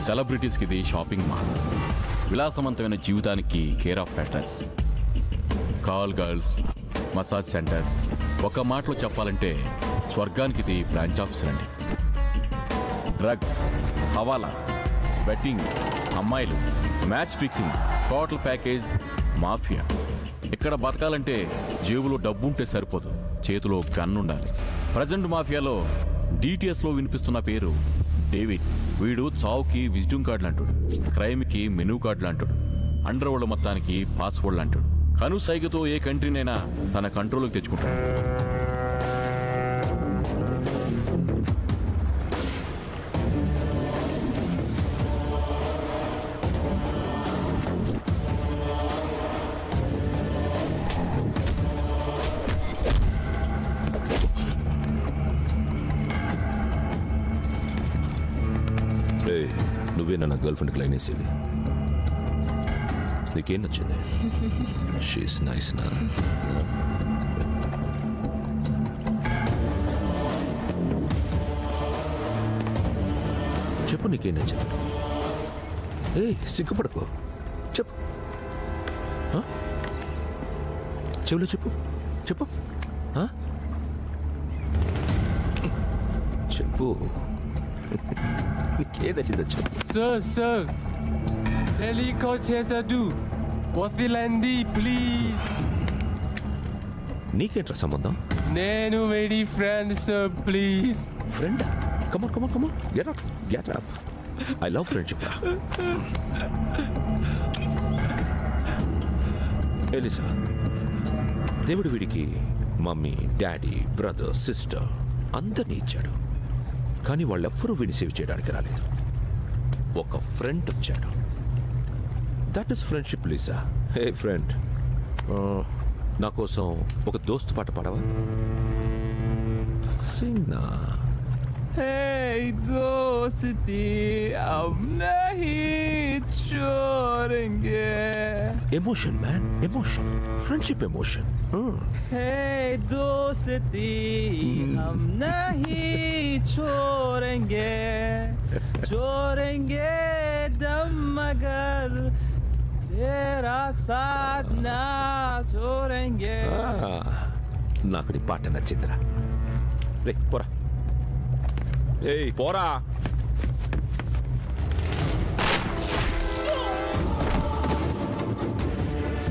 సెలబ్రిటీస్కి ఇది shopping mall, విలాసవంతమైన జీవితానికి care of address. Call girls, massage centres, ఒక మాటలో చెప్పాలంటే స్వర్గానికి ఇది బ్రాంచ్ ఆఫీస్ అండి. డ్రగ్స్, హవాలా, బెట్టింగ్, అమ్మాయిలు, match fixing, total package, mafia. ఇక్కడ బతకాలంటే జేబులో డబ్బు ఉంటే సరిపోదు, చేతిలో గన్ ఉండాలి. ప్రజెంట్ మాఫియాలో డిటిఎస్లో వినిపిస్తున్న పేరు డేవిడ్. వీడు చావుకి విజ్డమ్ కార్డులు అంటాడు, క్రైమ్కి మెనూ కార్డులు అంటాడు, అండర్ వరల్డ్ మొత్తానికి పాస్వర్డ్లు అంటాడు. కను సైగతో ఏ కంట్రీనైనా తన కంట్రోల్కి తెచ్చుకుంటాడు. నువ్వేనా నా గర్ల్ ఫ్రెండ్కి లైన్ వేసేది? నీకేం నచ్చింది? షీస్ నైస్ నా. చెప్పు నీకేం నచ్చింది? సిగ్గుపడకు, చెప్పు. చెవులో చెప్పు, చెప్పు, చెప్పు. Sir, helicopter వదిలండి ప్లీజ్. నీకేంట్రా సంబంధం? నేను very friend sir, please. Friend? Come on, get up. I love friendship. Elisa, దేవుడు వీడికి మమ్మీ, డాడీ, బ్రదర్, సిస్టర్ అందరినీ ఇచ్చాడు. కానీ వాళ్ళెవ్వరూ వీడిని సేవ్ చేయడానికి రాలేదు. ఒక ఫ్రెండ్ వచ్చాడు. That is friendship Lisa. Hey friend, నా కోసం ఒక దోస్త్ పాట పాడవా? సింగ్ నా. Hey दोस्ती अब नहीं छोड़ेंगे. Emotion man, emotion. Friendship emotion. Hey दोस्ती हम नहीं छोड़ेंगे, छोड़ेंगे दम मगर तेरा साथ ना छोड़ेंगे. నాకు నీ పాట నచ్చిందిరా. రే పోరా, పోరా.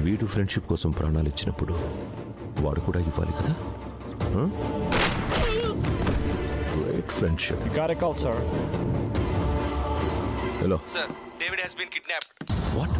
వీడు ఫ్రెండ్షిప్ కోసం ప్రాణాలు ఇచ్చినప్పుడు వాడు కూడా ఇవ్వాలి కదా. Great friendship. Got a call, sir. Hello. Sir, David has been kidnapped. What?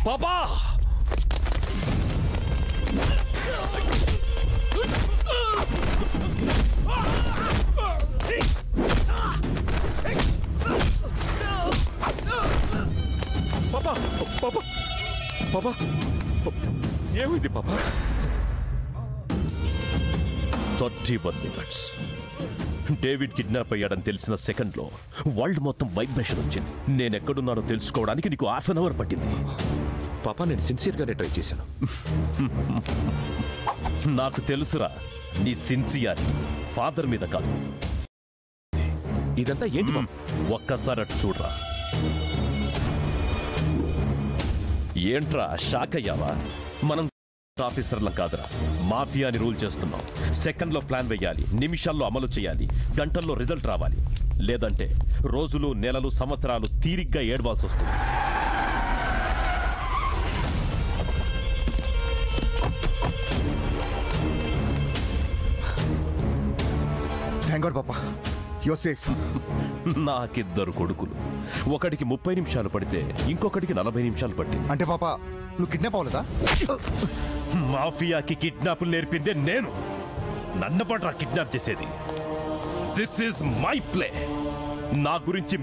Papa! పాపా, ఏమైంది పాపా? 31 minutes. డేవిడ్ కిడ్నాప్ అయ్యాడని తెలిసిన సెకండ్లో వరల్డ్ మొత్తం వైబ్రేషన్ వచ్చింది. నేనెక్కడున్నానో తెలుసుకోవడానికి నీకు 1/2 hour పట్టింది. పాపా, నేను సిన్సియర్గానే ట్రై చేశాను. నాకు తెలుసురా నీ సిన్సియారిటీ ఫాదర్ మీద కాదు. ఇదంతా ఏంటి? ఒక్కసారి అటు చూడరా. ఏంట్రా షాక్ అయ్యావా? మనం ఆఫీసర్లం కాదురా, మాఫియాని రూల్ చేస్తున్నాం. సెకండ్లో ప్లాన్ వేయాలి, నిమిషాల్లో అమలు చేయాలి, గంటల్లో రిజల్ట్ రావాలి. లేదంటే రోజులు, నెలలు, సంవత్సరాలు తీరిగ్గా ఏడవాల్సి వస్తుంది. థాంక్ గాడ్ పాపా, యు ఆర్ సేఫ్. నాకిద్దరు కొడుకులు. ఒకడికి 30 నిమిషాలు పడితే ఇంకొకడికి 40 నిమిషాలు పట్టింది. అంటే పాపా, నువ్వు కిడ్నాప్ అవ్వలేదా? మాఫియాకి కిడ్నాపులు నేర్పిందే నేను. నన్ను పట్రా కిడ్నాప్ చేసేది. This is my play. నా గురించి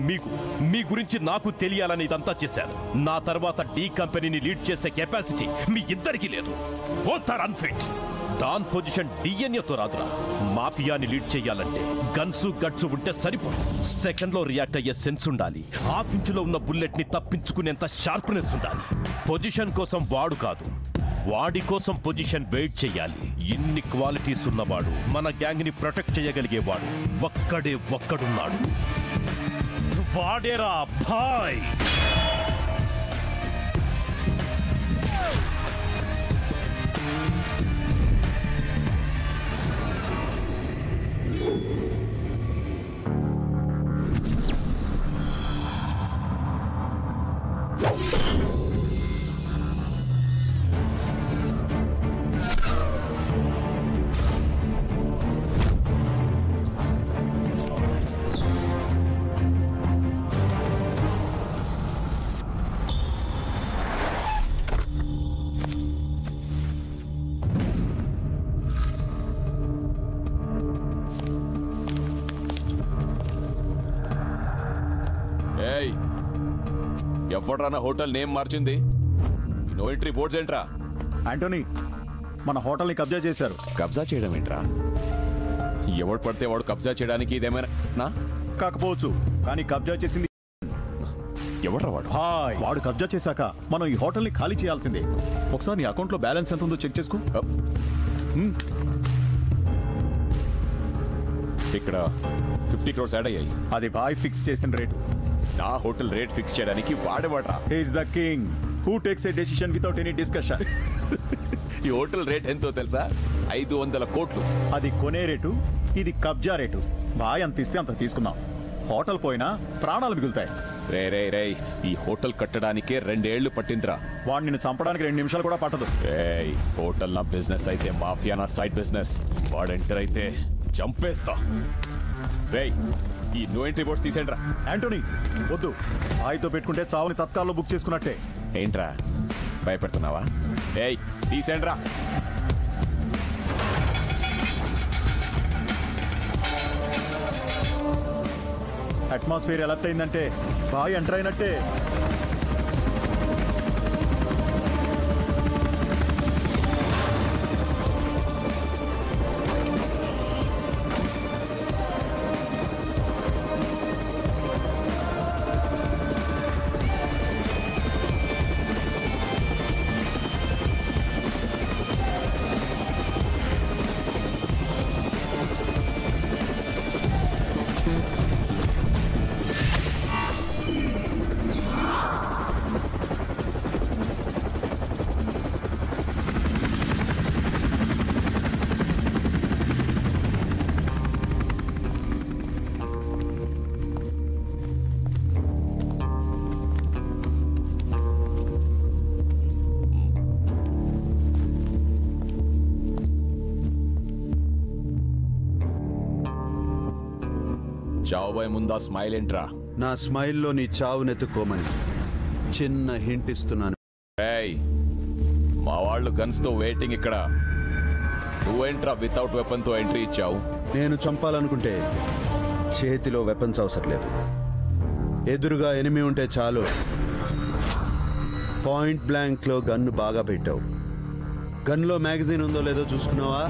మీ గురించి నాకు తెలియాలని ఇదంతా చేశాను. నా తర్వాత డి కంపెనీని లీడ్ చేసే కెపాసిటీ మీ ఇద్దరికీ లేదు. Both are unfit. Don position డిఎన్ఏతో రాదురా. మాఫియాని లీడ్ చేయాలంటే గట్స్ ఉంటే సరిపోదు. సెకండ్ లో రియాక్ట్ అయ్యే సెన్స్ ఉండాలి. హాఫ్ ఇంచులో ఉన్న బుల్లెట్ ని తప్పించుకునేంత షార్ప్నెస్ ఉండాలి. పొజిషన్ కోసం వాడు కాదు, వాడి కోసం పొజిషన్ వెయిట్ చేయాలి. ఇన్ని క్వాలిటీస్ ఉన్నవాడు, మన గ్యాంగ్ ని ప్రొటెక్ట్ చేయగలిగేవాడు ఒక్కడున్నాడు. వాడేరా భాయ్. ఎవడ్రా నా హోటల్ నేమ్ మార్చింది? నో ఎంట్రీ బోర్డ్స్ ఏంట్రా? ఆంటోనీ, మన హోటల్ని కబ్జా చేశారు. కబ్జా చేయడం ఏంట్రా? ఎవడు పడితే వాడు కబ్జా చేయడానికి ఇదేమైనా కాకపోవచ్చు, కానీ కబ్జా చేసింది ఎవడ్రా వాడు? వాడు కబ్జా చేశాక మనం ఈ హోటల్ని ఖాళీ చేయాల్సిందే. ఒకసారి నీ అకౌంట్లో బ్యాలెన్స్ ఎంత ఉందో చెక్ చేసుకో. ఇక్కడ 50 crores యాడ్ అయ్యాయి. అది బాయ్ ఫిక్స్ చేసిన రేటు. నా హోటల్ రేట్ ఫిక్స్ చేయడానికి వాడేవాడ్రా. He is the king who takes a decision without any discussion. ఈ హోటల్ రేట్ ఎంతో తెలుసా? 500 కోట్లు. అది కొనే రేటు, ఇది కబ్జా రేటు. బాయ్ అంత ఇస్తే అంత తీసుకున్నాం. హోటల్ పోయినా ప్రాణాలు మిగులుతాయి. రే ఈ హోటల్ కట్టడానికే 2 ఏళ్లు పట్టిందిరా. వాడు నిన్ను చంపడానికి 2 నిమిషాలు కూడా పట్టదు. హోటల్ నా బిజినెస్ అయితే, మాఫియా నా సైడ్ బిజినెస్. వాడు ఎంటర్ అయితే చంపేస్తా. ఈ నో ఎంట్రీ బోర్డ్స్ తీసేయండి రా. ఆంటోనీ వద్దు, ఆయతో పెట్టుకుంటే చావుని తత్కాల్లో బుక్ చేసుకున్నట్టే. ఏంట్రా భయపెడుతున్నావా? తీసేయండి రా. అట్మాస్ఫియర్ ఎలర్ట్ అయిందంటే బాయ్ ఎంటర్ అయినట్టే. చావుబాయ్ ముందా స్మైల్ ఏంట్రా? నా స్మైల్లో నీ చావునెత్తుకోమని చిన్న హింట్ ఇస్తున్నాను. మా వాళ్ళు గన్స్ తో వెయిటింగ్ ఇక్కడ. నువ్వేంట్రా వితౌట్ వెపన్ తో ఎంట్రీ ఇచ్చావు? నేను చంపాలనుకుంటే చేతిలో వెపన్స్ అవసరం లేదు. ఎదురుగా ఎనిమి ఉంటే చాలు. పాయింట్ బ్లాంక్ లో గన్ను బాగా పెట్టావు. గన్లో మ్యాగజైన్ ఉందో లేదో చూసుకున్నావా?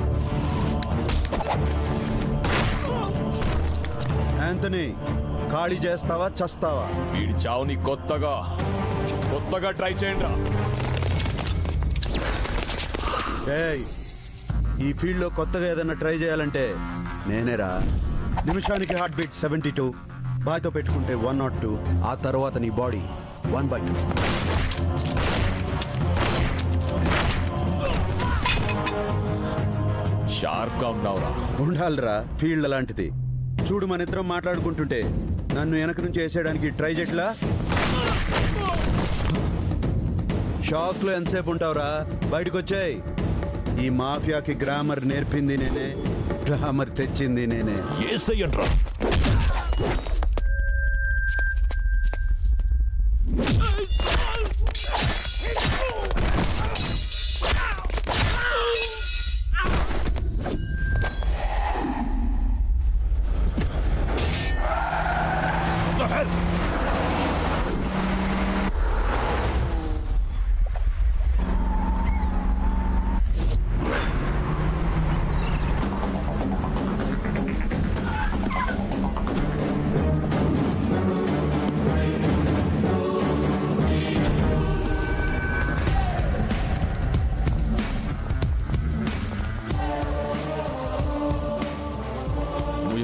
యాంథనీ, ఖాళీ చేస్తావా చస్తావా? వీడి చావుని కొత్తగా ట్రై చేయండి. ఈ ఫీల్డ్లో కొత్తగా ఏదైనా ట్రై చేయాలంటే నేనేరా. నిమిషానికి హార్ట్ బీట్ 72, బాయ్తో పెట్టుకుంటే 102, ఆ తర్వాత నీ బాడీ 1/2. షార్ప్ గా ఉన్నావురా. ఉండాలిరా, ఫీల్డ్ అలాంటిది. చూడు, మన ఇద్దరం మాట్లాడుకుంటుంటే నన్ను వెనక నుంచి వేసేయడానికి ట్రై చేయట్లా. షాక్లో ఎంతసేపు ఉంటావురా? బయటకు వచ్చాయి. ఈ మాఫియాకి గ్రామర్ నేర్పింది నేనే, గ్లామర్ తెచ్చింది నేనే.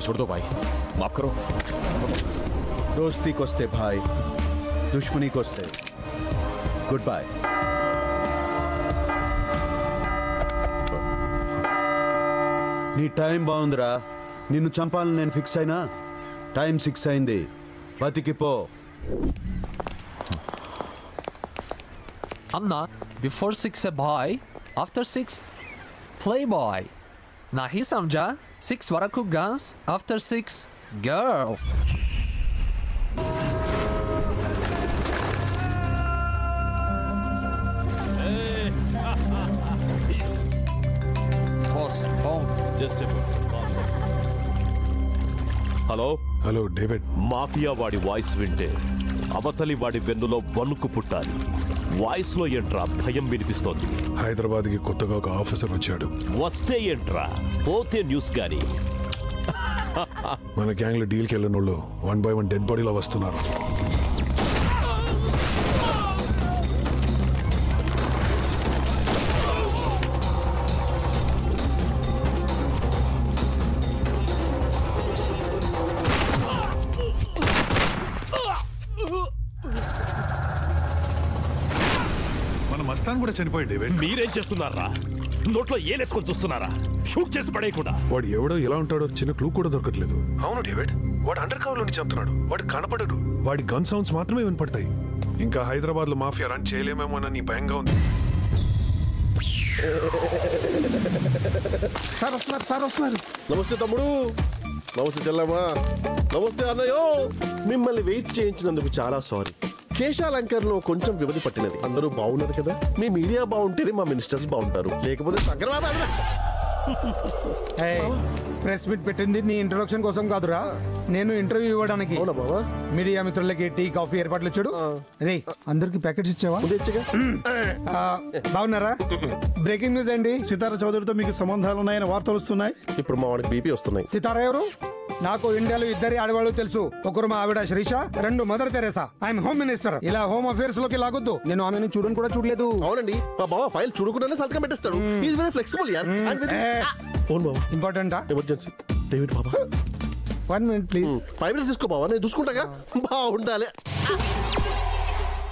छोड़ दो भाई, माफ करो। దోస్తీకొస్తే భాయ్, దుష్మనీకొస్తే గుడ్ బై. నీ టైం బాగుందిరా. నిన్ను చంపాలని నేను ఫిక్స్ అయినా టైం 6 అయింది. బతికిపో. Anna, before 6 a boy, after 6 playboy. Nahi samjha? 6 varaku guns, after 6 girls. Boss, phone. Just hello hello David. Mafia వాడి వాయిస్ వింటే అవతలి వాడి వెన్నులో వణుకు పుట్టాలి. వాయిస్ లో ఏంట్రా భయం వినిపిస్తోంది? హైదరాబాద్ కి కొత్తగా ఒక ఆఫీసర్ వచ్చాడు. వస్తే ఏంట్రా, పోతే న్యూస్ గాని. మన గ్యాంగ్ లో డీల్ కి వెళ్ళిన వాళ్ళు 1 by 1 డెడ్ బాడీలో వస్తున్నారు. మస్తాన్ కూడా చనిపోయాడు డేవిడ్. మీరేం చేస్తున్నారా? నోట్లో ఏలేసుకొని చూస్తున్నారా? షూట్ చేసి పడేయకుండా. వాడు ఎవడో ఎలా ఉంటాడో చిన్న క్లూ కూడా దొరకట్లేదు. అవును డేవిడ్, వాడు అండర్ కవర్ లోని చంపుతున్నాడు. వాడు కనపడడు. వాడి గన్ సౌండ్స్ మాత్రమే వినపడతాయి. ఇంకా హైదరాబాద్ లో మాఫియా రన్ చేయలేమేమోనని భయంగా ఉంది. సార్ వస్తున్నారు. నమస్తే తమ్ముడు. నమస్తే చెల్లమ్మా. నమస్తే అన్నయ్యో. మిమ్మల్ని వెయిట్ చేయించినందుకు చాలా సారీ. కేశాలంకర్లో కొంచెం వ్యవధి పట్టినది. అందరూ బాగున్నారు కదా? మీ మీడియా బాగుంటేనే మా మినిస్టర్స్ బాగుంటారు, లేకపోతే ప్రెస్ మీట్ పెట్టింది నీ ఇంట్రొడక్షన్ కోసం కాదురా, నేను ఇంటర్వ్యూ ఇవ్వడానికి. అవునా బావా? మీడియా మిత్రులకి టీ కాఫీ ఏర్పాట్లు చూడు. రే అందరికి ప్యాకెట్స్ ఇచ్చావా? బాగున్నారా? బ్రేకింగ్ న్యూస్ అండి. సితారా చౌదరితో మీకు సంబంధాలు ఉన్నాయని వార్తలు వస్తున్నాయి. ఇప్పుడు మా వాడికి బీపీ వస్తున్నాయి. సితారా ఎవరు? నాకు ఇండియాలో 2 ఆడవాళ్ళు తెలుసు. ఒకరు మా ఆవిడ Srisha, 2 mother Teresa. I'm home minister. ఇలా హోమ్ అఫేర్స్ లోకి లాగొద్దు. నేను ఆమెను చూడని కూడా చూడలేదు. అవునండి, మా బావ ఫైల్ చూడకుండానే సంతకం పెట్టేస్తాడు. ఈజ్ వెరీ ఫ్లెక్సిబుల్ యార్. ఫోన్ బావ. ఇంపార్టెంటా? ఎమర్జెన్సీ. డేవిడ్ బాబా 1 minute ప్లీజ్. 5 minutes తీసుకో బావా, నేను చూసుకుంటాగా. బాగుండాలి.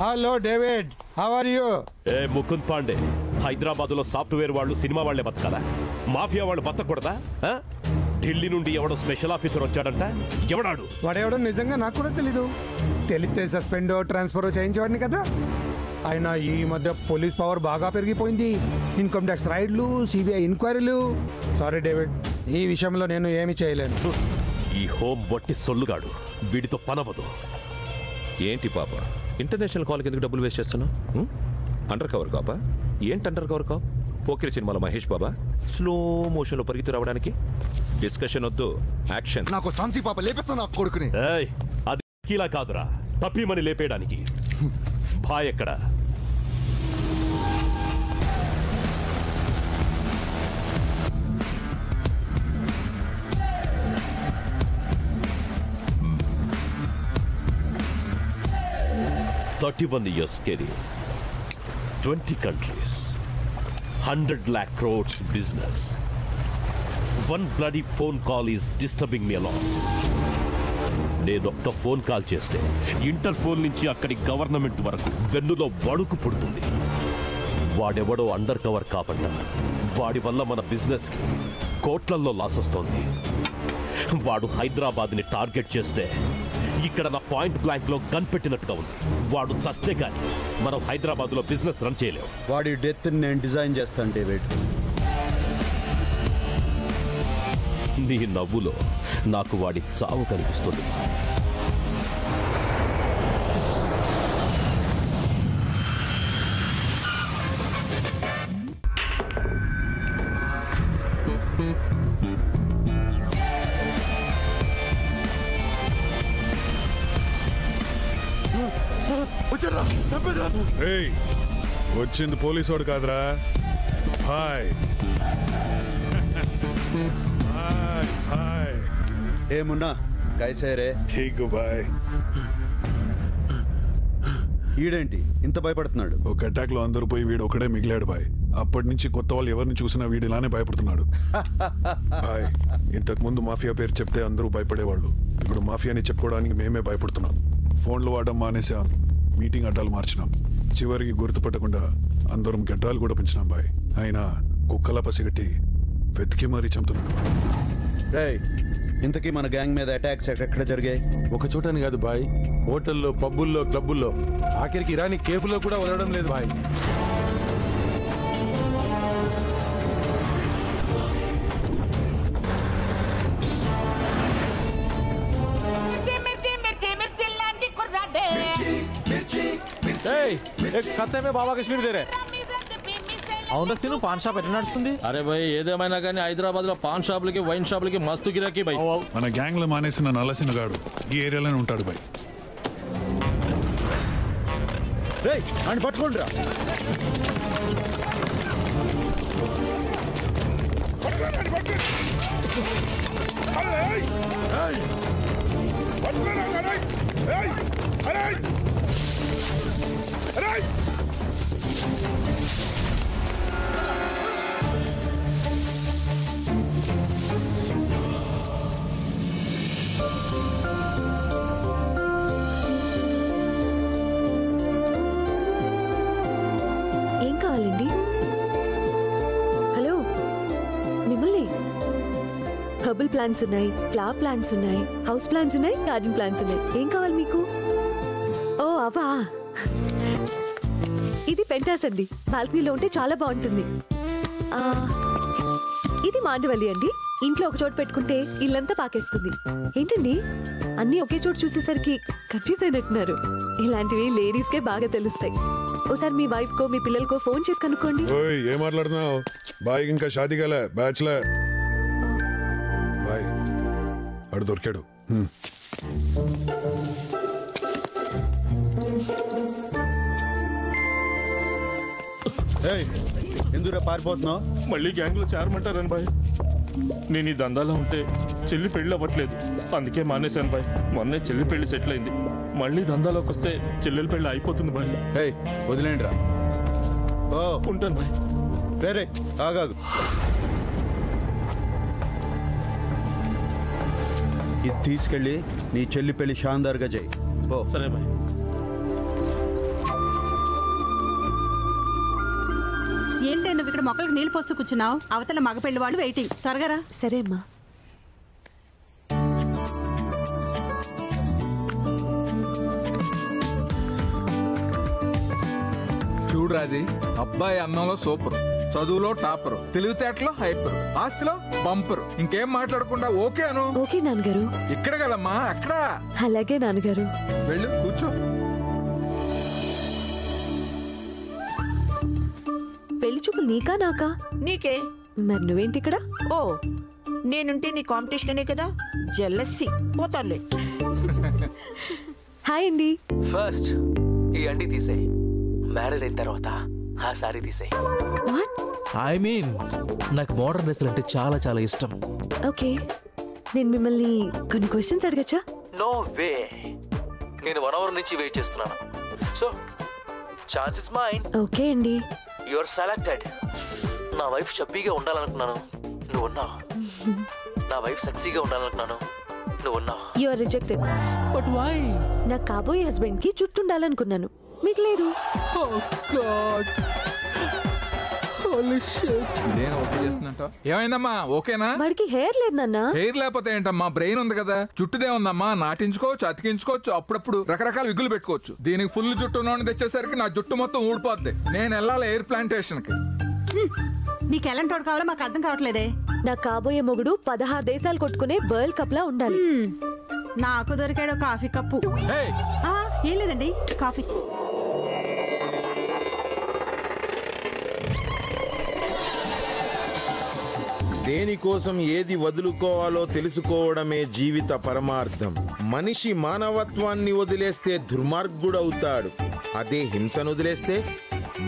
Hello David, how are you? ఏ ముకుంద్ పాండే, హైదరాబాద్ లో సాఫ్ట్వేర్ వాళ్ళు సినిమా వాళ్ళే బతకాలా? మాఫియా వాళ్ళు బతకూడదా? ఢిల్లీ నుండి ఎవడో స్పెషల్ ఆఫీసర్ వచ్చాడంట. ఎవడాడు? వాడెవడో నిజంగా నాకు కూడా తెలీదు. తెలిస్తే సస్పెండ్ ట్రాన్స్ఫర్ చేయించేవాడిని కదా. అయినా ఈ మధ్య పోలీస్ పవర్ బాగా పెరిగిపోయింది. ఇన్కమ్ ట్యాక్స్ రైడ్లు, సిబిఐ ఎంక్వైరీలు. సారీ డేవిడ్, ఈ విషయంలో నేను ఏమి చేయలేను. ఈ హోమ్ వట్టి సొల్లుగాడు, వీడితో పనవదు. ఏంటి పాప, ఇంటర్నేషనల్ కాల్కి ఎందుకు డబ్బులు వేస్ట్ చేస్తున్నావు? అండర్ కవర్ కాపా? ఏంటి అండర్ కవర్ కాప్? పోకిరి సినిమాలో మహేష్ బాబా స్లో మోషన్లో పరిగెత్తు రావడానికి? డిస్కషన్ వద్దు, యాక్షన్. నాకు ఛాన్సీ పాప లేపేస్తా నా కొడుకుని. అది కీలా కాదురా, తప్పిమని లేపేయడానికి. భాయ్ ఎక్కడ? $31 years career, 20 countries, 100 lakh crores business. One bloody phone call is disturbing me a lot. నేను ఒక్క ఫోన్ కాల్ చేస్తే ఇంటర్పోల్ నుంచి అక్కడి గవర్నమెంట్ వరకు వెన్నులో వణుకు పుడుతుంది. వాడెవడో అండర్ కవర్ కాపంట. వాడి వల్ల మన బిజినెస్కి కోట్లల్లో లాస్ వస్తోంది. వాడు హైదరాబాద్ని టార్గెట్ చేస్తే ఇక్కడ నా పాయింట్ బ్లాంక్ లో గన్ పెట్టినట్టుగా ఉంది. వాడు చస్తే కానీ మనం హైదరాబాద్ లో బిజినెస్ రన్ చేయలేము. వాడి డెత్ నేను డిజైన్ చేస్తాను డేవిడ్. నీ నవ్వులో నాకు వాడి చావు కనిపిస్తుంది. వచ్చింది పోలీసోడు కాదురా, హాయ్ హాయ్. ఏమున్నా కైసే రే? ఠీక్ బాయ్. ఈడేంటి ఇంత భయపడుతున్నాడు? ఒక అటాక్ లో అందరూ పోయి వీడు ఒకడే మిగిలాడు బాయ్. అప్పటి నుంచి కొత్త వాళ్ళు ఎవరిని చూసినా వీడు ఇలానే భయపడుతున్నాడు. బాయ్, ఇంతకు ముందు మాఫియా పేరు చెప్తే అందరూ భయపడేవాళ్ళు. ఇప్పుడు మాఫియాని చెప్పుకోవడానికి మేమే భయపడుతున్నాం. ఫోన్లు వాడడం మానేసాం, మీటింగ్ అడ్డాలు మార్చినాం. చివరికి గుర్తుపట్టకుండా అందరం గడ్డాలు కూడా పెంచినాం బాయ్. అయినా కుక్కల పసిగట్టి వెతికి మరీ చంపుతున్నాడు. ఇంతకీ మన గ్యాంగ్ మీద అటాక్స్ ఎక్కడ జరిగాయి? ఒక చోటని కాదు బాయ్, హోటల్లో, పబ్బుల్లో, క్లబ్బుల్లో, ఆఖరికి ఇరానీ కేఫ్లో కూడా వదలడం లేదు బాయ్. బాబా కశ్మీర్ దేరే అవునా సీను పాన్ షాప్ ఎట్లా నడుస్తుంది? అరే భయ్, ఏదేమైనా కానీ హైదరాబాద్ లో పాన్ షాపులకి, వైన్ షాపులకి మస్తు గిరాకీ భయ్. మన గ్యాంగ్ లో మానేసిన నల్లసిన గాడు ఈ ఏరియాలోనే ఉంటాడు బాయ్. అని పట్టుకోండిరా. ఏం కావాలండి? హలో, మిమ్మల్ని. హర్బల్ ప్లాంట్స్ ఉన్నాయి, ఫ్లవర్ ప్లాంట్స్ ఉన్నాయి, హౌస్ ప్లాంట్స్ ఉన్నాయి, గార్డెన్ ప్లాంట్స్ ఉన్నాయి. ఏం కావాలి మీకు? ఓ అవా, ఇది పెంటాస్ అండి. బాల్కనీలో ఉంటే చాలా బాగుంటుంది. ఇది మాండవల్లి అండి. ఇంట్లో ఒక చోటు పెట్టుకుంటే ఇల్లంతా పాకేస్తుంది. ఏంటండి అన్నీ ఒకే చోటు చూసేసరికి కన్ఫ్యూజ్ అయినట్టున్నారు. ఇలాంటివి లేడీస్కే బాగా తెలుస్తాయి. ఓసారి మీ వైఫ్ కో, మీ పిల్లలకో ఫోన్ చేసి కనుక్కోండి. ఏం మాట్లాడుతున్నావు బాయ్? ఇంకా షాదీ కాలే, బ్యాచ్లర్ బాయ్. అడు దొరికాడు. ఎందుకు పారిపోతున్నావు? మళ్ళీ గ్యాంగ్ లో చేరమంటారని బాయ్. నేను ఈ దందాలో ఉంటే చెల్లి పెళ్లి అవ్వట్లేదు, అందుకే మానేశాను బాయ్. మొన్నే చెల్లి పెళ్లి సెటిల్ అయింది. మళ్ళీ దందాలోకి వస్తే చెల్లెల పెళ్లి అయిపోతుంది బాయ్. వదిలేండి రా. ఉంటాను బాయ్. వేరే ఆగాగు. ఇది తీసుకెళ్ళి నీ చెల్లి పెళ్లి షాందార్గా చేయి. సరే బాయ్. ఏంటే నువ్వు ఇక్కడ మొక్కలకు నీళ్ళు పోస్తూ కూర్చున్నావు? అవతల మగ పెళ్లి వాళ్ళు వెయిటింగ్. త్వరగా. సరే అమ్మా. చూడరాది, అబ్బాయి అన్నంలో సూపర్, చదువులో టాపర్, తెలివితేటలో హైపర్, ఆస్తిలో బంపర్. ఇంకేం మాట్లాడకుండా ఓకే అను. ఓకే నాన్నగారు. ఇక్కడ కదమ్మా, అక్కడ. అలాగే నాన్నగారు. వెళ్ళు కూర్చో. పెళ్లి చూపులు నీకా నాకా? నీకే. మరి నువ్వేంటి ఇక్కడ? ఓ, నేనుంటే నీ కాంపిటీషనే కదా. జెల్లసి పోతాలే. హాయ్ అండి. ఫస్ట్ ఈ అండి తీసేయి, మ్యారేజ్ అయిన తర్వాత ఆ సారీ తీసేయి. ఐ మీన్ నాకు మోడర్న్ డ్రెస్సులు అంటే చాలా చాలా ఇష్టం. ఓకే, నేను మిమ్మల్ని కొన్ని క్వశ్చన్స్ అడగచ్చా? నో వే, నేను 1 hour నుంచి వెయిట్ చేస్తున్నాను. So chance is mine. Okay అండి. You are selected. నా వైఫ్ చప్పీగా ఉండాలనుకున్నాను, నువ్వు ఉన్నావు. నా వైఫ్ సెక్సీగా ఉండాలనుకున్నాను, నువ్వు ఉన్నావు. You are rejected. But why? నా కాబోయే హస్బెండ్ కి జుట్టు ఉండాలనుకున్నాను, మీకు లేదు. Oh God. Holy shit. నేను ఓకే చేస్తున్నట్ట. ఏమైందమ్మా, ఓకేనా? వాడికి హెయిర్ లేదు నాన్న. హెయిర్ లేకపోతే ఏంటమ్మా, బ్రెయిన్ ఉంది కదా. జుట్టుదే ఉందమ్మా, నాటించుకోవచ్చు, అతికించుకోవచ్చు, అప్పుడప్పుడు రకరకాల విగులు పెట్టుకోవచ్చు. దీనికి ఫుల్ జుట్టు ఉన్నోడిని తెచ్చేసరికి నా జుట్టు మొత్తం ఊడిపోద్ది. నేను వెళ్ళాలి ఎయిర్ ప్లాంటేషన్ కి. నీకు ఎలాంటి వాడు కావాలో మాకు అర్థం కావట్లేదే. నా కాబోయే మొగుడు 16 దేశాలు కొట్టుకునే వరల్డ్ కప్ లా ఉండాలి. నాకు దొరికాడు కాఫీ కప్పు. ఏం లేదండి, కాఫీ. దేనికోసం ఏది వదులుకోవాలో తెలుసుకోవడమే జీవిత పరమార్థం. మనిషి మానవత్వాన్ని వదిలేస్తే దుర్మార్గుడవుతాడు, అదే హింసను వదిలేస్తే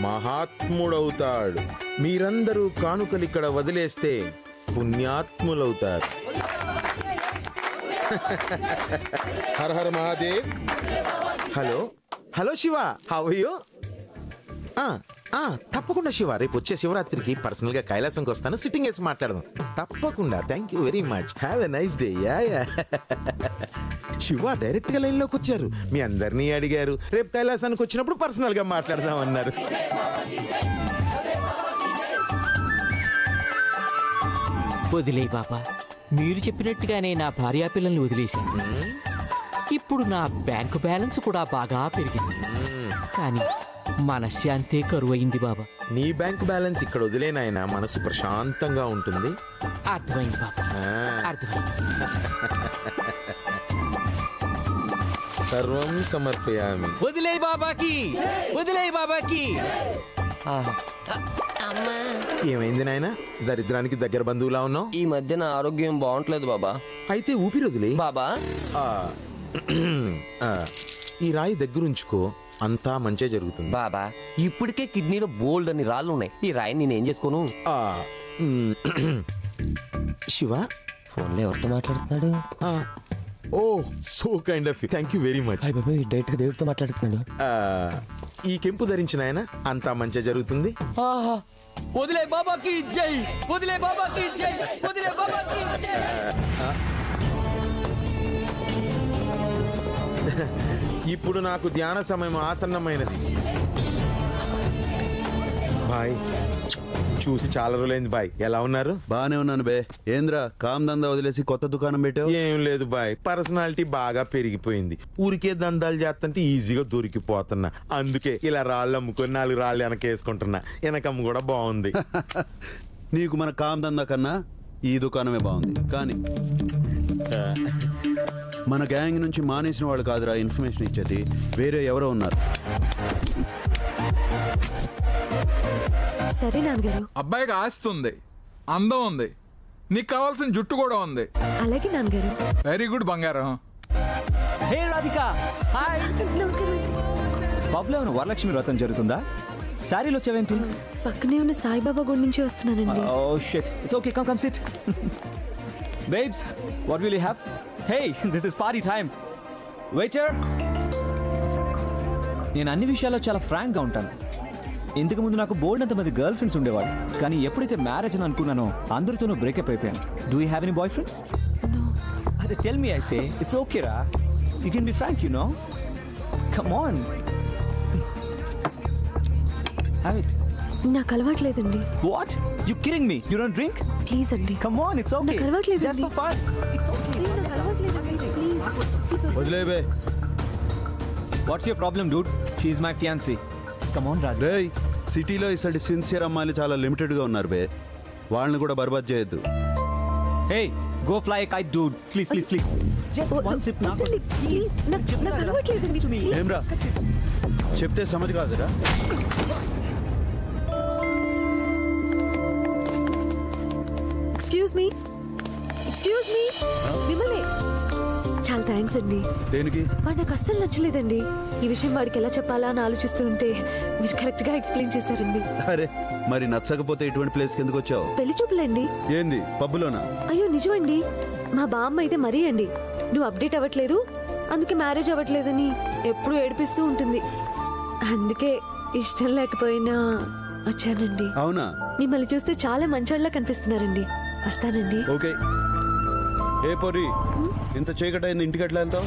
మహాత్ముడవుతాడు. మీరందరూ కానుకలిక్కడ వదిలేస్తే పుణ్యాత్ములవుతారు. Har Har Mahadev. Hello hello Shiva, how are you? తప్పకుండా శివ, రేపు వచ్చే శివరాత్రికి పర్సనల్ గా కైలాసంకి వస్తాను, సిట్టింగ్ వేసి మాట్లాడదాం. తప్పకుండా. Thank you very much. Have a nice day. Shiva direct గా లైన్ లోకి వచ్చారు. మీ అందరినీ అడిగారు, రేపు కైలాసానికి వచ్చినప్పుడు పర్సనల్ గా మాట్లాడదాం అన్నారు. వదిలే బాబా, మీరు చెప్పినట్టుగానే నా భార్యా పిల్లల్ని వదిలేశాను. ఇప్పుడు నా బ్యాంకు బ్యాలెన్స్ కూడా బాగా పెరిగింది, కానీ మనశ్శాంతే కరువైంది బాబా. నీ బ్యాంక్ బ్యాలెన్స్ ఇక్కడ వదిలేనాయన, మనసు ప్రశాంతంగా ఉంటుంది. అర్థమైంది బాబా, అర్థమైంది. సర్వం సమర్పయామి. వదిలే బాబాకి, వదిలే బాబాకి. ఏమైంది నాయన, దరిద్రానికి దగ్గర బంధువులా ఉన్నావు? ఈ మధ్య నా ఆరోగ్యం బాగుంటలేదు బాబా. అయితే ఊపిరి వదిలే బాబా. ఈ రాయి దగ్గరుంచుకో, అంతా మంచే జరుగుతుంది బాబా. ఇప్పటికే కిడ్నీలో బోల్డ్ అని రాళ్ళు ఉన్నాయి, ఈ రాయి నేనేం చేసుకోను? శివ ఫోన్లో ఎవరితో మాట్లాడుతున్నాడు? Oh so kind of, thank you very much. Direct గా దేవుడితో మాట్లాడుతున్నాడు. ఈ కెంపు ధరించిన ఆయన అంతా మంచి జరుగుతుంది. వదిలే బాబాకి జై, వదిలే బాబాకి జై, వదిలే బాబాకి జై. ఇప్పుడు నాకు ధ్యాన సమయం ఆసన్నమైనది. బాయ్, చూసి చాలా రోజులైంది బాయ్. ఎలా ఉన్నారు? బానే ఉన్నాను బే. ఏంద్రా కామ్ దందా వదిలేసి కొత్త దుకాణం పెట్టావు? ఏం లేదు బాయ్, పర్సనాలిటీ బాగా పెరిగిపోయింది. ఊరికే దందాలు చేస్తుంటే ఈజీగా దొరికిపోతున్నా. అందుకే ఇలా రాళ్ళు అమ్ముకొని 4 రాళ్ళు వెనకేసుకుంటున్నా. వెనకమ్మ కూడా బాగుంది. నీకు మన కామ్ దందా కన్నా ఈ దుకాణమే బాగుంది. కానీ మన గ్యాంగ్ నుంచి మానేసిన వాళ్ళు కాదురా ఇన్ఫర్మేషన్ ఇచ్చేది, వేరే ఎవరో ఉన్నారు. సరే నాన్నగారు. అబ్బాయికి ఆస్తి ఉంది, అందం ఉంది, నీకు కావాల్సిన జుట్టు కూడా ఉంది. అలాగే నాన్నగారు. వెరీ గుడ్ బంగారం. హే రాధిక, హాయ్. నమస్కారం. పబ్లో ఏమైనా వరలక్ష్మి వ్రతం జరుగుతుందా? శారీలో వచ్చావేంటి? పక్కనే ఉన్న సాయిబాబా గుడి నుంచి వస్తున్నానండి. Oh shit, it's okay, come sit. Babes, what will you have? Hey, this is party time. Waiter. నేను అన్ని విషయాల్లో చాలా ఫ్రాంక్గా ఉంటాను. ఇంతకు ముందు నాకు బోర్డు అంతమంది గర్ల్ ఫ్రెండ్స్ ఉండేవాడు, కానీ ఎప్పుడైతే మ్యారేజ్ అని అనుకున్నానో అందరితోనూ బ్రేకప్ అయిపోయాను. Do you have any boyfriends? అరే tell me, I say it's okay రా, you can be frank, you know. Come on, have it. నాకు అలవాట్లేదండి. What, you kidding me? You don't drink? Please అండి. Come on, it's okay. నాకు అలవాట్లేదండి. Just for fun, it's okay. నాకు అలవాట్లేదండి, please. వదిలేబే. What's your problem dude? She is my fiancee. Come on Raj. రేయ్, సిటీలో ఇసటి సిన్సియర్ అమ్మాయిలు చాలా లిమిటెడ్గా ఉన్నారు బే. వాళ్ళని కూడా బర్బాద్ చేయొద్దు. Hey, go fly a kite dude. Please please please, just one sip. Please, నాకు అలవాట్లేదండి. ఏమ్రా చెప్తే సమజ్ కాదురా. ఎక్స్క్యూజ్ మీ, మిమ్మల్ని. చాలా థ్యాంక్స్ అండి. దేనికి? వాడు నాకు అస్సలు నచ్చలేదండి. ఈ విషయం వాడికి ఎలా చెప్పాలా అని ఆలోచిస్తూ ఉంటే మీరు కరెక్ట్ గా ఎక్స్ప్లెయిన్ చేశారండి. అరే మరి నచ్చకపోతే ఇటువంటి ప్లేస్కి ఎందుకు వచ్చావు? పెళ్లి చూపులండి. ఏంది, పబ్బులోనా? అయ్యో నిజమండి. మా బామ్మ అయితే మరీ అండి, నువ్వు అప్డేట్ అవ్వట్లేదు, అందుకే మ్యారేజ్ అవ్వట్లేదని ఎప్పుడూ ఏడిపిస్తూ ఉంటుంది. అందుకే ఇష్టం లేకపోయినా వచ్చానండి. అవునా? మిమ్మల్ని చూస్తే చాలా మంచోళ్ళ కనిపిస్తున్నారండి. వస్తానండి. ఓకే. ఏ పొరి, ఇంత చీకటి అయింది, ఇంటికి ఎట్లా వెళ్తావు?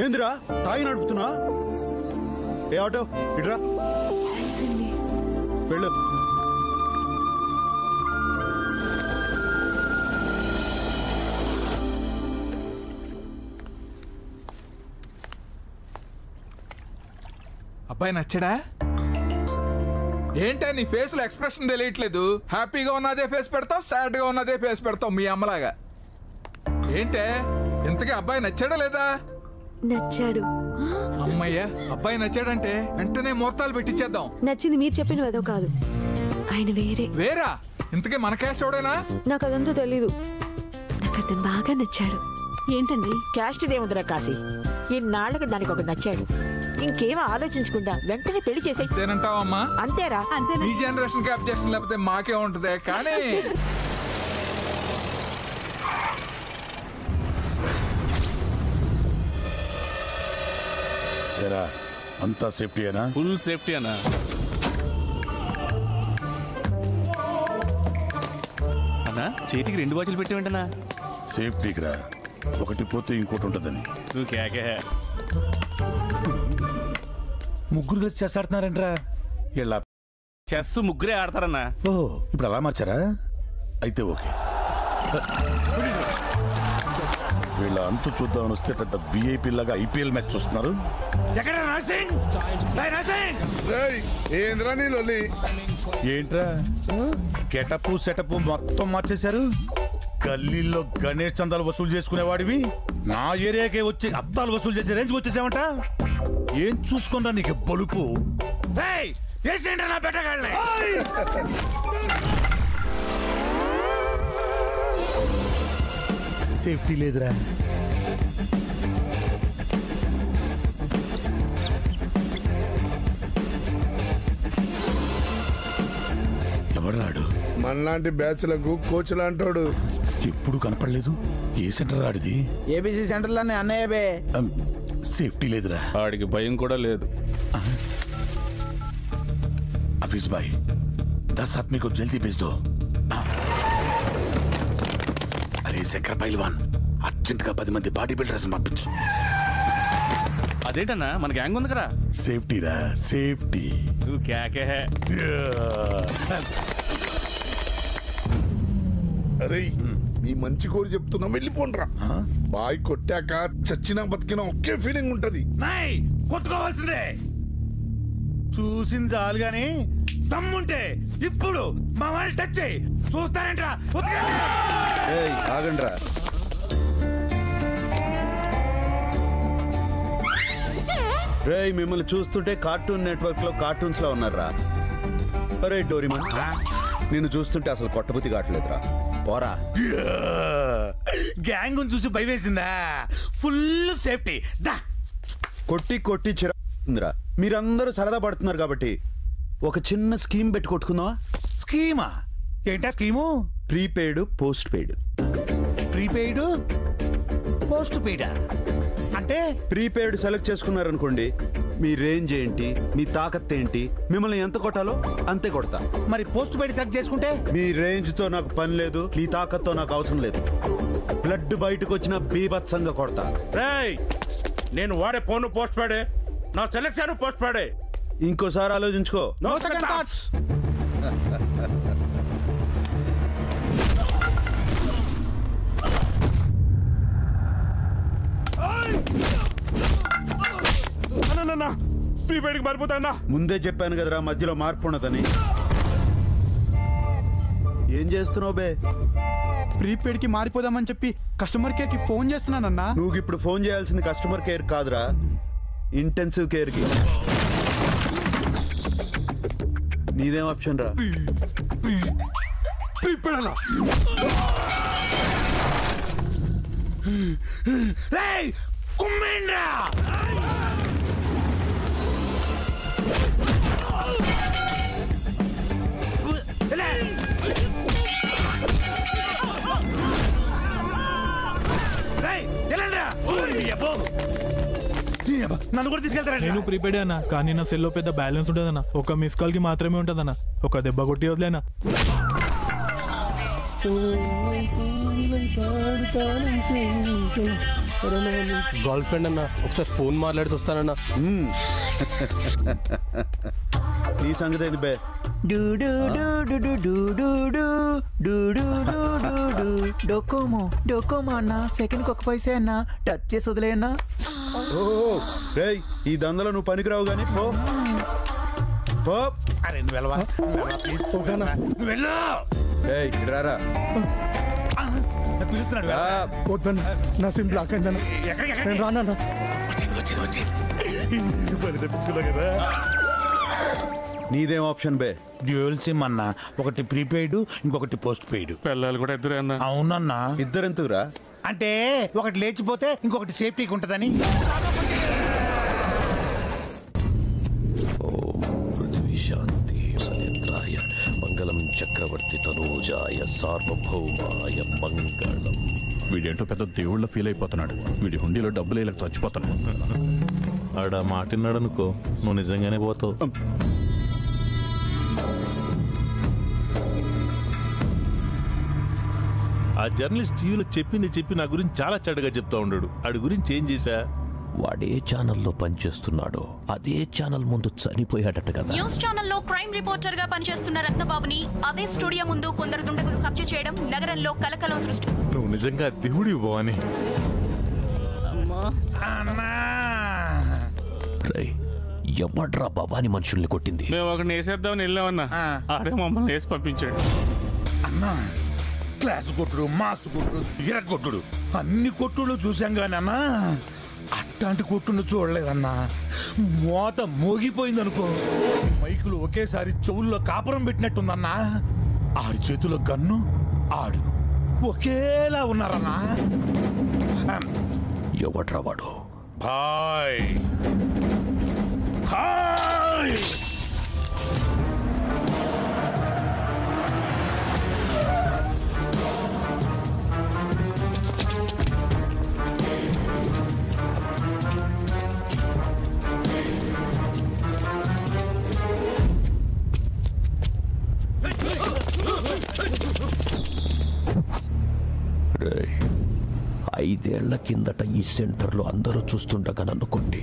ఏందిరా తాగి నడుపుతున్నా? ఏ ఆటో ఇట్రా, వెళ్ళు. అబ్బాయి నచ్చడా? ఏంటా నీ ఫేస్ లో ఎక్స్ప్రెషన్ తెలియట్లేదు? హ్యాపీగా ఉన్నదే ఫేస్ పెడతావు, సాడ్ గా ఉన్నదే ఫేస్ పెడతావు మీ అమ్మలాగా. ఏంటే ఇంతకీ అబ్బాయి నచ్చాడా లేదా? నచ్చాడు. అమ్మయ్యా, అబ్బాయి నచ్చాడంటే వెంటనే ముహూర్తాలు పెట్టించేద్దాం. నచ్చింది మీరు చెప్పిన ఏదో కాదు, ఆయన వేరే. వేరా? ఇంతకీ మన క్యాస్ట్ ఎవడైనా? నాకు అదంతా తెలీదు, నాకు అతను బాగా నచ్చాడు. ఏంటండి క్యాస్ట్ దేముద్రా కాశీ, ఇన్నాళ్ళకి దానికి ఒక నచ్చాడు, ఇంకేం ఆలోచించకుండా వెంటనే పెళ్లి చేసాయి. అంతేనంటావమ్మా? అంతేరా. ఈ జనరేషన్ కి అబ్జెక్షన్ లేకపోతే మాకే ఉంటదే. కానీ ఏరా అంతా సేఫ్టీ అయినా? ఫుల్ సేఫ్టీ అన్నా. అన్నా చేతికి 2 వాచ్లు పెట్టేమంటనా? సేఫ్టీకి రా, ఒకటి పోతే ఇంకోటి ఉంటుందని. నువ్వు కేకే. ముగ్గురు కలిసి చెస్ ఆడుతున్నారంట్రా. ఇలా చెస్ ముగ్గురే ఆడతారన్నా. ఓ ఇప్పుడు అలా మార్చారా? అయితే ఓకే. వీళ్ళ అంతు చూద్దామని వస్తే పెద్ద విఐపీ లాగా ఐపీఎల్ మ్యాచ్ చూస్తున్నారు. ఏంట్రా గెటప్ సెటప్ మొత్తం మార్చేశారు. గల్లీల్లో గణేష్ చందాలు వసూలు చేసుకునేవాడివి నా ఏరియాకే వచ్చి అద్దాలు వసూలు చేసే రేంజ్ వచ్చేసామంట. ఏం చూసుకున్నా నీకు బలుపు. సేఫ్టీ లేదురా. ఎవరాడు? మనలాంటి బ్యాచ్లకు కోచ్ లాంటోడు. ఎప్పుడు కనపడలేదు. ఏ సెంటర్ ఆడిది? ఏబీసీ సెంటర్లోనే అన్నయ్య బే. సేఫ్టీ లేదురా. ఆడికి భయం కూడా లేదు. हफीज भाई 10 आदमी को जल्दी भेज दो. अरे శంకర్ పైల్వాన్ అర్జెంట్ గా 10 మంది బాడీ బిల్డర్స్ పంపించు. అదేంటన్నా మన గ్యాంగ్ ఉంది కదా. సేఫ్టీ రా సేఫ్టీ. నువ్వు కేకే. అరే మీ మంచి కోరి చెప్తున్నా వెళ్ళిపోండ్రా. బాయ్ కొట్టాక చచ్చినా బతికినా ఒకే ఫీలింగ్ ఉంటది. కొట్టుకోవాల్సిందే. చూసింది చాలు గాని దమ్ముంటే ఇప్పుడు మా వాళ్ళు టచ్ చేయి. చూస్తారేంట్రా? ఆగండ్రా. రేయ్ మిమ్మల్ని చూస్తుంటే కార్టూన్ నెట్వర్క్ లో కార్టూన్స్ లో ఉన్నారా? అరే డోరీమన్ నిన్ను చూస్తుంటే అసలు కొట్టబుద్ధి కావట్లేదురా. పోరా. గ్యాంగ్ చూసి భయం వేసిందా? Full safety. కొట్టి కొట్టి చిరా. మీరందరూ సరదా పడుతున్నారు కాబట్టి ఒక చిన్న స్కీమ్ పెట్టి కొట్టుకుందామా? స్కీమా? ఏంటా స్కీము? Prepaid postpaid. ప్రీపెయిడ్ పోస్ట్ పెయిడా? అంటే ప్రీపెయిడ్ సెలెక్ట్ చేసుకున్నారనుకోండి, మీ రేంజ్ ఏంటి, మీ తాకత్ ఏంటి, మిమ్మల్ని ఎంత కొట్టాలో అంతే కొడతా. మరి పోస్ట్ పెయిడ్ సెలెక్ట్ చేసుకుంటే? మీ రేంజ్ తో నాకు పని లేదు, మీ తాకత్తో నాకు అవసరం లేదు. బ్లడ్ బయటకు వచ్చిన బీభత్సంగా కొడతా. నేను వాడే ఫోన్ పోస్ట్ పెయిడే, నా సెలెక్షన్ పోస్ట్ పెయిడే. ఇంకోసారి ఆలోచించుకో. No second thoughts. ప్రీపెయిడ్కి మారిపోతా. ముందే చెప్పాను కదరా మధ్యలో మార్పు ఉండదని. ఏం చేస్తున్నావు బే? ప్రీపెయిడ్ కి మారిపోదామని చెప్పి కస్టమర్ కేర్ కి ఫోన్ చేస్తున్నానన్నా. నువ్వు ఇప్పుడు ఫోన్ చేయాల్సింది కస్టమర్ కేర్ కాదురా, ఇంటెన్సివ్ కేర్ కి. నీదేం ఆప్షన్ రా? నన్ను కూడా తీసుకెళ్తారా? నేను ప్రీపెయిడ్ అన్నా, కానీ నా సెల్లో పెద్ద బ్యాలెన్స్ ఉంటుందన్నా. ఒక మిస్ కాల్ కి మాత్రమే ఉంటుందన్నా. ఒక దెబ్బ కొట్టి వదిలేనా. గర్ల్ ఫ్రెండ్ అన్నా, ఒకసారి ఫోన్ మాట్లాడి వస్తానన్నా. నీ సంగతి ఏంది బే? డోకోమో అన్న, సెకండ్ కి 1 పైసే అన్న, టచ్ చేసి వదిలేయన్నా. రేయ్ ఈ దందలో నువ్వు పనికిరావు గానీ పో పో. అరే నువ్వు వెళ్ళవా? నువ్వు వెళ్ళు. రారా. వద్దన్న, నా సిమ్ బ్లాక్ అయిందన్న. నేను రానన్నా. కదా. నీదేం ఆప్షన్ బే? డ్యూయల్ సిమ్ అన్నా. ఒకటి ప్రీపెయిడ్, ఇంకొకటి పోస్ట్ పెయిడ్. పిల్లలు కూడా ఇద్దరే అన్నా. అవునన్నా. ఇద్దరెందుకురా? అంటే ఒకటి లేచిపోతే ఇంకొకటి సేఫ్టీకి ఉంటదని. ఓం పృథివీ శాంతి సనేంద్రాయ మంగళం చక్రవర్తి తనూజాయ సార్వభౌమాయ మంగళం. వీడేంటో పెద్ద దేవుళ్ళ ఫీల్ అయిపోతున్నాడు. వీడి హుండీలో డబ్బులు ఇలా చచ్చిపోతున్నాడు. ఆడ మాటిన్నాడు అనుకో, నువ్వు నిజంగానే పోతావు. ఆ జర్నలిస్ట్ టీవీలో చెప్పి నా గురించి చాలా చెడ్డగా చెప్తా ఉన్నాడు. ఆడి గురించి ఏం చేశా? వాడే ఛానల్లో పనిచేస్తున్నాడో అదే ఛానల్ ముందు చనిపోయాడట కదా. న్యూస్ ఛానల్లో క్రైమ్ రిపోర్టర్ గా పనిచేస్తున్న రత్నబాబుని అదే స్టూడియో ముందు కొందరు దుండగులు కబ్జా చేయడం నగరంలో కలకలం సృష్టి. నువ్వు నిజంగా దేవుడి భవాని. ఎవడ్రా భవాని మనుషుల్ని కొట్టింది? మేము ఒకటి వేసేద్దామని వెళ్ళామన్నా, ఆడే మమ్మల్ని వేసి పంపించాడు. అన్నా క్లాస్ కొట్టుడు, మాస్ కొట్టుడు, ఇర కొట్టుడు, అన్ని కొట్టుడు చూసాం కానీ అన్నా అట్లాంటి కొట్టును చూడలేదన్నా. మోత మోగిపోయింది అనుకో, మైకులు ఒకేసారి చెవుల్లో కాపురం పెట్టినట్టుందన్నా. ఆడి చేతిలో గన్ను, ఆడు ఒకేలా ఉన్నారన్నా. ఎవడ్రా వాడు? భాయ్ భాయ్ ఐదేళ్ల కిందట ఈ సెంటర్లో అందరూ చూస్తుండగా నన్ను కొట్టి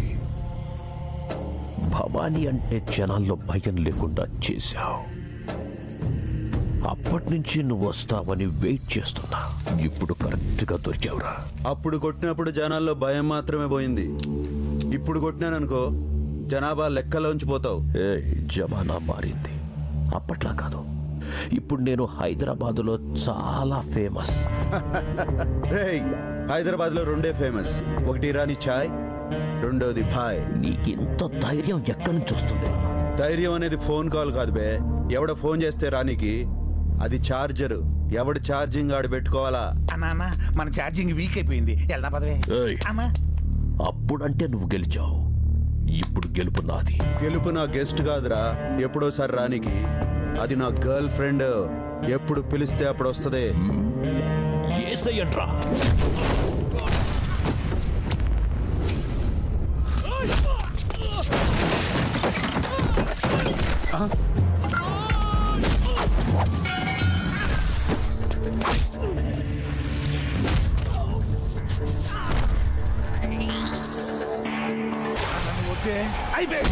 భవానీ అంటే జనాల్లో భయం లేకుండా చేశావు. అప్పటి నుంచి నువ్వు వస్తావని వెయిట్ చేస్తున్నా. ఇప్పుడు కరెక్ట్గా దొరికావురా. అప్పుడు కొట్టినప్పుడు జనాల్లో భయం మాత్రమే పోయింది. ఇప్పుడు కొట్టినాననుకో జనాభా లెక్కలోంచి పోతావు. జమానా మారింది, అప్పట్లా కాదు. ఇప్పుడు నేను హైదరాబాదులో చాలా ఫేమస్. హైదరాబాద్లో రెండే ఫేమస్, ఒకటి ఇరానీ చాయ్, రెండోది భాయ్. నీకింత ధైర్యం ఎక్కడి నుంచి వస్తుంది? ధైర్యం అనేది ఫోన్ కాల్ కాదు బే. ఎవడ ఫోన్ చేస్తే రానికి అది ఛార్జర్. ఎవడు ఛార్జింగ్ ఆడు పెట్టుకోవాలా. అన్నా మన ఛార్జింగ్ వీక్ అయిపోయింది, వెళ్దా పదవే. అప్పుడంటే నువ్వు గెలిచావు, ఇప్పుడు గెలుపు నాది. గెలుపు నా గెస్ట్ కాదురా, ఎప్పుడోసారి రానికి. అది నా గర్ల్ ఫ్రెండ్, ఎప్పుడు పిలిస్తే అప్పుడు వస్తుంది. ఏసయ్యంట్రా. ఓకే అయిపోయి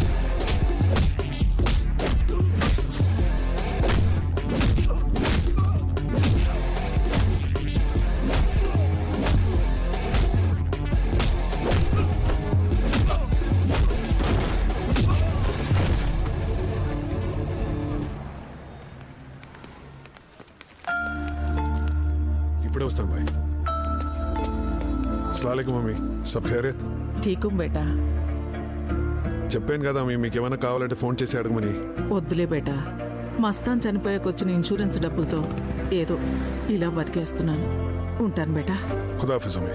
ఇప్పుడే వస్తాను భాయ్. అస్సలాముఅలైకుం మమ్మీ, సబ్ ఖైరియత్? ఠీకు బేటా. చెప్పాను కదా మీకు ఏమైనా కావాలంటే ఫోన్ చేసి అడగమని. వద్దులే బేటా, మస్తాన్ చనిపోయాకొచ్చిన ఇన్సూరెన్స్ డబ్బులతో ఏదో ఇలా బతికేస్తున్నాను. ఉంటాను బేటా. ఖుదాఫిజ్ అమ్మి.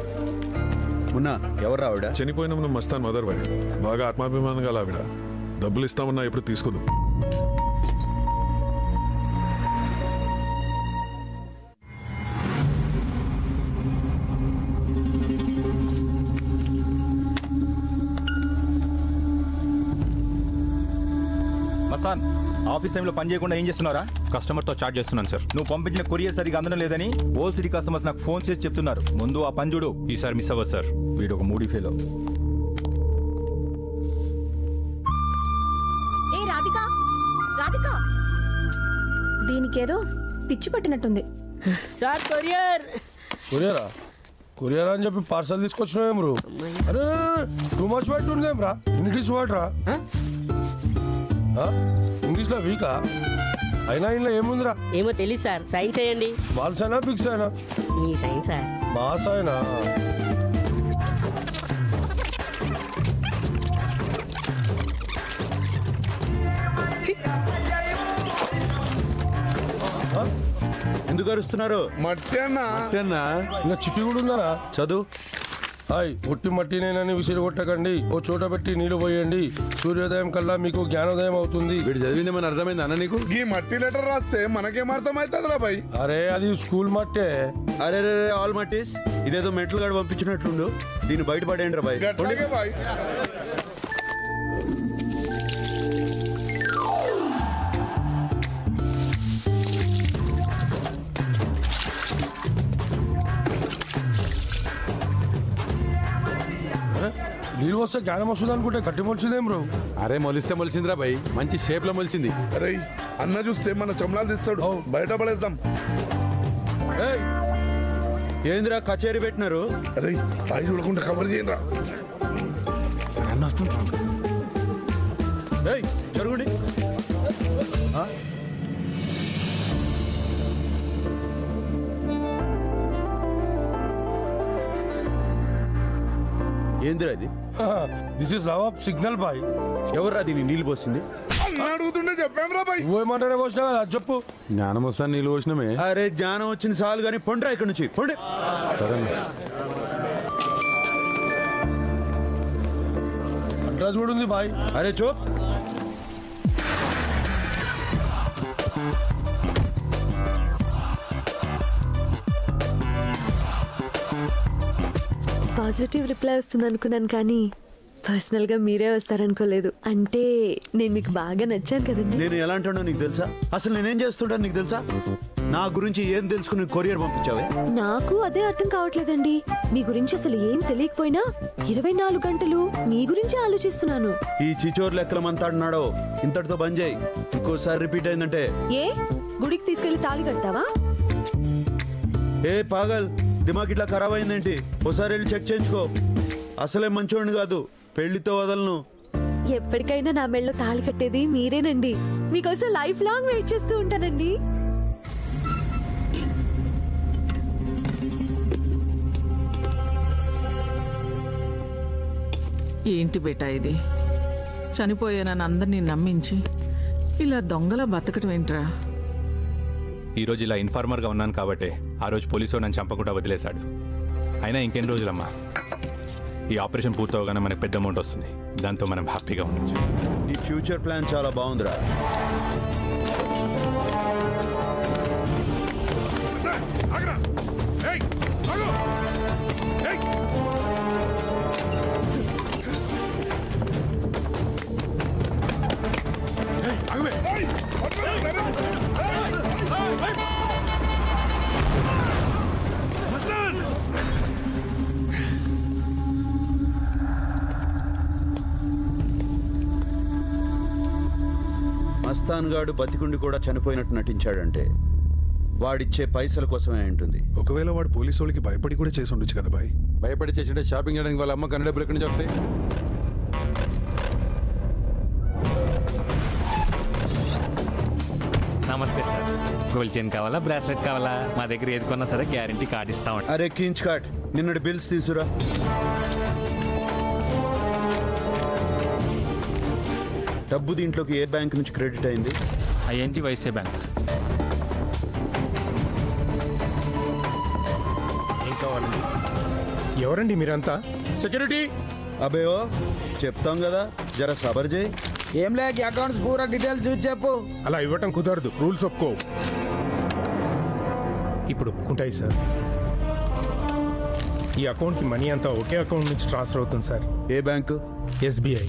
ఉన్నా ఎవరు ఆవిడ? చనిపోయిన మన మస్తాన్ మదర్ భాయ్, బాగా ఆత్మాభిమానం గల ఆవిడ. డబ్బులు ఇస్తామన్నా ఎప్పుడు తీసుకోదు. మస్తాన్, ఆఫీస్ టైంలో పని చేయకుండా ఏం చేస్తున్నారా? కస్టమర్తో చాట్ చేస్తున్నాను సార్. నువ్వు పంపించిన కొరియర్ సరిగా అందడం లేదని ఓల్ సిటీ కస్టమర్స్ నాకు ఫోన్ చేసి చెప్తున్నారు. ముందు ఆ పని చూడు. ఈసారి మిస్ అవ్వదు సార్. వీడు ఒక మూడీ ఫెలో. ఏ రాధిక, రాధిక, దీనికేదో పిచ్చి పట్టినట్టుంది. Sir courier. కొరియరా? కొరియర్ అని చెప్పి పార్సల్ తీసుకొచ్చినాం బ్రో. అరే టూ మచ్ పెట్టుండే రా. ఇంగ్లీష్ వర్డ్ రా. ఇంగ్లీష్లో వీకా అయినా ఇంట్లో ఏముందిరా? ఏమో తెలియదు సార్. సైన్ చేయండి. బాల్స్ అయినా పిక్స్ అయినా? మీ సైన్ సార్. బాస్ అయినా? ఎందుకు అరుస్తున్నారు? మట్టేనా? ఇంకా చిట్టి కూడా ఉన్నారా? చదువు. హాయ్ ఒట్టి మట్టినేనని విసిరి కొట్టకండి, ఓ చోట పెట్టి నీళ్లు పోయండి. సూర్యోదయం కల్లా మీకు జ్ఞానోదయం అవుతుంది. వీడు చదివింది మన అర్థమైంది అన్న నీకు? ఈ మట్టి లెటర్ రాస్తే మనకేం అర్థమవుతుంది రా బాయ్? అరే అది స్కూల్ మట్టే. అరే రే ఆల్ మట్టిస్, ఇదేదో మెట్లు గడ పంపించినట్లుండు, దీన్ని బయటపడేయండి రా బాయ్. గట్లాగే బాయ్. నీళ్ళు వస్తే జ్ఞానం వస్తుంది అనుకుంటే గట్టి మొలిచిందేం బ్రో? అరే మొలిస్తే మొలిసిందిరా భయ్, మంచి షేప్ లో మొలిసింది. అరే అన్న చూస్తే మన చమలాలు తీస్తాడు, బయట పడేద్దాం. ఏందిరా కచేరీ పెట్టినారు? అరే తాయి చూడకుండా కవర్ చేయండి రా. అన్న వస్తుంటా. జరుగుండి. ఏందిరా ఇది? This is love of signal boy. ఎవర్రా దీన్ని నీళ్ళు పోసింది? అడుగుతుండే చెప్పాం రా బాయ్. ఏమంటానే పోసినా కదా అది చెప్పు. జ్ఞానం వస్తాను నీళ్ళు పోసినమే. అరే జ్ఞానం వచ్చింది చాలు కానీ పొండ్రా ఇక్కడ నుంచి, పొండి. సరే అడ్రస్ కూడా ఉంది బాయ్. అరే చూప్. పాజిటివ్ రిప్లై వస్తుంది అనుకున్నాను, కానీ పర్సనల్ గా మీరే వస్తారనుకోలేదు. అంటే నేను మీకు బాగా నచ్చాను కదండి. నేను ఎలాంటానో నీకు తెలుసా? అసలు నేనేం చేస్తుంటాను నీకు తెలుసా? నా గురించి ఏం తెలుసుకుని కొరియర్ పంపించావే? నాకు అదే అర్థం కావట్లేదండి. మీ గురించి అసలు ఏం తెలియకపోయినా 24 గంటలు మీ గురించి ఆలోచిస్తున్నాను. ఈ చిచోర్ లెక్కల మంతాడున్నాడో ఇంతటితో బంద్ చేయి. ఇంకోసారి రిపీట్ అయిందంటే ఏ గుడికి తీసుకెళ్లి తాళి కడతావా? ఏ పాగల్, దిమాగ్ ఇట్లా ఖరాబ్ అయిందేంటి? ఒకసారి వెళ్ళి చెక్ చేయించుకో. అసలే మంచోడిని కాదు, పెళ్లితో వదలను. ఎప్పటికైనా నా మెళ్ళలో తాళి కట్టేది మీరేనండి. మీకోసం లైఫ్ లాంగ్ వెయిట్ చేస్తూ ఉంటానండి. ఏంటి బేటా ఇది? చనిపోయానని అందరినీ నమ్మించి ఇలా దొంగలా బతకటం ఏంట్రా? ఈరోజు ఇలా ఇన్ఫార్మర్గా ఉన్నాను కాబట్టి ఆ రోజు పోలీసు నన్ను చంపకుండా వదిలేశాడు. అయినా ఇంకెన్ని రోజులమ్మా, ఈ ఆపరేషన్ పూర్తవగానే మనకు పెద్ద అమౌంట్ వస్తుంది. దాంతో మనం హ్యాపీగా ఉండొచ్చు. నీ ఫ్యూచర్ ప్లాన్ చాలా బాగుందిరా. మస్తాన్ గాడు బతికుండి కూడా చనిపోయినట్టు నటించాడంటే వాడిచ్చే పైసల కోసమే ఉంటుంది. ఒకవేళ వాడు పోలీసు వాళ్ళకి భయపడి కూడా చేసి ఉండొచ్చు కదా బాయ్. భయపడి చేసింటే షాపింగ్ చేయడానికి వాళ్ళ అమ్మ కన్నడ డబ్బులు ఎక్కడి నుంచి వస్తాయి? నమస్తే సార్. గోల్డ్ చైన్ కావాలా, బ్రాస్లెట్ కావాలా? మా దగ్గర ఏది కొన్నా సరే గ్యారంటీ కార్డ్ ఇస్తాం. అరే కించ్ కార్డ్, నిన్నటి బిల్స్ తీసురా. డబ్బు దీంట్లోకి ఏ బ్యాంక్ నుంచి క్రెడిట్ అయింది? ING Vysya bank. ఏం కావాలండి? ఎవరండి మీరంతా? సెక్యూరిటీ? అబే ఓ చెప్తాం కదా, జర సబర్ చేయి. ఏం లేక అకౌంట్స్ పూరా డీటెయిల్స్ చూసి చెప్పు. అలా ఇవ్వటం కుదరదు, రూల్స్ ఒప్పుకో. ఇప్పుడు ఒప్పుకుంటాయి సార్. ఈ అకౌంట్కి మనీ అంతా ఒకే అకౌంట్ నుంచి ట్రాన్స్ఫర్ అవుతుంది సార్. ఏ బ్యాంకు? ఎస్బీఐ.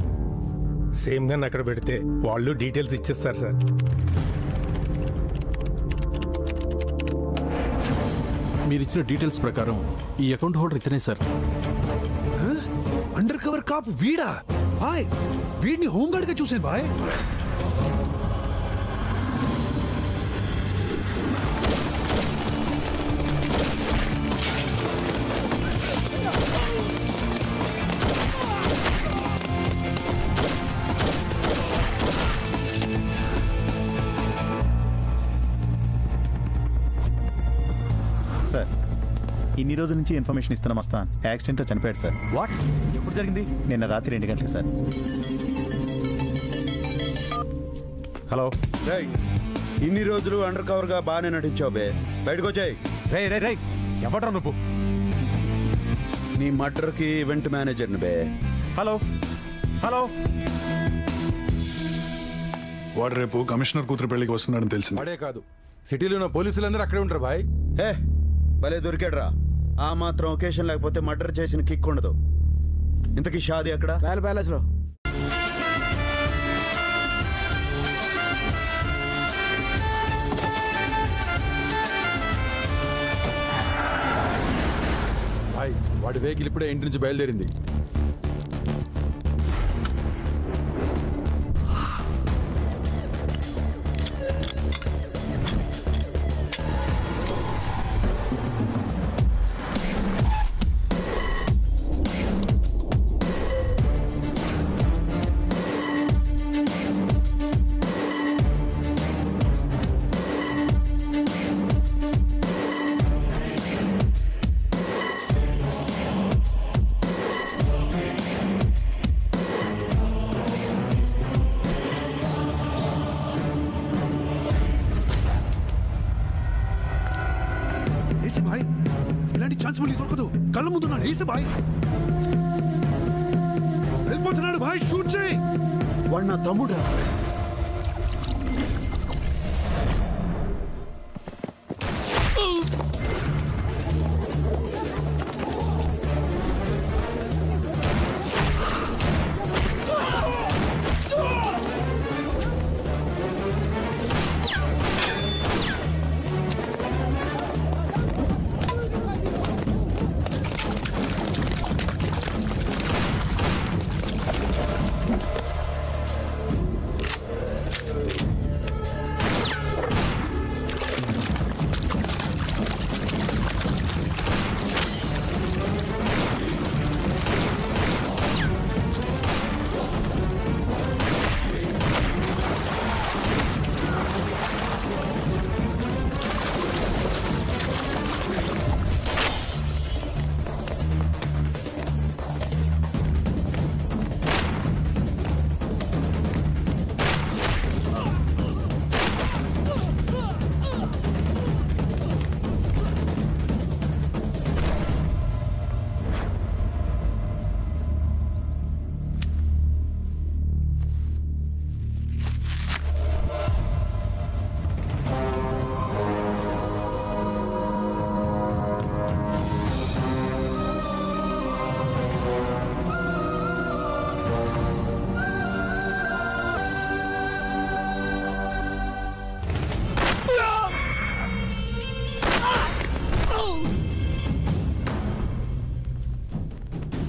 సేమ్ గా అక్కడ పెడితే వాళ్ళు డీటెయిల్స్ ఇచ్చేస్తారు సార్. మీరు ఇచ్చిన డీటెయిల్స్ ప్రకారం ఈ అకౌంట్ హోల్డర్ ఇతనే సార్. అండర్ కవర్ కాప్ వీడా? బాయ్ వీడిని హోంగార్డ్ గా చూసాను బాయ్. సార్ ఇన్ని రోజుల నుంచి ఇన్ఫర్మేషన్ ఇస్తున్నాం. మస్తాన్ యాక్సిడెంట్లో చనిపోయాడు సార్. వాట్? ఎప్పుడు జరిగింది? నిన్న రాత్రి 2 గంటలకు సార్. హలో ఇన్ని రోజులు అండర్ కవర్ గా బాగానే నటించావు బే, బయటకు వచ్చాయి. రే రే రే ఎవడ్రా నువ్వు? నీ మర్డర్కి ఈవెంట్ మేనేజర్ని బే. Hello hello. వాడు రేపు కమిషనర్ కూతురు పెళ్లికి వస్తున్నాడని తెలిసింది. వాడే కాదు, సిటీలో ఉన్న పోలీసులందరూ అక్కడే ఉంటారు బాయ్. ఏ భలే దొరికాడ్రా. ఆ మాత్రం ఒకేషన్ లేకపోతే మర్డర్ చేసిన కిక్ ఉండదు. ఇంతకీ షాది అక్కడ ప్యాలెస్ లో. బాయ్ వాడి వెహికల్ ఇప్పుడే ఇంటి నుంచి బయలుదేరింది. ఏసీ బాయ్, ఇలాంటి ఛాన్స్ మళ్ళీ దొరకదు. కళ్ళ ముందున్నాడు ఏసీ బాయ్. వెళ్ళిపోతున్నాడు బాయ్, షూట్ చేయి. వాడు నా తమ్ముడు.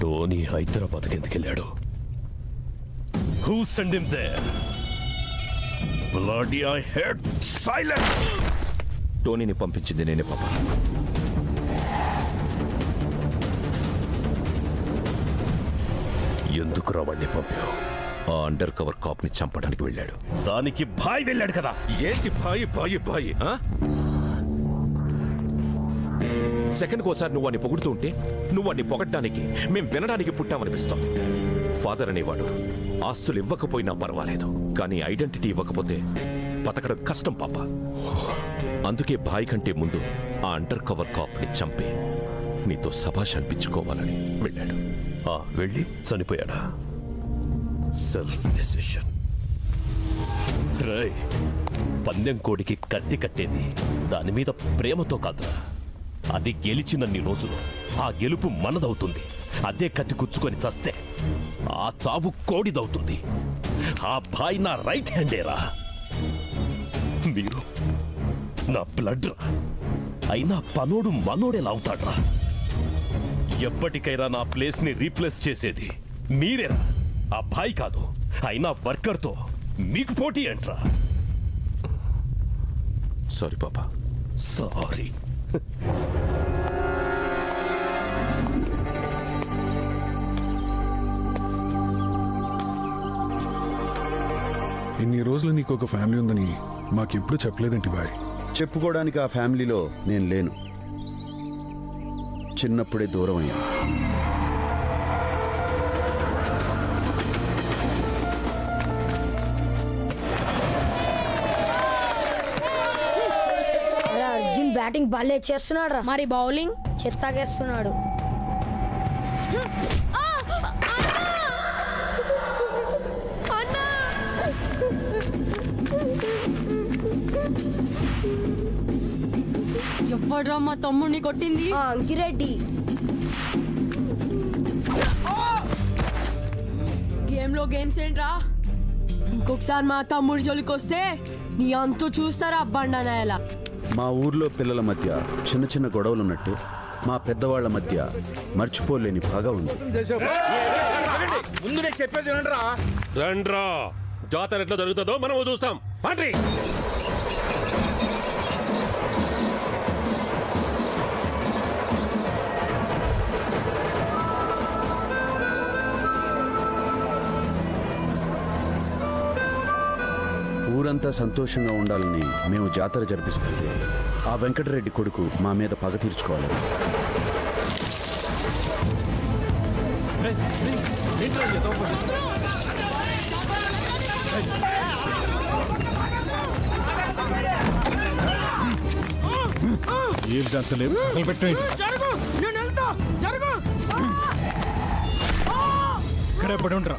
టోనీ హైదరాబాద్కి ఎందుకెళ్ళాడు? Who sent him there? Bloody I heard silence. టోనీని పంపించింది నేనే పాప. ఎందుకు రావాడిని పంపావు? ఆ అండర్ కవర్ కాప్ ని చంపడానికి వెళ్ళాడు. దానికి భాయ్ వెళ్ళాడు కదా. ఏంటి భాయి భాయి భాయి? సెకండ్కి ఒకసారి నువ్వు వాడిని పొగుడుతూ ఉంటే నువ్వు వాడిని పొగడ్డానికి మేం వినడానికి పుట్టామనిపిస్తాం. ఫాదర్ అనేవాడు ఆస్తులు ఇవ్వకపోయినా పర్వాలేదు, కానీ ఐడెంటిటీ ఇవ్వకపోతే బతకడం కష్టం పాప. అందుకే భాయ్ కంటే ముందు ఆ అండర్ కవర్ కాప్ ని చంపి నీతో సభాష్ అనిపించుకోవాలని వెళ్ళాడు. వెళ్ళి చనిపోయాడా? Self decision. పందెం కోడికి కత్తి కట్టేది దాని మీద ప్రేమతో కాదురా. అది గెలిచినన్ని రోజులు ఆ గెలుపు మనదవుతుంది. అదే కత్తి కుచ్చుకొని చస్తే ఆ చావు కోడిదవుతుంది. ఆ భాయ్ నా రైట్ హ్యాండేరా. మీరు నా బ్లడ్ రా. అయినా పనోడు మనోడేలా అవుతాడ్రా? ఎప్పటికైనా నా ప్లేస్ ని రీప్లేస్ చేసేది మీరేరా, ఆ భాయ్ కాదు. అయినా వర్కర్తో మీకు పోటీ ఏంట్రా? సారీ పాపా. సారీ. ఇన్ని రోజులు నీకు ఒక ఫ్యామిలీ ఉందని మాకెప్పుడు చెప్పలేదేంటి బాయ్? చెప్పుకోవడానికి ఆ ఫ్యామిలీలో నేను లేను. చిన్నప్పుడే దూరం అయ్యాను. అర్జున్ బ్యాటింగ్ బాలే చేస్తున్నాడు రా. మరి బౌలింగ్ చెత్తాగేస్తున్నాడు. ఎవ్వడ్రా మా తమ్ముడిని కొట్టింది? అంకిరెడ్డి. గేమ్ లో గేమ్స్ ఏంట్రా? ఇంకొకసారి మా తమ్ముడి జోలికి వస్తే నీ అంతు చూస్తారా బండనాయలా. మా ఊర్లో పిల్లల మధ్య చిన్న చిన్న గొడవలు ఉన్నట్టు మా పెద్దవాళ్ల మధ్య మర్చిపోలేని పగ ఉంది. ముందు నేను చెప్పేది రండ్రా, జాతర ఎట్లా జరుగుతుందో మనం చూస్తాం. పండ్రి ఊరంతా సంతోషంగా ఉండాలని మేము జాతర జరిపిస్తుంటే ఆ వెంకటరెడ్డి కొడుకు మా మీద పగ తీర్చుకోవాలి. ఇక్కడే పడి ఉండరా.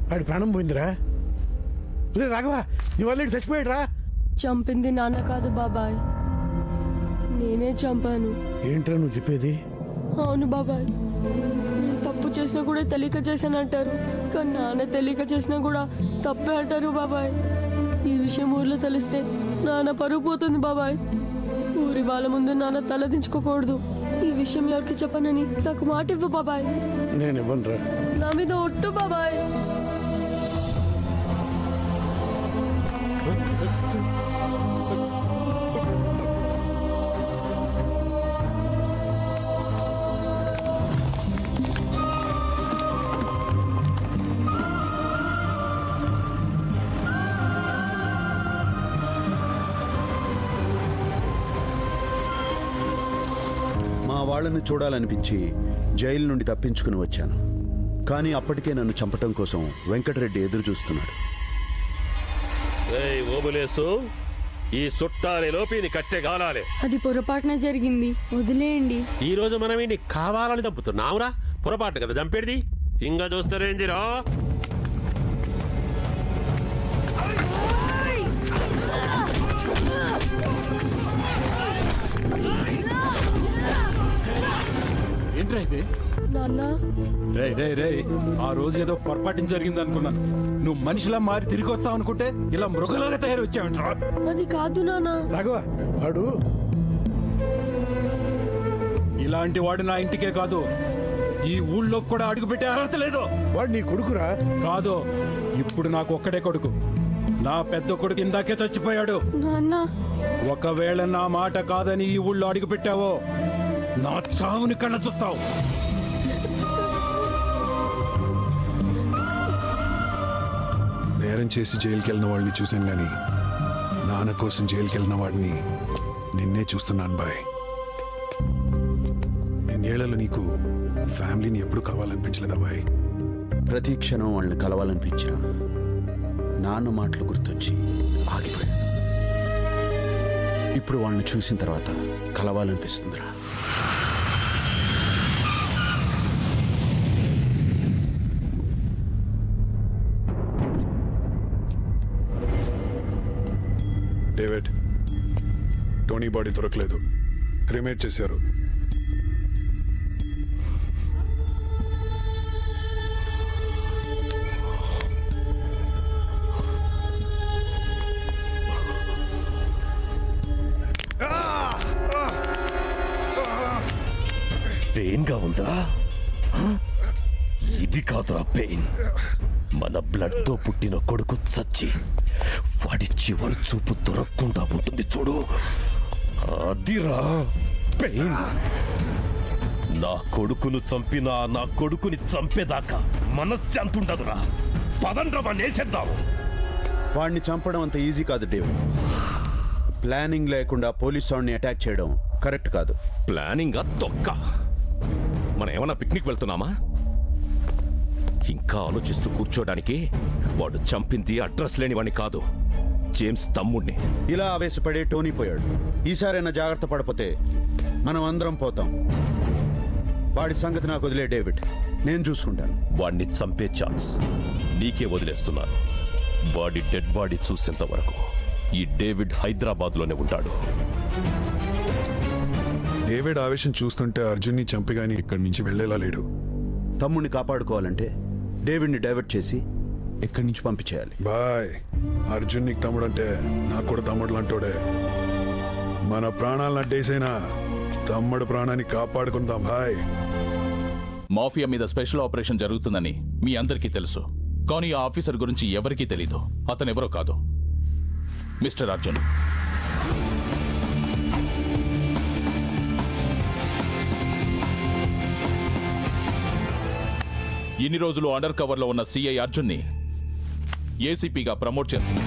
వాడి ప్రాణం పోయిందిరా. రే రాఘవ, నీ వాళ్ళు చచ్చిపోయాడు రా. చంపింది నాన్న కాదు బాబాయ్, నేనే చంపాను. ఏంట్రా నువ్వు చెప్పేది? అవును బాబాయ్, నేను తప్పు చేసినా కూడా తెలియక చేశానంటారు, కానీ నాన్న తెలియక చేసినా కూడా తప్పే అంటారు బాబాయ్. ఈ విషయం ఊర్లో తెలిస్తే నాన్న పరుగు పోతుంది బాబాయ్. ఊరి వాళ్ళ ముందు నాన్న తలదించుకోకూడదు. ఈ విషయం ఎవరికి చెప్పనని నాకు మాట ఇవ్వు బాబాయ్. నేను ఇవ్వనురా. నా మీద ఒట్టు బాబాయ్. మా వాళ్ళని చూడాలనిపించి జైలు నుండి తప్పించుకుని వచ్చాను. కానీ అప్పటికే నన్ను చంపటం కోసం వెంకటరెడ్డి ఎదురు చూస్తున్నాడు. ఓబులేసు, ఈ సుట్టాలే లోపి కట్టె గాలాలే. అది పొరపాటున జరిగింది, వదిలేయండి. ఈ రోజు మనం ఇన్ని కావాలని చంపుతున్నావురా. పొరపాటు కదా చంపేది. ఇంకా చూస్తారేందిరా? ఏంట్రా ఇది? నాన్న, రే రే రే, ఆ రోజు ఏదో పొరపాటు జరిగింది అనుకున్నాను. నువ్వు మనిషిలా మారి తిరిగి వస్తావు అనుకుంటే ఇలా మృగలాగా తయారు వచ్చావంట్రా. అది కాదు నాన్న. రాఘవ, వాడు ఇలాంటి వాడు నా ఇంటికే కాదు, ఈ ఊళ్ళో కూడా అడుగుపెట్టే అర్హత లేదు. వాడు నీ కొడుకురా? కాదు, ఇప్పుడు నాకు ఒక్కడే కొడుకు. నా పెద్ద కొడుకు ఇందాకే చచ్చిపోయాడు. నాన్న, ఒకవేళ నా మాట కాదని ఈ ఊళ్ళో అడుగు పెట్టావో నా చావుని కళ్ళ చూస్తావు. నేరం చేసి జైలుకి వెళ్ళిన వాళ్ళని చూశాను కానీ నాన్న కోసం జైలుకి వెళ్ళిన వాడిని నిన్నే చూస్తున్నాను బాయ్. ఇన్నేళ్లలో నీకు ఫ్యామిలీని ఎప్పుడు కావాలనిపించలేదా బాయ్? ప్రతి క్షణం వాళ్ళని కలవాలనిపించిన నాన్న మాటలు గుర్తొచ్చి ఆగిపోయాను. ఇప్పుడు వాళ్ళని చూసిన తర్వాత కలవాలనిపిస్తుందిరా. డేవిడ్, టోనీ బాడీ దొరకలేదు, క్రిమేట్ చేశారు. పెయిన్ గా ఉందా? ఇది కాదురా పెయిన్. మన బ్లడ్ తో పుట్టిన కొడుకు చచ్చి వాడి చివరి చూపు దొరకకుండా ఉంటుంది చూడు, అదిరా పెయిన్. నా కొడుకును చంపినా నా కొడుకుని చంపేదాకా మనశ్శాంతి ఉండదురా. పదండ్రా వాడిని వేసేద్దాం. వాడిని చంపడం అంత ఈజీ కాదు డేవిడ్. ప్లానింగ్ లేకుండా పోలీసు వాడిని అటాక్ చేయడం కరెక్ట్ కాదు. ప్లానింగ్ తొక్క. మనం ఏమన్నా పిక్నిక్ వెళ్తున్నామా? ఇంకా ఆలోచిస్తూ కూర్చోడానికి వాడు చంపింది అడ్రస్ లేని వాడిని కాదు, జేమ్స్ తమ్ముడిని. ఇలా ఆవేశపడే టోనీ పోయాడు. ఈసారైనా జాగ్రత్త పడిపోతే మనం అందరం పోతాం. వాడి సంగతి నాకు వదిలే డేవిడ్, నేను చూసుకుంటాను. వాడిని చంపే ఛాన్స్ నీకే వదిలేస్తున్నాను. వాడి డెడ్ బాడీ చూసేంత వరకు ఈ డేవిడ్ హైదరాబాద్లోనే ఉంటాడు. డేవిడ్ ఆవేశం చూస్తుంటే అర్జున్ని చంపిగాని ఇక్కడి నుంచి వెళ్ళేలా లేడు. తమ్ముడిని కాపాడుకోవాలంటే డేవిడ్ని డైవర్ట్ చేసి ఇక్కడి నుంచి పంపించేయాలి. బాయ్, అర్జున్ నీకు తమ్ముడు అంటే నాకు కూడా తమ్ముడు లాంటోడే. మన ప్రాణాలను అడ్డేసైనా తమ్ముడు ప్రాణాన్ని కాపాడుకుందాం బాయ్. మాఫియా మీద స్పెషల్ ఆపరేషన్ జరుగుతుందని మీ అందరికీ తెలుసు, కానీ ఆ ఆఫీసర్ గురించి ఎవరికీ తెలీదు. అతనెవరో కాదు, మిస్టర్ అర్జున్. ఇన్ని రోజులు అండర్ కవర్ లో ఉన్న సిఐ అర్జున్ని ఏసీపీగా ప్రమోట్ చేస్తుంది.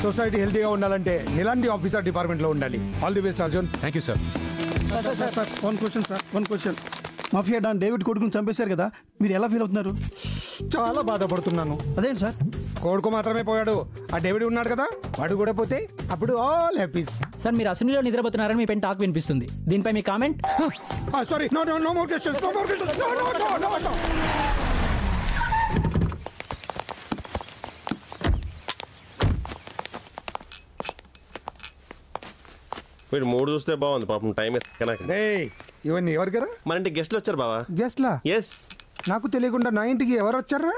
సొసైటీ హెల్తీగా ఉండాలంటే ఇలాంటి ఆఫీసర్ డిపార్ట్మెంట్లో ఉండాలి. All the best Arjun. Thank you sir. Sir one question. Mafia don David కొడుకుని చంపేశారు కదా, మీరు ఎలా ఫీల్ అవుతున్నారు? చాలా బాధపడుతున్నాను. అదేంటి సార్? కొడుకు మాత్రమే పోయాడు, ఆ డేవిడ్ ఉన్నాడు కదా, వాడు కూడా పోతే అప్పుడు ఆల్ హ్యాపీస్. సార్ మీరు అసెంబ్లీలో నిద్రపోతున్నారని మీ పైన టాక్ వినిపిస్తుంది. దీనిపై మీ comment? Sorry, no more questions. మీరు మూడు చూస్తే బాగుంది, పాపం టైం ఇవన్నీ ఎవరికరా? మన ఇంటికి గెస్ట్లు వచ్చారు బావా. గెస్ట్లా? ఎస్. నాకు తెలియకుండా నా ఇంటికి ఎవరు వచ్చారా?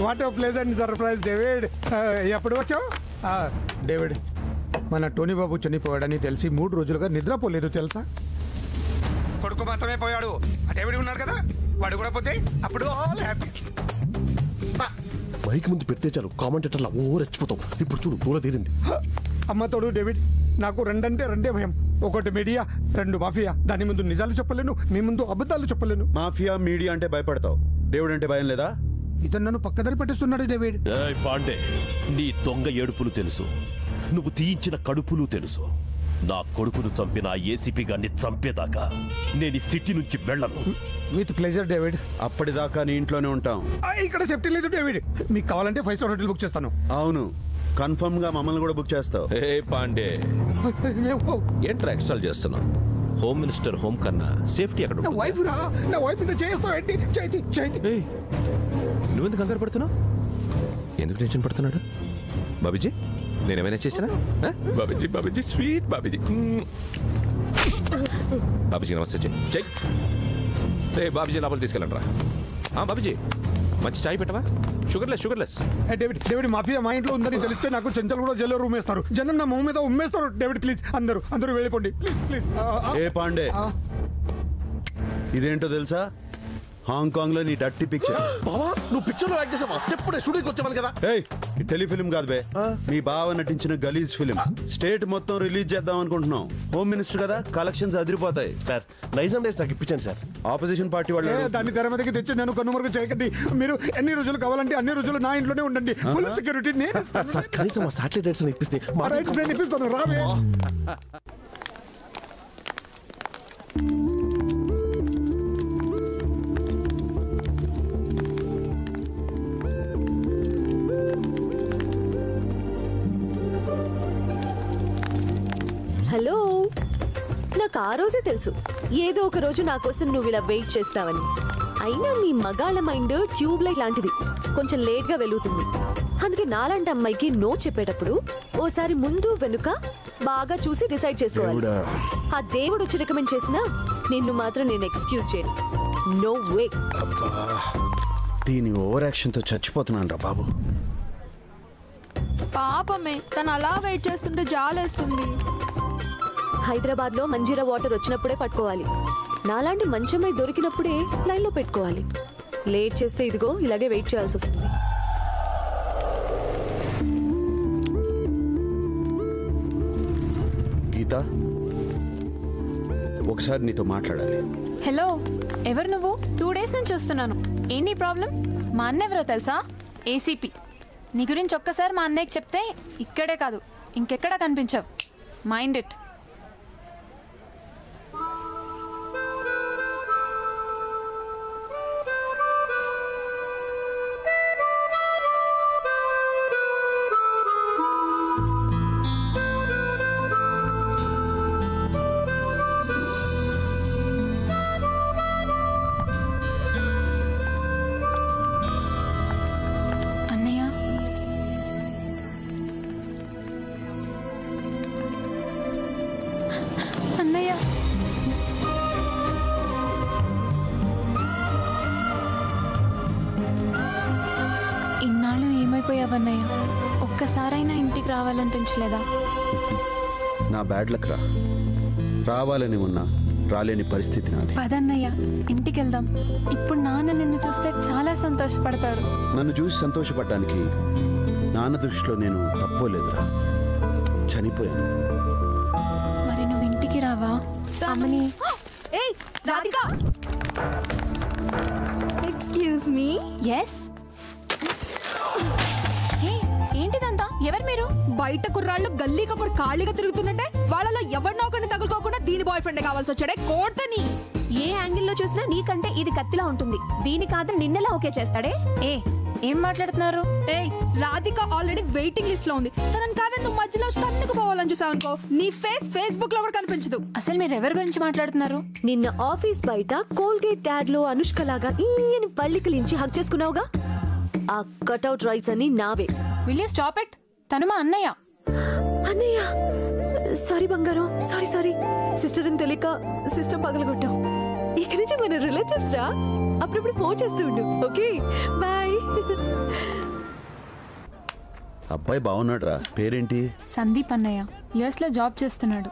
What a pleasant surprise David. ఎప్పుడు వచ్చావు? డేవిడ్, మన టోనీ బాబు చనిపోయాడని తెలిసి 3 రోజులుగా నిద్రపోలేదు తెలుసా? కొడుకు మాత్రమే పోయాడు, ఆ డేవిడ్ ఉన్నాడు కదా, వాడు కూడా పోతే అప్పుడు ఆల్ హ్యాపీస్. మైక్ ముందు పెడితే చాలు కామెంటేటర్లా రెచ్చిపోతాం. ఇప్పుడు చూడు పూల తీరింది. అమ్మ తోడు డేవిడ్, నాకు రెండంటే రెండే భయం. ఒకటి మీడియా, 2 మాఫియా. దాని ముందు నిజాలు చెప్పలేను, మీ ముందు అబద్ధాలు చెప్పలేను. మాఫియా మీడియా అంటే భయపడతావు, డేవిడ్ అంటే భయం లేదా? ఇతను నన్ను పక్కదారి పట్టిస్తున్నాడు డేవిడ్. పాండే, నీ దొంగ ఏడుపులు తెలుసు, నువ్వు తీయించిన కడుపులు తెలుసు. నా కొడుకును చంపిన ఏసీపీ గారిని చంపేదాకా నేను ఈ సిటీ నుంచి వెళ్ళను. With pleasure David. అప్పటిదాకా నీ ఇంట్లోనే ఉంటాం. ఇక్కడ సేఫ్టీ లేదు డేవిడ్, మీకు కావాలంటే 5 స్టార్ హోటల్ బుక్ చేస్తాను. అవును, కన్ఫర్మ్ గా మమ్మల్ని కూడా బుక్ చేస్తావు. ఏ పాండే, ఏంట్రా ఎక్స్ట్రా చేస్తున్నావు? హోమ్ మినిస్టర్ హోమ్ కన్నా సేఫ్టీ అక్కడ నా వైఫ్ రా, నా వైఫ్ మీద చేస్తావు ఏంటి? చేయి. నువ్వెందుకు కంగారు పడుతున్నావు? ఎందుకు టెన్షన్ పడుతున్నాడు? బాబీజీ, నేనేమైనా చేసినా? బాబీజీ స్వీట్ బాబీజీ. బాబీజీ నమస్తే. చెయ్. రే బాబీజీ లోపల తీసుకెళ్ళండి రా. బాబీజీ మంచి చాయ్ పెట్టవా? షుగర్లెస్. డేవిడ్, మాఫియా మా ఇంట్లో ఉందని తెలిస్తే నాకు చెంచల్ కూడా జైల్లో రూమ్ వేస్తారు. జనం నా మొహం మీద ఉమ్మేస్తారు. డేవిడ్ ప్లీజ్, అందరూ వెళ్ళిపోండి ప్లీజ్. ఏ పాండే, ఇదేంటో తెలుసా? హాంకాంగ్ లో నీ డర్టీ పిక్చర్. బావా, నువ్వు పిక్చర్ లో యాక్ట్ చేసావా? చెప్పుడే షూటింగ్ వచ్చేవాళ్ళు కదా. టెలిఫిల్మ్ కాదు బే, మీ బావ నటించిన గలీజ్ ఫిలిం. స్టేట్ మొత్తం రిలీజ్ చేద్దాం అనుకుంటున్నాం. హోమ్ మినిస్టర్ కదా, కలెక్షన్స్ అదిరిపోతాయి. సార్ నైజాం డేట్స్ నాకు ఇప్పించండి సార్. ఆపోజిషన్ పార్టీ వాళ్ళు దాన్ని తెర మీదకి తెచ్చి నేను కనుమరుగు చేయకండి. మీరు ఎన్ని రోజులు కావాలంటే అన్ని రోజులు నా ఇంట్లోనే ఉండండి. ఫుల్ సెక్యూరిటీ కనీసం మా సాటిలైట్ రైట్స్ ఇప్పిస్తే. రైట్స్ నేను ఇప్పిస్తాను, రావే. హలో, నాకు ఆ రోజే తెలుసు ఏదో ఒక రోజు నా కోసం నువ్వు ఇలా వెయిట్ చేస్తావని. అయినా మీ మగాళ్ళ మైండ్ ట్యూబ్ లైట్ లాంటిది, కొంచెం లేట్ గా వెలుగుతుంది. అందుకే నాలాంటి అమ్మాయికి నో చెప్పేటప్పుడు ఓసారి ముందు వెనుక బాగా చూసి డిసైడ్ చేసుకోవాలి. ఆ దేవుడు వచ్చి రికమెండ్ చేసినా నిన్ను మాత్రం నేను ఎక్స్క్యూజ్ చేయను. No way. దీని ఓవర్ యాక్షన్ తో చచ్చిపోతున్నాను రా బాబు. పాపమే, తను అలా వెయిట్ చేస్తుంటే జాలేస్తుంది. హైదరాబాద్ లో మంజీరా వాటర్ వచ్చినప్పుడే పట్టుకోవాలి. నాలాంటి మంచమ్మాయి దొరికినప్పుడే లైన్ లో పెట్టుకోవాలి. లేట్ చేస్తే ఇదిగో ఇలాగే వెయిట్ చేయాల్సి వస్తుంది. గీత, ఒకసారి నీతో మాట్లాడాలి. హలో, ఎవరు నువ్వు? 2 డేస్ నుంచి చూస్తున్నాను. ఏంటి ప్రాబ్లం? మా అన్న ఎవరో తెలుసా? ఏసీపీ. నీ గురించి ఒక్కసారి మా అన్నయ్యకి చెప్తే ఇక్కడే కాదు ఇంకెక్కడా కనిపించవు. Mind it. ఇన్నాళ్ళు ఏమైపోయావన్నయ్య? ఒక్కసారైనా ఇంటికి రావాలనిపించలేదా? నా బ్యాడ్ లక్ రా. రావాలని ఉన్నా రాలేని పరిస్థితి నాది. పదన్నయ్య ఇంటికి వెళ్దాం. ఇప్పుడు నాన్న నిన్ను చూస్తే చాలా సంతోషపడతారు. నన్ను చూసి సంతోషపడడానికి నాన్న దృష్టిలో నేను తప్పోలేదురా. చనిపోయాను. మరి నువ్వు ఇంటికి రావా? అమ్మని. ఏయ్ రాధిక. Excuse me. ఎస్. ఏంటిదంతా? ఎవరు మీరు? బయట కుర్రాళ్ళు గల్లీ కప్పుడు ఖాళీగా తిరుగుతున్నట్టే వాళ్ళలో ఎవరినో ఒకరిని తగులుకోకుండా దీని బాయ్ ఫ్రెండ్ కావాల్సి వచ్చాడే. కోర్తని ఏ యాంగిల్లో చూసినా నీకంటే ఇది కత్తిలా ఉంటుంది. దీని కాదు నిన్నెలా ఓకే చేస్తాడే? ఏం మాట్లాడుతున్నారు? ఏయ్ రాధిక ఆల్రెడీ వెయిటింగ్ లిస్ట్ లో ఉంది. తనని కాదని నువ్వు మధ్యలో తన్నుకు పోవాలని చూసావనుకో నీ ఫేస్బుక్ లో కూడా కనిపించదు. అసలు మీరు ఎవరి గురించి మాట్లాడుతున్నారు? నిన్న ఆఫీస్ బయట కోల్గేట్ యాడ్ లో అనుష్క లాగా ఈయన పళ్ళికలించి హక్ చేసుకున్నావుగా, ఆ కట్అవుట్ రైట్స్ అని నావే. Will you stop it? తను మా అన్నయ్య. అన్నయ్య సారీ బంగారం, సారీ సిస్టర్ అని తెలియక సిస్టర్ పగలగొట్టాం. ఇక నుంచి మన రిలేటివ్స్ రా. అప్పుడప్పుడు ఫోన్ చేస్తూ ఉండు. Okay bye. అబ్బాయి బాగున్నాడు రా. పేరేంటి? సందీప్ అన్నయ్య. యుఎస్ లో జాబ్ చేస్తున్నాడు.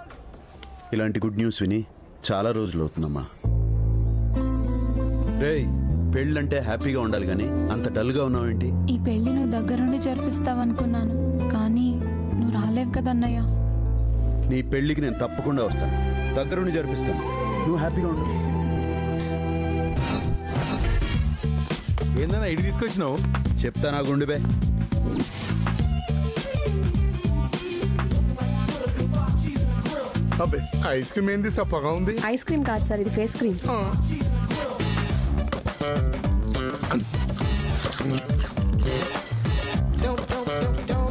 ఇలాంటి గుడ్ న్యూస్ విని చాలా రోజులు అవుతుందమ్మా. రేయ్ పెళ్ళంటే హ్యాపీగా ఉండాలి కానీ అంత డల్గా ఉన్నావేంటి? ఈ పెళ్లి నువ్వు దగ్గరుండి జరిపిస్తావనుకున్నాను, కానీ నువ్వు రాలేవు కదన్నయ్య. నీ పెళ్ళికి నేను తప్పకుండా వస్తాను, దగ్గరుండి జరిపిస్తాను. నువ్వు హ్యాపీగా ఉండు. ఏందన్నా ఇటు తీసుకొచ్చినావు? చెప్తా నా గుండెబే. అబ్బే ఐస్ క్రీమ్ ఏంది సప్పగా ఉంది? ఐస్ క్రీమ్ కాదు సార్, ఇది ఫేస్ క్రీమ్.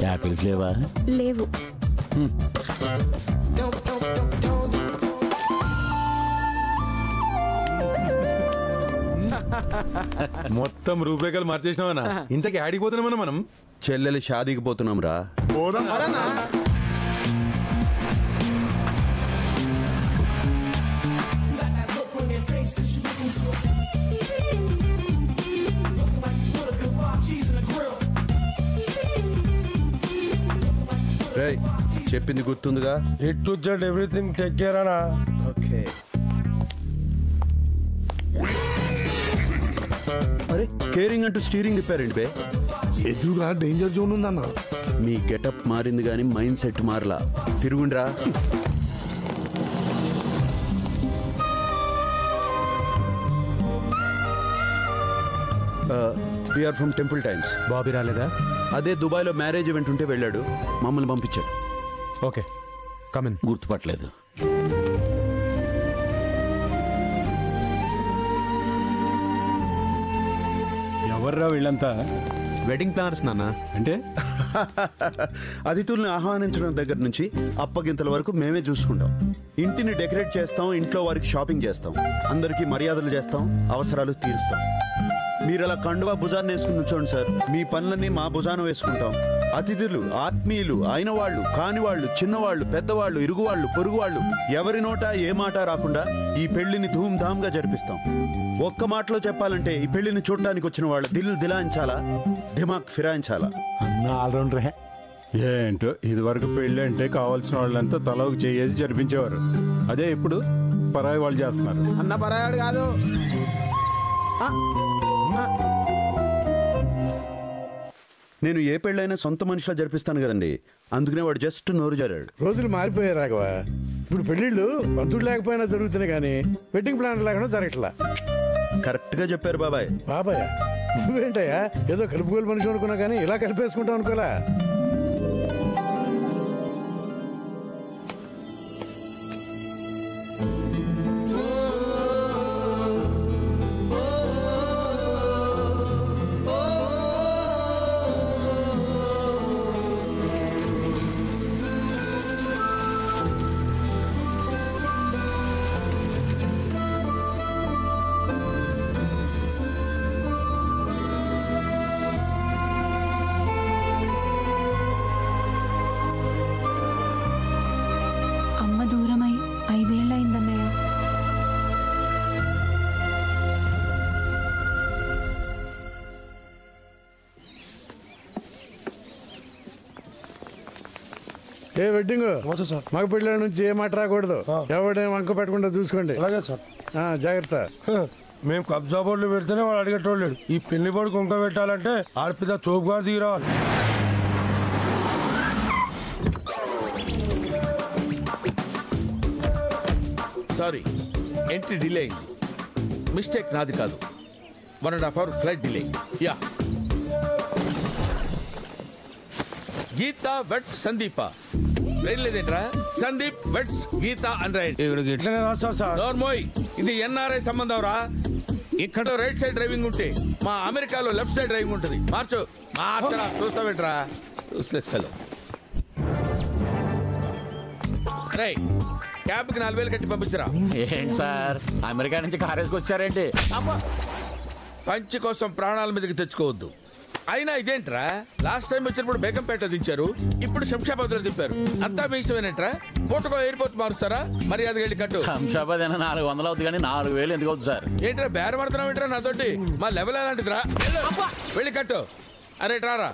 యాపిల్స్ లేవా? లేవు. మొత్తం రూపురేఖలు మార్చేసినావనా? ఇంతకీ ఆడిపోతున్నామన్నా మనం? చెల్లెలి షాదీకి పోతున్నాం రా. రేయ్ చెప్పింది గుర్తుందిగా? A to Z everything take care అనా. ఓకే. అరే కేరింగ్ అంటూ స్టీరింగ్ ఇప్పారండి బే. ఎదురుగా డేంజర్ జోన్ ఉందన్న. మీ గెటప్ మారింది కానీ మైండ్ సెట్ మారలా. తిరుగుండ్రా. We're from Temple Times. Bobby రాలేదా? అదే దుబాయ్లో మ్యారేజ్ ఈవెంట్ ఉంటే వెళ్ళాడు, మమ్మల్ని పంపించాడు. Okay come in. గుర్తుపట్టలేదు. ఎవర్రా వీళ్ళంతా? వెడ్డింగ్ ప్లానర్స్ నాన్న. అంటే అతిథుల్ని ఆహ్వానించడం దగ్గర నుంచి అప్పగింతల వరకు మేమే చూసుకుంటాం. ఇంటిని డెకరేట్ చేస్తాం, ఇంట్లో వారికి షాపింగ్ చేస్తాం, అందరికీ మర్యాదలు చేస్తాం, అవసరాలు తీరుస్తాం. మీరు అలా కండువా భుజాన్ని వేసుకుని నుంచోండి సార్, మీ పనులన్నీ మా భుజాన వేసుకుంటాం. అతిథులు ఆత్మీయులు అయిన వాళ్ళు కాని వాళ్ళు, చిన్నవాళ్ళు పెద్దవాళ్ళు, ఇరుగువాళ్ళు పొరుగువాళ్ళు, ఎవరి నోట ఏ మాట రాకుండా ఈ పెళ్లిని ధూమ్ధామ్గా జరిపిస్తాం. ఒక్క మాటలో చెప్పాలంటే ఈ పెళ్లిని చూడటానికి వచ్చిన వాళ్ళు దిల్ దిలాయించాలా, దిమాగ్ ఫిరాయించాలా. ఆల్రౌండర్. ఏంటో ఇదివరకు పెళ్ళి అంటే కావాల్సిన వాళ్ళంతా తలకు చేసి జరిపించేవారు. అదే ఇప్పుడు పరాయి వాళ్ళు చేస్తున్నారు. అన్న పరాయాడు కాదు. నేను ఏ పెళ్ళైనా సొంత మనిషిలా జరిపిస్తాను కదండి, అందుకనే వాడు జస్ట్ నోరు జారాడు. రోజులు మారిపోయారు రాఘవ. ఇప్పుడు పెళ్లిళ్ళు బంధువులు లేకపోయినా జరుగుతున్నాయి కానీ వెడ్డింగ్ ప్లాన్ లేకుండా జరగట్లా. కరెక్ట్ గా చెప్పారు బాబాయ్. బాబాయ్ నువ్వేంటయ్యా ఏదో కలుపుకోలు మనిషి అనుకున్నా కానీ ఇలా కలిపేసుకుంటాం అనుకోలే. దూరమై 5 ఏళ్ళయిందన్నయ్య. ఏ వెడ్డింగ్ మగ పిల్లల నుంచి ఏ మాట రాకూడదు. ఎవడేం వంక పెట్టకుండా చూసుకోండి. అలాగే సార్. జాగ్రత్త. మేము కబ్జా బోర్డులు పెడితేనే వాడు అడిగేటోళ్ళు లేడు. ఈ పెళ్లి బోర్డు కుంక పెట్టాలంటే ఆడపిల్ల తోపుగా దిగి రావాలి. సారీ, ఎంట్రీ డిలే అయింది. మిస్టేక్ నాది కాదు. 1.5 hour ఫ్లైట్ డిలే. యా, గీత vets Sandeepa. Train లేదేంట్రా? Sandeep vets గీత అని రాయండి. ఇట్లనే రాస్తారు సార్. నోర్మోయ్, ఇది ఎన్ఆర్ఐ సంబంధం రా. ఇక్కడ రైట్ సైడ్ డ్రైవింగ్ ఉంటే మా అమెరికాలో లెఫ్ట్ సైడ్ డ్రైవింగ్ ఉంటుంది. మార్చు. మార్చరా, చూస్తావేంట్రా? రై, క్యాబ్కి 4,000 కట్టి పంపించరా. ఏంటి సార్, అమెరికా నుంచి కారేసుకొచ్చారేంటి? పంచి కోసం ప్రాణాల మీదకి తెచ్చుకోవద్దు. అయినా ఇదేంట్రా, లాస్ట్ టైం వచ్చినప్పుడు బేగంపేట దించారు, ఇప్పుడు శంషాబాద్ లో దింపారు. అంతా మీ ఇష్టమేనేంట్రా? పూటకో ఎయిర్పోర్ట్ మారుస్తారా? మరి అది వెళ్ళి కట్టు. శంషాబాద్ అయినా 400 అవుతుంది కానీ 4,000 ఎందుకు అవుతుంది సార్? ఏంట్రా బేరమడుతున్నావు ఏంట్రా నాతోటి? మా లెవెల్ అలాంటిదిరా. వెళ్ళి కట్టు. అరే ట్రారా.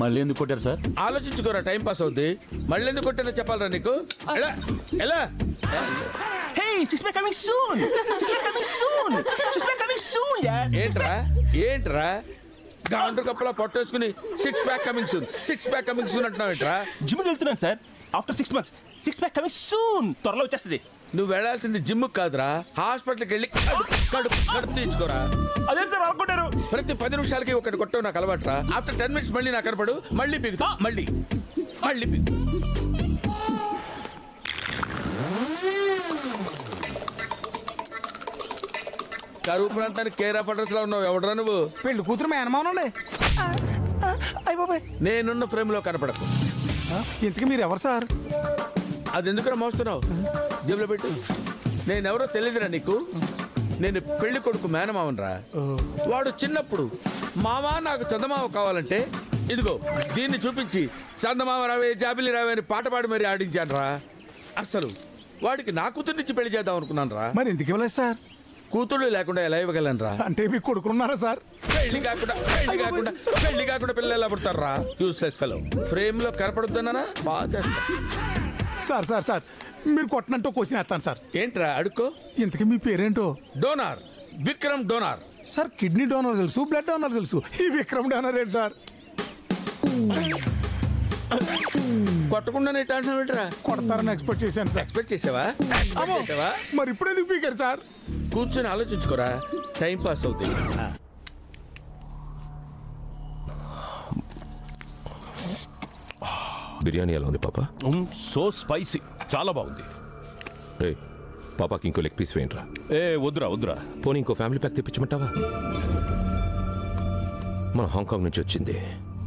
మళ్ళీ ఎందుకు కొట్టారు సార్? ఆలోచించుకోరా, టైం పాస్ అవుద్ది. మళ్ళీ ఎందుకు కొట్టానో చెప్పాలరా నీకు. ఎలా ఏంట్రా గాండ్రు కప్పలా పొట్టేసుకుని 6 pack coming soon, 6 pack coming soon అంటున్నావు ఏంట్రా? జిమ్కి వెళ్తున్నాను sir. After 6 months 6 pack coming soon. త్వరలో వచ్చేస్తుంది. నువ్వు వెళ్లాల్సింది జిమ్ కాదురా, హాస్పిటల్కి వెళ్ళి కడుపు తీసుకోరా. అదే సార్ అనుకుంటారు. ప్రతి 10 నిమిషాలకి ఒకటి కొట్టవు నాకు అలవాటురా. ఆఫ్టర్ 10 minutes మళ్ళీ నాకు కనపడు, మళ్ళీ బిగుతా, మళ్ళీ బిగు. కరువు ప్రాంతానికి కేర్ ఆఫ్ అడ్రస్ లో ఉన్నావు. ఎవడరా నువ్వు? పెళ్లి కూతురు మేనమానండి. నేనున్న ఫ్రేమ్ లో కనపడకు. ఇంతకీ మీరు ఎవరు సార్? అది ఎందుకురా మోస్తున్నావు? జేబులో పెట్టు. నేనెవరో తెలియదురా నీకు? నేను పెళ్లి కొడుకు మేనమావనరా. వాడు చిన్నప్పుడు మావా నాకు చందమావ కావాలంటే ఇదిగో దీన్ని చూపించి చందమావ రావే జాబిలి రావే అని పాట పాడి మరీ ఆడించాను రా. అసలు వాడికి నా కూతుర్నిచ్చి పెళ్లి చేద్దాం అనుకున్నాను రా. మరి ఎందుకు ఇవ్వలేదు సార్? కూతుళ్ళు లేకుండా ఎలా ఇవ్వగలను రా? అంటే మీకు కొడుకున్నారా సార్? పెళ్లి కాకుండా పిల్లలు ఎలా పుడతారు రా? Useless fellow. ఫ్రేమ్ లో కనపడుతున్నానా? బాగా సార్ సార్ సార్ మీరు కొట్టనంటూ క్వశ్చన్ వేస్తాను సార్. ఏంట్రా అడుక్కో. ఇంతకీ మీ పేరేంటో? Donor, Vikram donor. Sir kidney donor తెలుసు, బ్లడ్ డోనర్ తెలుసు, ఈ విక్రమ్ డోనర్ ఏంటి సార్? కొట్టకుండానే ఏంట్రా? కొడతారని ఎక్స్పెక్ట్ చేశాను సార్. ఎక్స్పెక్ట్ చేసావా? మరి ఇప్పుడు ఎందుకు పీకారు సార్? కూర్చొని ఆలోచించుకోరా, టైం పాస్ అవుతుంది. బిర్యానీ ఎలా ఉంది పాపా? సో స్పైసీ, చాలా బాగుంది. రే పాపాకి ఇంకో లెగ్ పీస్ వేయండిరా. వద్దురా. పోనీ ఇంకో ఫ్యామిలీ ప్యాక్ తెప్పించమంటావా? మన హాంకాంగ్ నుంచి వచ్చింది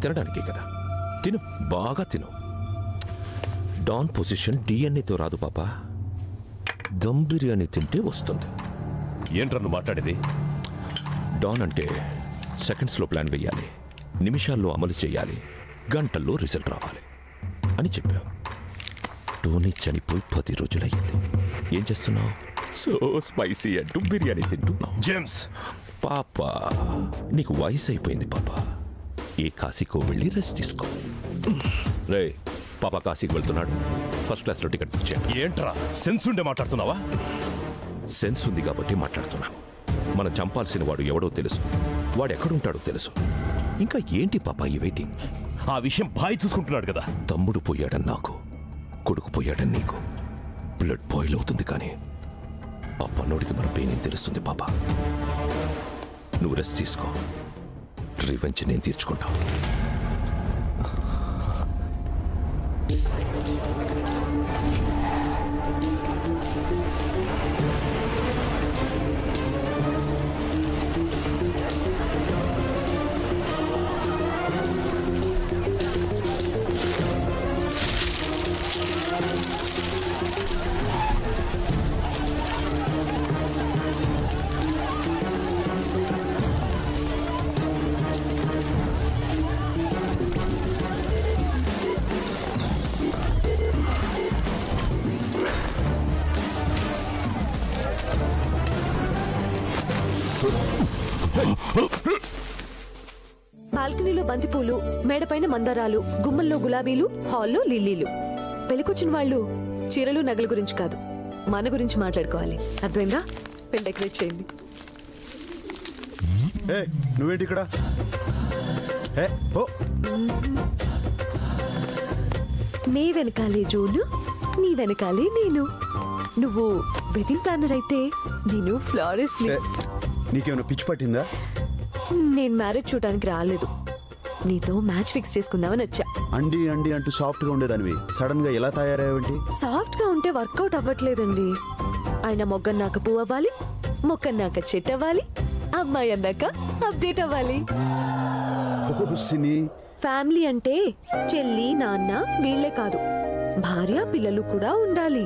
తినడానికే కదా. తిను, బాగా తిను. డాన్ పొజిషన్ డిఎన్ఏతో రాదు పాపా, దమ్ బిర్యానీ తింటే వస్తుంది. ఏంట్రా నువ్వు మాట్లాడేది? డాన్ అంటే సెకండ్స్లో ప్లాన్ వేయాలి, నిమిషాల్లో అమలు చేయాలి, గంటల్లో రిజల్ట్ రావాలి అని చెప్పావు. టోనీ చనిపోయి 10 రోజులయ్యింది. ఏం చేస్తున్నావు? సో స్పైసీ అంటూ బిర్యానీ తింటున్నావు. జేమ్స్ పాపా, నీకు వయసు అయిపోయింది పాపా. ఏ కాశీకో వెళ్ళి రెస్ట్ తీసుకో. రే పాపా కాశీకి వెళ్తున్నాడు, ఫస్ట్ క్లాస్లో టికెట్ బుక్ చేయండి. ఏంట్రా సెన్స్ ఉండే మాట్లాడుతున్నావా? సెన్స్ ఉంది కాబట్టి మాట్లాడుతున్నాను. మనం చంపాల్సిన వాడు ఎవడో తెలుసు, వాడు ఎక్కడుంటాడో తెలుసు. ఇంకా ఏంటి పాపా ఈ వెయిటింగ్? ఆ విషయం బాయ్ చూసుకుంటున్నాడు కదా. తమ్ముడు పోయాడని నాకు, కొడుకు పోయాడని నీకు బ్లడ్ బాయిల్ అవుతుంది, కానీ ఆ పన్నోడికి మన పెయిన్ తెలుస్తుంది పాప. నువ్వు రెస్ట్ తీసుకో, రివెంజ్ నేను తీర్చుకుంటా. బాల్కనీలో బంతిపూలు, మేడపైన మందారాలు, గుమ్మల్లో గులాబీలు, హాల్లో లిల్లీలు. పెళ్లికొచ్చిన వాళ్ళు చీరలు నగల గురించి కాదు, మన గురించి మాట్లాడుకోవాలి. అర్థమైందా? పెళ్లి డెకరేట్ చేయండి. నువ్వేంటి ఇక్కడ? నీ వెనకాలే జోను, నీ వెనకాలే నేను. నువ్వు వెడ్డింగ్ ప్లానర్ అయితే నేను ఫ్లారిస్ట్. నీకేమైనా పిచ్చి పట్టిందా? నేను మ్యారేజ్ చూడడానికి రాలేదు, నీతో మ్యాచ్ ఫిక్స్ చేసుకుందామని వచ్చా. అండి అండి అంటూ సాఫ్ట్ గా ఉండేదానివి సడన్ గా ఎలా తయారయ్యేంటి? సాఫ్ట్ గా ఉంటే వర్కౌట్ అవ్వట్లేదండి. ఆయన మొగ్గన్నాక పువ్వు అవ్వాలి, మొక్కన్నాక చెట్టు అవ్వాలి, అమ్మాయి అన్నాక అప్డేట్ అవ్వాలి. ఫ్యామిలీ అంటే చెల్లి నాన్న వీళ్లే కాదు, భార్య పిల్లలు కూడా ఉండాలి.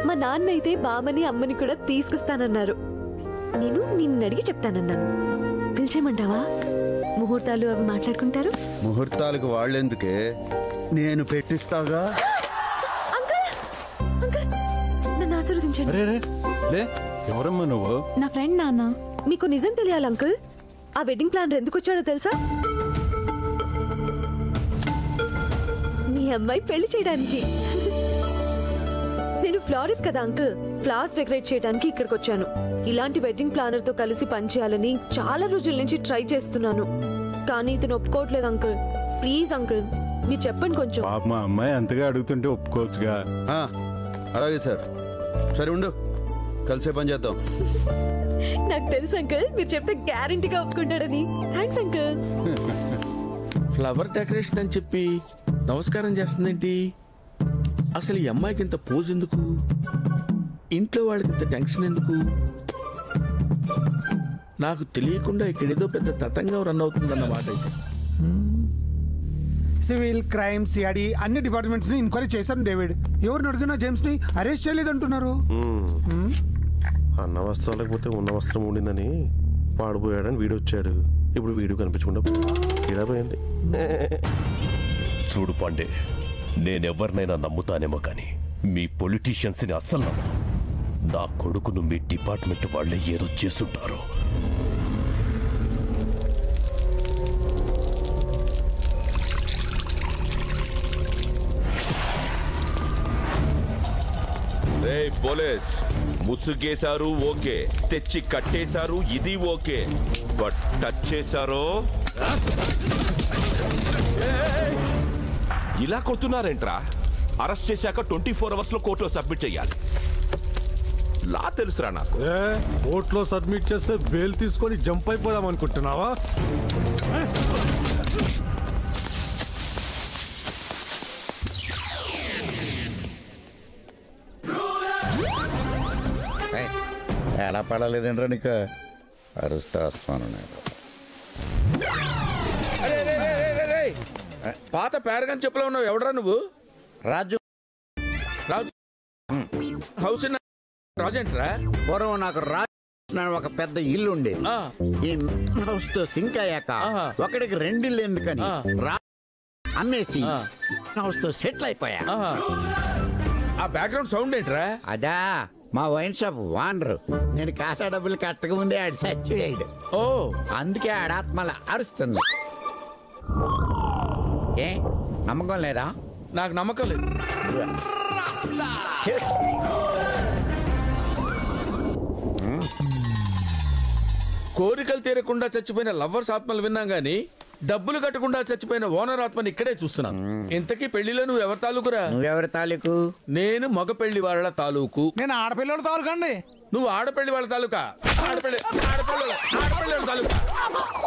మా నాన్న అయితే బామ్మని అమ్మని కూడా తీసుకొస్తానన్నారు. నేను నిన్ను అడిగి చెప్తానన్నాను. పిలిచేయమంటావా? ముహూర్తాలు అవి మాట్లాడుకుంటారు. ముహూర్తాలకు వాళ్ళెందుకే, నేను పెట్టిస్తాగా. నన్ను ఆశీర్వదించండి. ఎవరమ్మా నువ్వు? నా ఫ్రెండ్ నాన్న. మీకు నిజం తెలియాలి అంకుల్, ఆ వెడ్డింగ్ ప్లానర్ ఎందుకు వచ్చాడో తెలుసా? మీ అమ్మాయి పెళ్లి చేయడానికి. నేను ఫ్లారిస్ట్ కదా అంకుల్, ఫ్లవర్స్ డెకరేట్ చేయడానికి ఇక్కడికి వచ్చాను. ఇలాంటి వెడ్డింగ్ ప్లానర్ తో కలిసి పనిచేయాలని చాలా రోజుల నుంచి ట్రై చేస్తున్నాను, కానీ ఇతను ఒప్పుకోవట్లేదు అంకుల్. ప్లీజ్ అంకుల్, మీరు చెప్పండి కొంచెం. మా అమ్మాయి అంతగా అడుగుతుంటే ఒప్పుకోవచ్చుగా. అలాగే సార్, సరే ఉండు, కలిసే పని చేద్దాం. నాకు తెలుసు అంకుల్, మీరు చెప్తే గ్యారెంటీగా ఒప్పుకుంటాడని. Thanks uncle. ఫ్లవర్ డెకరేషన్ అని చెప్పి నమస్కారం చేస్తుందేంటి? అసలు ఈ అమ్మాయికి ఇంత పోజ్ ఎందుకు? ఇంట్లో వాళ్ళకి ఇంత టెన్షన్ ఎందుకు? నాకు తెలియకుండా ఇక్కడేదో పెద్ద తతంగం రన్ అవుతుందన్నమాట. అయితే సివిల్, క్రైమ్, సిఐడి అన్ని డిపార్ట్మెంట్స్ ని ఎంక్వైరీ చేశాను డేవిడ్. ఎవరిని అడిగినా జేమ్స్ ని అరెస్ట్ చేయలేదంటున్నారు. అన్న వస్త్రాలకు పోతే ఉన్న వస్త్రం ఉండిందని వాడిపోయాడని వీడు వచ్చాడు. ఇప్పుడు వీడు కనిపించకుండా ఇలా పోయింది. చూడు పాండే, నేనెవరినైనా నమ్ముతానేమో కానీ మీ పొలిటీషియన్స్ని అస్సలు నమ్మను. నా కొడుకును మీ డిపార్ట్మెంట్ వాళ్ళే ఏదో చేస్తుంటారు. రే పోలీస్, ముసుగేశారు ఓకే, తెచ్చి కట్టేశారు ఇది ఓకే, బట్ టచ్ చేశారో ఇలా కొడుతున్నారేంట్రా? అరెస్ట్ చేశాక 24 hours లో కోర్టులో సబ్మిట్ చేయాలి. లా తెలుసురా నాకు. కోర్టులో సబ్మిట్ చేస్తే బెయిల్ తీసుకొని జంప్ అయిపోదాం అనుకుంటున్నావా? ఎలా పడలేదంట్రా నీకు? అరుస్తా వస్తాను నేను. పాత పేరగాని చెప్పులో ఉన్నావు. ఎవడరా నువ్వు? రాజు. రాజు హౌస్ రాజేంట్రా? పూర్వం నాకు రాజు ఒక పెద్ద ఇల్లు ఉండేది. ఈ హౌస్ తో సింక్ అయ్యాక ఒకటికి 2 ఇల్లు ఎందుకని అమ్మేసి హౌస్ తో సెటిల్ అయిపోయా. ఆ బ్యాక్గ్రౌండ్ సౌండ్ ఏంట్రా? అదా మా వైన్ షాప్ వానరు. నేను ఖాతా డబ్బులు కట్టక ముందే ఆడు చచ్చిపోయాడు. ఓ, అందుకే ఆడాత్మల అరుస్తుంది. ఏ నమ్మకం లేదా? నాకు నమ్మకం లేదు. కోరికలు తీరకుండా చచ్చిపోయిన లవ్వర్స్ ఆత్మలు విన్నాం గానీ డబ్బులు కట్టకుండా చచ్చిపోయిన ఓనర్ ఆత్మని ఇక్కడే చూస్తున్నాను. ఇంతకీ పెళ్లిలో నువ్వు ఎవరి తాలూకురా? నువ్వెవరి తాలూకు? నేను మగ పెళ్లి వాళ్ళ తాలూకు. నేను ఆడపిల్లల తాలూకు అండి. నువ్వు ఆడపల్లి వాళ్ళ తాలూకా ఆడపల్లి వాళ్ళ తాలూకా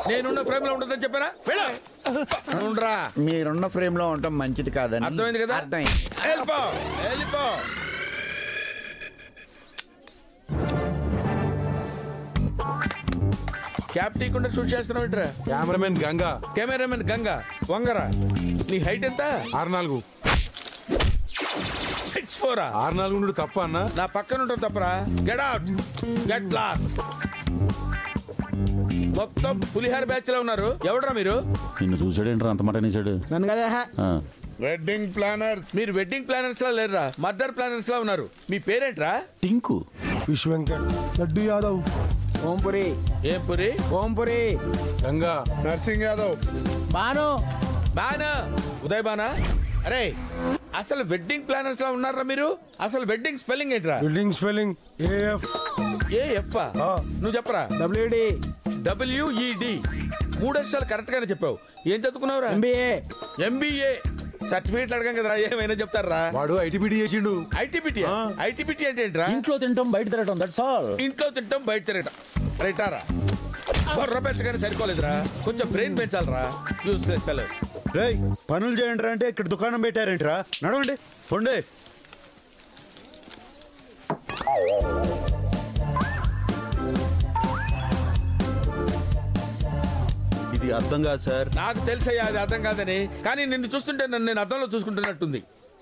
నేనున్న ఫ్రేమ్ లో ఉంటుందని చెప్పారా వెళ్ళరా. మీరున్న ఫ్రేమ్ లో ఉండటం మంచిది కాదని అర్థమైంది కదా. అర్థమైంది. వెళ్ళిపో. క్యాప్ తీయకుండా షూట్ చేస్తున్నావు ఏంట్రా? కెమెరామెన్ గంగా వంగరా. నీ హైట్ ఎంత? 6'4". 6'4". 6'4" తప్ప అన్న. నా పక్కన ఉంటావు తప్పరా. Get out, get lost. మొత్తం పులిహార బ్యాచ్ లో ఉన్నారు. ఎవడరా మీరు? నిన్ను చూసాడేంట్రా అంత మాట అనేసాడు? నన్ను కదా. Wedding planners. మీరు వెడ్డింగ్ ప్లానర్స్ లా లేరురా, మర్డర్ ప్లానర్స్ లా ఉన్నారు. మీ పేరేంట్రా? టింకు. విశ్వంకర్. లడ్డు యాదవ్. ఓంపురి. ఏం పురి? ఓంపురి. గంగా. నర్సింగ్ యాదవ్. బాను. ఉదయ్ బానా. అరే అసలు వెడ్డింగ్ ప్లానర్స్ లా ఉన్నారా మీరు? అసలు వెడ్డింగ్ స్పెల్లింగ్ ఏంట్రా? Wedding spelling AF. AF? నువ్వు చెప్పరా. WD. WED. 3 అక్షరాలు కరెక్ట్ గానే చెప్పావు. ఏం చదువుకున్నావురా? MBA. సర్టిఫికేట్లు అడగం కదరా, ఏమైనా చెప్తారా? వాడు ITBT చేసిండు. ఐటీబీటీ అంటే ఏంట్రా? ఇంట్లో తింటాం బయట తిరగటం, దట్స్ ఆల్. ఇంట్లో తింటాం బయట తిరగటం రైటారా? బొర్ర పెంచగానే సరిపోలేదురా, కొంచెం బ్రెయిన్ పెంచాలరా. Useless fellows. రేయ్ పనులు చేయండి రా అంటే ఇక్కడ దుకాణం పెట్టారేంట్రా? నడవండి పొండే. ఇది అర్థం కాదు సార్. నాకు తెలుసయ్యా అది అర్థం కాదని, కానీ నిన్ను చూస్తుంటే నన్ను నేను అర్థంలో చూసుకుంటున్నట్టుంది.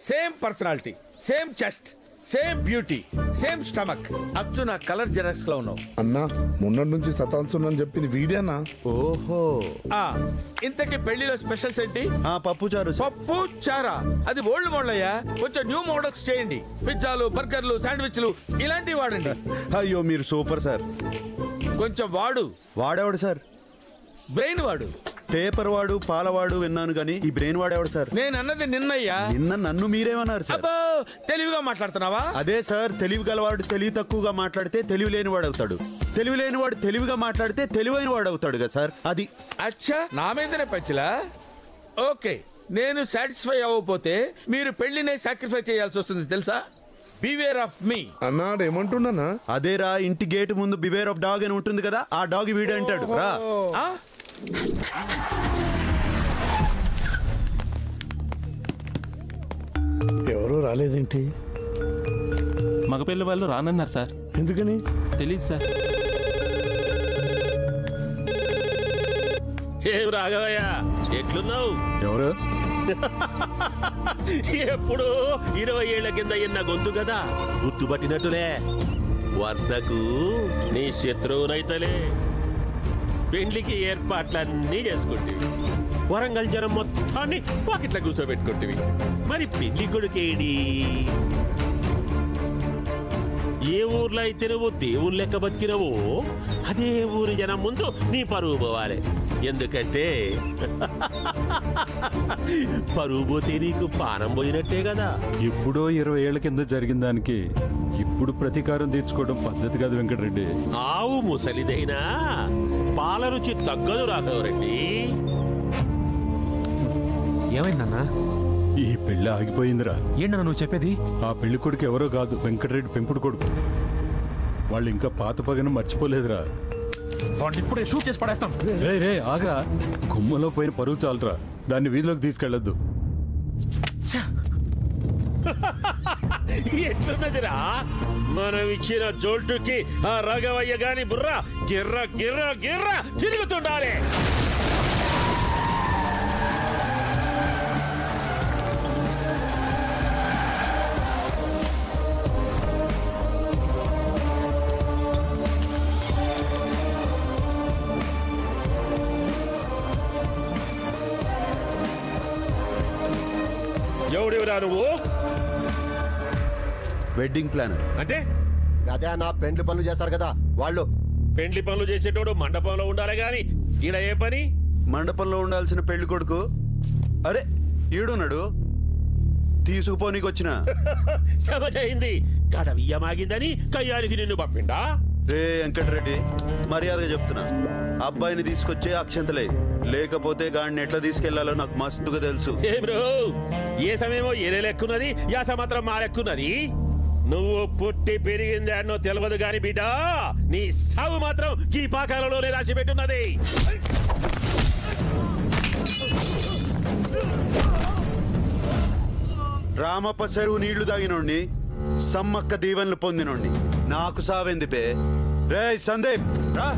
Same personality, same chest, same beauty, same stomach. అచ్చు నా కలర్ జెరాక్స్ లో ఉన్నావు. అన్నా మొన్నటి నుంచి సతాన్సున్నాను చెప్పింది వీడియోనా? ఓహో. ఇంతకీ పెళ్లిలో స్పెషల్స్ ఏంటి? పప్పు చారు. పప్పు చారా? అది ఓల్డ్ మోడల్ అయ్యా, కొంచెం న్యూ మోడల్స్ చేయండి. పిజ్జాలు, బర్గర్లు, శాండ్విచ్లు ఇలాంటివి వాడండి. అయ్యో మీరు సూపర్ సార్. కొంచెం వాడేవాడు సార్? బ్రెయిన్ వాడు. పేపర్ వాడు, పాలవాడు విన్నాను కానీ ఈ బ్రెయిన్ వాడేవాడు సార్? నేను అన్నది నిన్నయ్యా. నిన్న నన్ను మీరేమన్నారు సార్? తెలివిగా మాట్లాడుతున్నావా? అదే సార్, తెలివి గలవాడు తెలివి తక్కువగా మాట్లాడితే తెలివి లేని వాడు అవుతాడు, తెలివి లేని వాడు తెలివిగా మాట్లాడితే తెలివైన వాడు అవుతాడు కదా సార్. అది అచ్చా, నా మీదనే పచ్చిలా. ఓకే, నేను సాటిస్ఫై అవ్వకపోతే మీరు పెళ్లినే సాక్రిఫై చేయాల్సి వస్తుంది తెలుసా? బివేర్ ఆఫ్ మీ అన్నాడు. ఏమంటున్నా? అదేరా, ఇంటి గేట్ ముందు బివేర్ ఆఫ్ డాగ్ అని ఉంటుంది కదా, ఆ డాగ్ వీడు అంటాడు రా. ఎవరు రాలేదేంటి? మగపిల్ల వాళ్ళు రానన్నారు సార్. ఎందుకని తెలీదు సార్. ఏం రాఘవయ్య, ఎట్లున్నావు? ఎవరు? ఎప్పుడు 20 ఏళ్ల కింద ఎన్న గొంతు కదా, గుర్తుపట్టినట్టులే. వరుసకు నీ శత్రువునైతలే. పెండ్లికి ఏర్పాట్లన్నీ చేసుకుంటే వరంగల్ జనం మొత్తాన్ని వాకిట్లా కూర్చోబెట్టుకుంటేవి. మరి పెళ్లి కొడుకేడి? ఏ ఊర్లో అయితే నువ్వు దేవుని లెక్క బతికినవో అదే ఊరి జనం ముందు నీ పరువు పోవాలి. ఎందుకంటే పరువు పోతే నీకు పానం పోయినట్టే కదా. ఎప్పుడో 20 ఏళ్ల కింద జరిగిన దానికి ఇప్పుడు ప్రతీకారం తీర్చుకోవడం పద్ధతి కాదు వెంకటరెడ్డి. ఆవు ముసలిదైనా పాల రుచి తగ్గదు రాఘవరెడ్డి. ఏమైందన్నా? ఈ పెళ్లి ఆగిపోయిందిరా. ఏంటన్నా నువ్వు చెప్పేది? ఆ పెళ్లి కొడుకు ఎవరో కాదు, వెంకటరెడ్డి పెంపుడు కొడుకు. వాళ్ళు ఇంకా పాత పగను మర్చిపోలేదురా. ఇప్పుడే షూట్ చేసి పడేస్తాం. రే ఆగా, గుమ్మలో పోయిన పరువు చాలరా, దాన్ని వీధిలోకి తీసుకెళ్లొద్దు. ఎట్లున్నదిరా మనం ఇచ్చిన జోల్టుకి ఆ రాఘవయ్య గాని బుర్ర గిర్ర గిర్ర గిర్ర తిరుగుతుండాలి. ఎవడెవరా నువ్వు? వెడ్డింగ్ ప్లానర్ అంటే అదే నా పెండ్లి పనులు చేస్తారు కదా వాళ్ళు. పెండ్లి పనులు చేసేటోడు మండపంలో ఉండాలి గాని ఈడ ఏ పని? మండపంలో ఉండాల్సిన పెళ్లి కొడుకు అరే ఈడున్నాడు, తీసుకుపోనీకి వచ్చిన. సమజైంది, గడవియ్యమాగిందని కయ్యానికి నిన్ను పంపిండా? రే వెంకటరెడ్డి, మర్యాదగా చెప్తున్నా, అబ్బాయిని తీసుకొచ్చే అక్షంతలే, లేకపోతే గాడిని ఎట్లా తీసుకెళ్లాలో నాకు మస్తుగా తెలుసు. ఏ బ్రో, ఏ సమయమో ఏరే లెక్కున్నది, యాస మాత్రం మా లెక్కున్నది. నువ్వు పుట్టి పెరిగింది అన్నో తెలియదు గాని బిడ్డ, నీ సావు మాత్రం ఈ పాకాలలోనే రాసి పెట్టున్నది. రామప్ప చెరువు నీళ్లు తాగినోడిని, సమ్మక్క దీవెనలు పొందినోడిని. నాకు సావేంది బే? రే సందీప్ రా.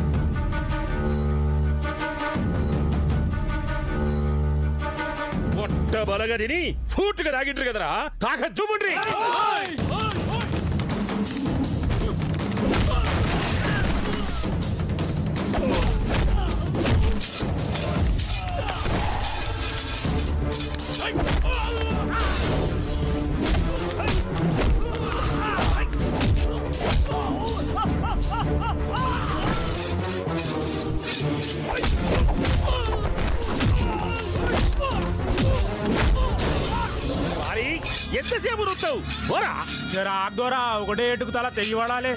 పొట్ట బలగా తిని ఫూట్గా తాగిండ్రు కదరా, తాక చూపుండ్రి. ఎంతసేపు నొత్తావు? రాదోరా, ఒకటే ఎటుకు తల తెగి వాడాలి.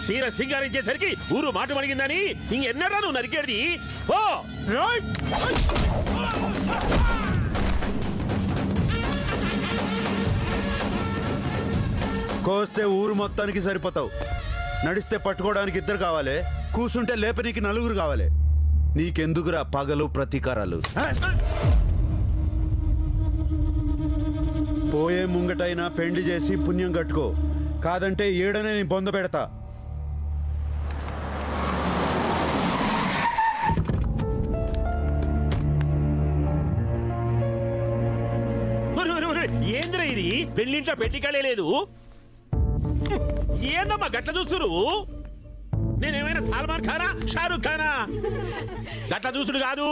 సీర సింగారించేసరికి ఊరు మాట మణిగిందని ఇంకెన్నరా నువ్వు నరికేది? ఓ కోస్తే ఊరు మొత్తానికి సరిపోతావు. నడిస్తే పట్టుకోవడానికి 2 కావాలి, కూసుంటే లేపనీకి 4 కావాలి. నీకెందుకురా పగలు ప్రతీకారాలు? పోయే ముంగటైనా పెండ్లి చేసి పుణ్యం కట్టుకో, కాదంటే ఏడనే నీ బొంద పెడతా. ఏంద్రా ఇది? పెళ్లింట్లో పెళ్లికాలే లేదు. ఏందమ్మా గట్ల చూస్తురు? నేనేమైనా సల్మాన్ ఖానా, షారూక్ ఖానా? గట్ల చూసుడు కాదు,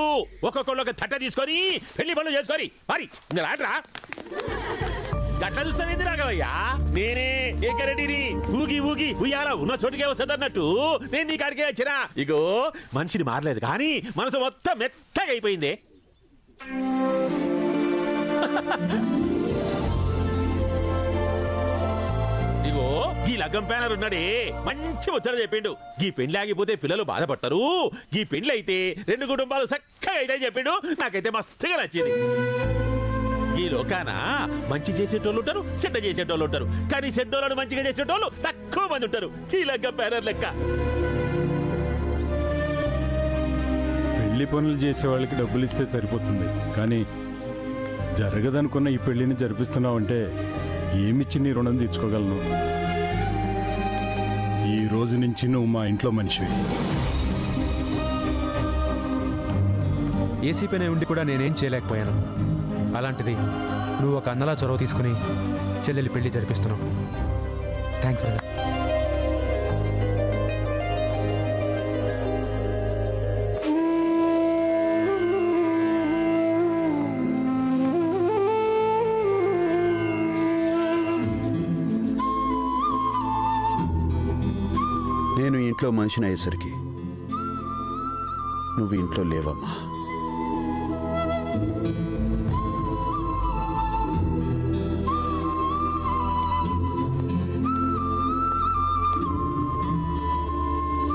ఒక్కొక్కళ్ళు ఒక తట్ట తీసుకొని పెళ్లి పనులు చేసుకొని మరి రాట్రా. గట్ల చూస్తావేంది రాఘవయ్యా? నేనే ఏకరెడ్డిని. ఊగి ఊగి ఉయ్యాల ఉన్న చోటుకే వస్తుంది అన్నట్టు నేను నీ కాడికే వచ్చినా. ఇగో మనిషిని మారలేదు కానీ మనసు మొత్తం మెత్తగా అయిపోయింది. ఇగో ఈ లగ్గం ప్యానర్ ఉన్నాడే, మంచి ముచ్చట చెప్పిండు. ఈ పెండ్లి ఆగిపోతే పిల్లలు బాధపడతారు, ఈ పెండ్లి అయితే 2 కుటుంబాలు చక్కగా అయితే చెప్పిండు. నాకైతే మస్తుగా నచ్చింది. ఈ లోకాన మంచి చేసేటోళ్ళు ఉంటారు, చెడ్డ చేసేటోళ్ళు ఉంటారు. కానీ చెడ్డోళ్ళను మంచిగా చేసేటోళ్ళు తక్కువ మంది ఉంటారు. ఈ లగ్గం ప్యానర్ లెక్క. పెళ్లి పనులు చేసే వాళ్ళకి డబ్బులు ఇస్తే సరిపోతుంది, కానీ జరగదనుకున్న ఈ పెళ్లిని జరిపిస్తున్నావంటే ఏమిచ్చి నీ రుణం తీర్చుకోగలను? ఈ రోజు నుంచి నువ్వు మా ఇంట్లో మనిషివి. ఏసీ పైన ఉండి కూడా నేనేం చేయలేకపోయాను. అలాంటిది నువ్వు ఒక అన్నలా చొరవ తీసుకుని చెల్లెలి పెళ్లి జరిపిస్తున్నావు. Thanks brother. నేను ఇంట్లో మనిషిని అయ్యేసరికి నువ్వు ఇంట్లో లేవమ్మా.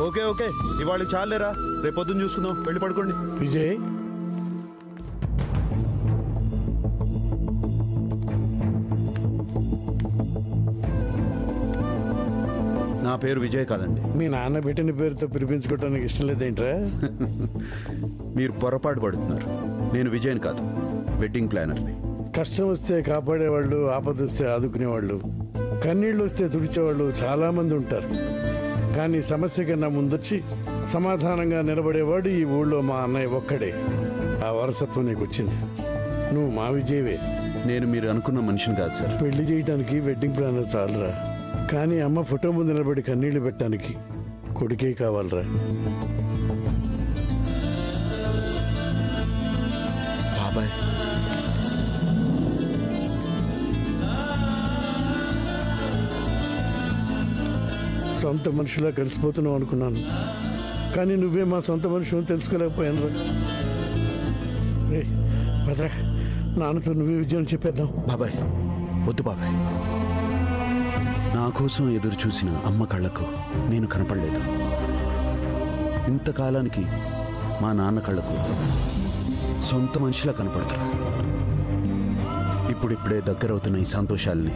ఓకే ఓకే, ఇవాళ చాలేరా, రేపు పొద్దున్న చూసుకుందాం. వెళ్ళి పడుకోండి. విజయ్, నా పేరు విజయ్ కాదండి. మీ నాన్న పెట్టిన పేరుతో పిలిపించుకోవడానికి ఇష్టం లేదేంట్రా? మీరు పొరపాటు పడుతున్నారు. నేను విజయన్ కాదు, వెడ్డింగ్ ప్లానర్ని. కష్టం వస్తే కాపాడేవాళ్ళు, ఆపద వస్తే ఆదుకునేవాళ్ళు, కన్నీళ్ళు వస్తే తుడిచేవాళ్ళు చాలామంది ఉంటారు. కానీ సమస్య కన్నా ముందొచ్చి సమాధానంగా నిలబడేవాడు ఈ ఊళ్ళో మా అన్నయ్య ఒక్కడే. ఆ వారసత్వం నీకు వచ్చింది. నువ్వు మా విజయవే. నేను మీరు అనుకున్న మనిషిని కాదు సార్. పెళ్లి చేయడానికి వెడ్డింగ్ ప్లానర్ చాలరా, కానీ అమ్మ ఫోటో ముందు నిలబడి కన్నీళ్లు పెట్టడానికి కొడుకే కావాలరా. బాబాయ్, సొంత మనిషిలా కలిసిపోతున్నావు అనుకున్నాను, కానీ నువ్వే మా సొంత మనిషి అని తెలుసుకోలేకపోయాను రా. రే భద్రా, నాన్నతో నువ్వే విజయం చెప్పేద్దాం. బాబాయ్ వద్దు బాబాయ్. నా కోసం ఎదురు చూసిన అమ్మ కళ్ళకు నేను కనపడలేదు. ఇంతకాలానికి మా నాన్న కళ్ళకు సొంత మనిషిలా కనపడుతున్నా. ఇప్పుడిప్పుడే దగ్గరవుతున్న ఈ సంతోషాలని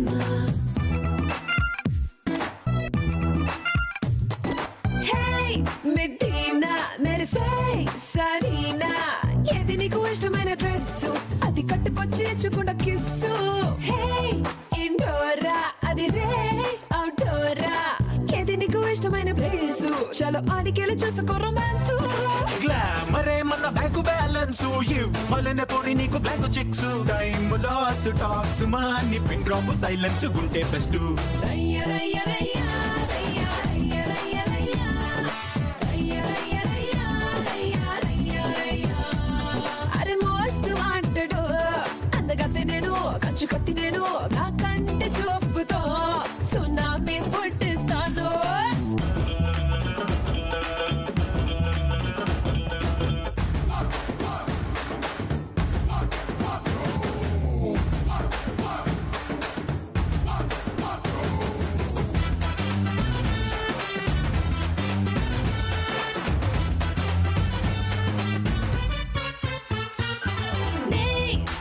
మెడ్డినా మెరిసే సరీనా ఏది నీకు ఇష్టమైన డ్రెస్ అది కట్టుకొచ్చి ఇచ్చుకుండా కిస్సు హే ఇండోరా అది రే అవుట్డోరా ఏది నీకు ఇష్టమైన ప్లేస్ చలో ఆడికెళ్ళి చూసుకో రొమాన్స్ గ్లామరే మన బ్యాంకు బ్యాలెన్స్ ఇవ్వాలనే పోరి నీకు bank checks time loss talks money pin drop silence గుంటే బెస్ట్ రయ్య రయ్య రయ్య రయ్య రయ్య రయ్య రయ్య రయ్య రయ్య రయ్య రయ్య రయ్య అరే మోస్ట్ వాంటెడ్ అందగత్తె నేను కంచు కత్తి నేను నా కంటి చూపుతో సునామీ పుట్టిస్తాను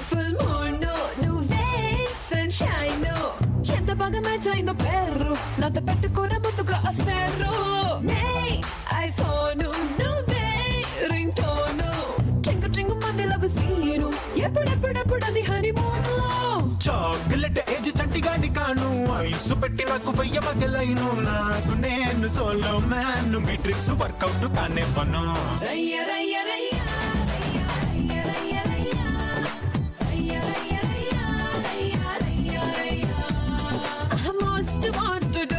ఫుల్ మూన్ నువ్వే సన్షైన్ ఎంత బాగా మ్యాచ్ అయిన పేరు నాతో పెట్టుకోరా ముందుగా అఫేరు ఐఫోన్ నువ్వే రింగ్ టోన్ చింగు చింగు మంది లవ్ సీను ఎప్పుడెప్పుడెప్పుడు అది హనీమూను చాక్లెట్ ఏజ్ చంటిగాని కాను ఐసు పెట్టి నాకు వెయ్య మగలైను నాకు నేను సోలో మ్యాన్ మీట్రిక్స్ వర్కౌట్ కానివ్వను రయ్య రయ్య రయ్య మోస్ట్ వాంటెడ్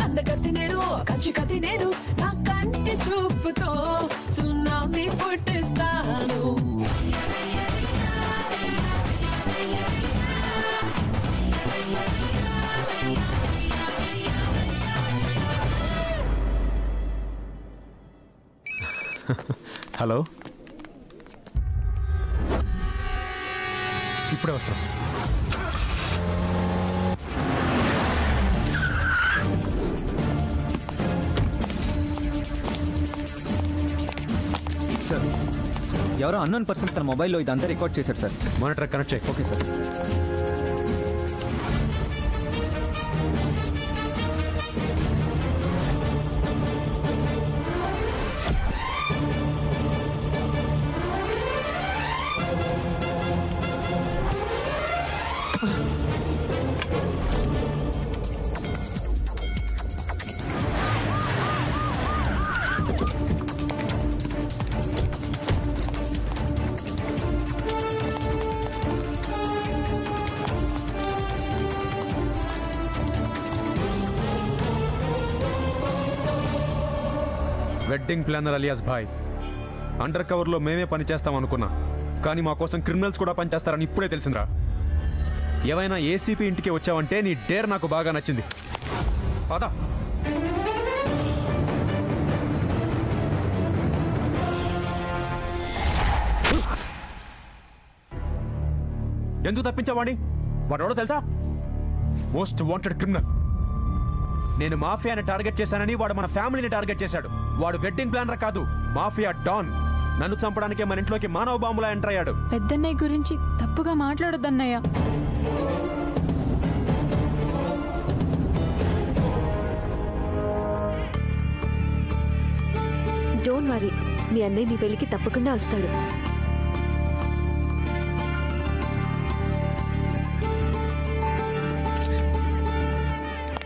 అందగత్తి నేను కంచి కత్తి నేను నా కంటి చూపుతో సునామీ పుట్టిస్తాను హలో ఇప్పుడే వస్తాం సార్ ఎవరో అన్నోన్ పర్సన్ తన మొబైల్లో ఇదంతా రికార్డ్ చేశారు సార్. మానిటర్ కనెక్ట్ చేయి. Okay sir. Wedding planner alias Bhai అండర్ కవర్లో మేమే పనిచేస్తాం అనుకున్నా, కానీ మా కోసం క్రిమినల్స్ కూడా పనిచేస్తారని ఇప్పుడే తెలిసిందిరా. ఏవైనా ఏసీపీ ఇంటికి వచ్చావంటే నీ డేర్ నాకు బాగా నచ్చింది. పద. ఎందుకు తప్పించావాడి? వాడెవడో తెలుసా? Most wanted criminal. నేను మాఫియాని టార్గెట్ చేశానని వాడు మన ఫ్యామిలీని టార్గెట్ చేశాడు. వాడు వెడ్డింగ్ ప్లానర్ కాదు, మాఫియా డాన్. నన్ను చంపడానికే మన ఇంట్లోకి మానవ బాంబులా ఎంటర్ అయ్యాడు. పెద్దన్నయ్య గురించి తప్పుగా మాట్లాడొద్దన్నయ్య. డోంట్ వరీ, మీ అన్నయ్య నీ పెళ్లికి తప్పకుండా వస్తాడు.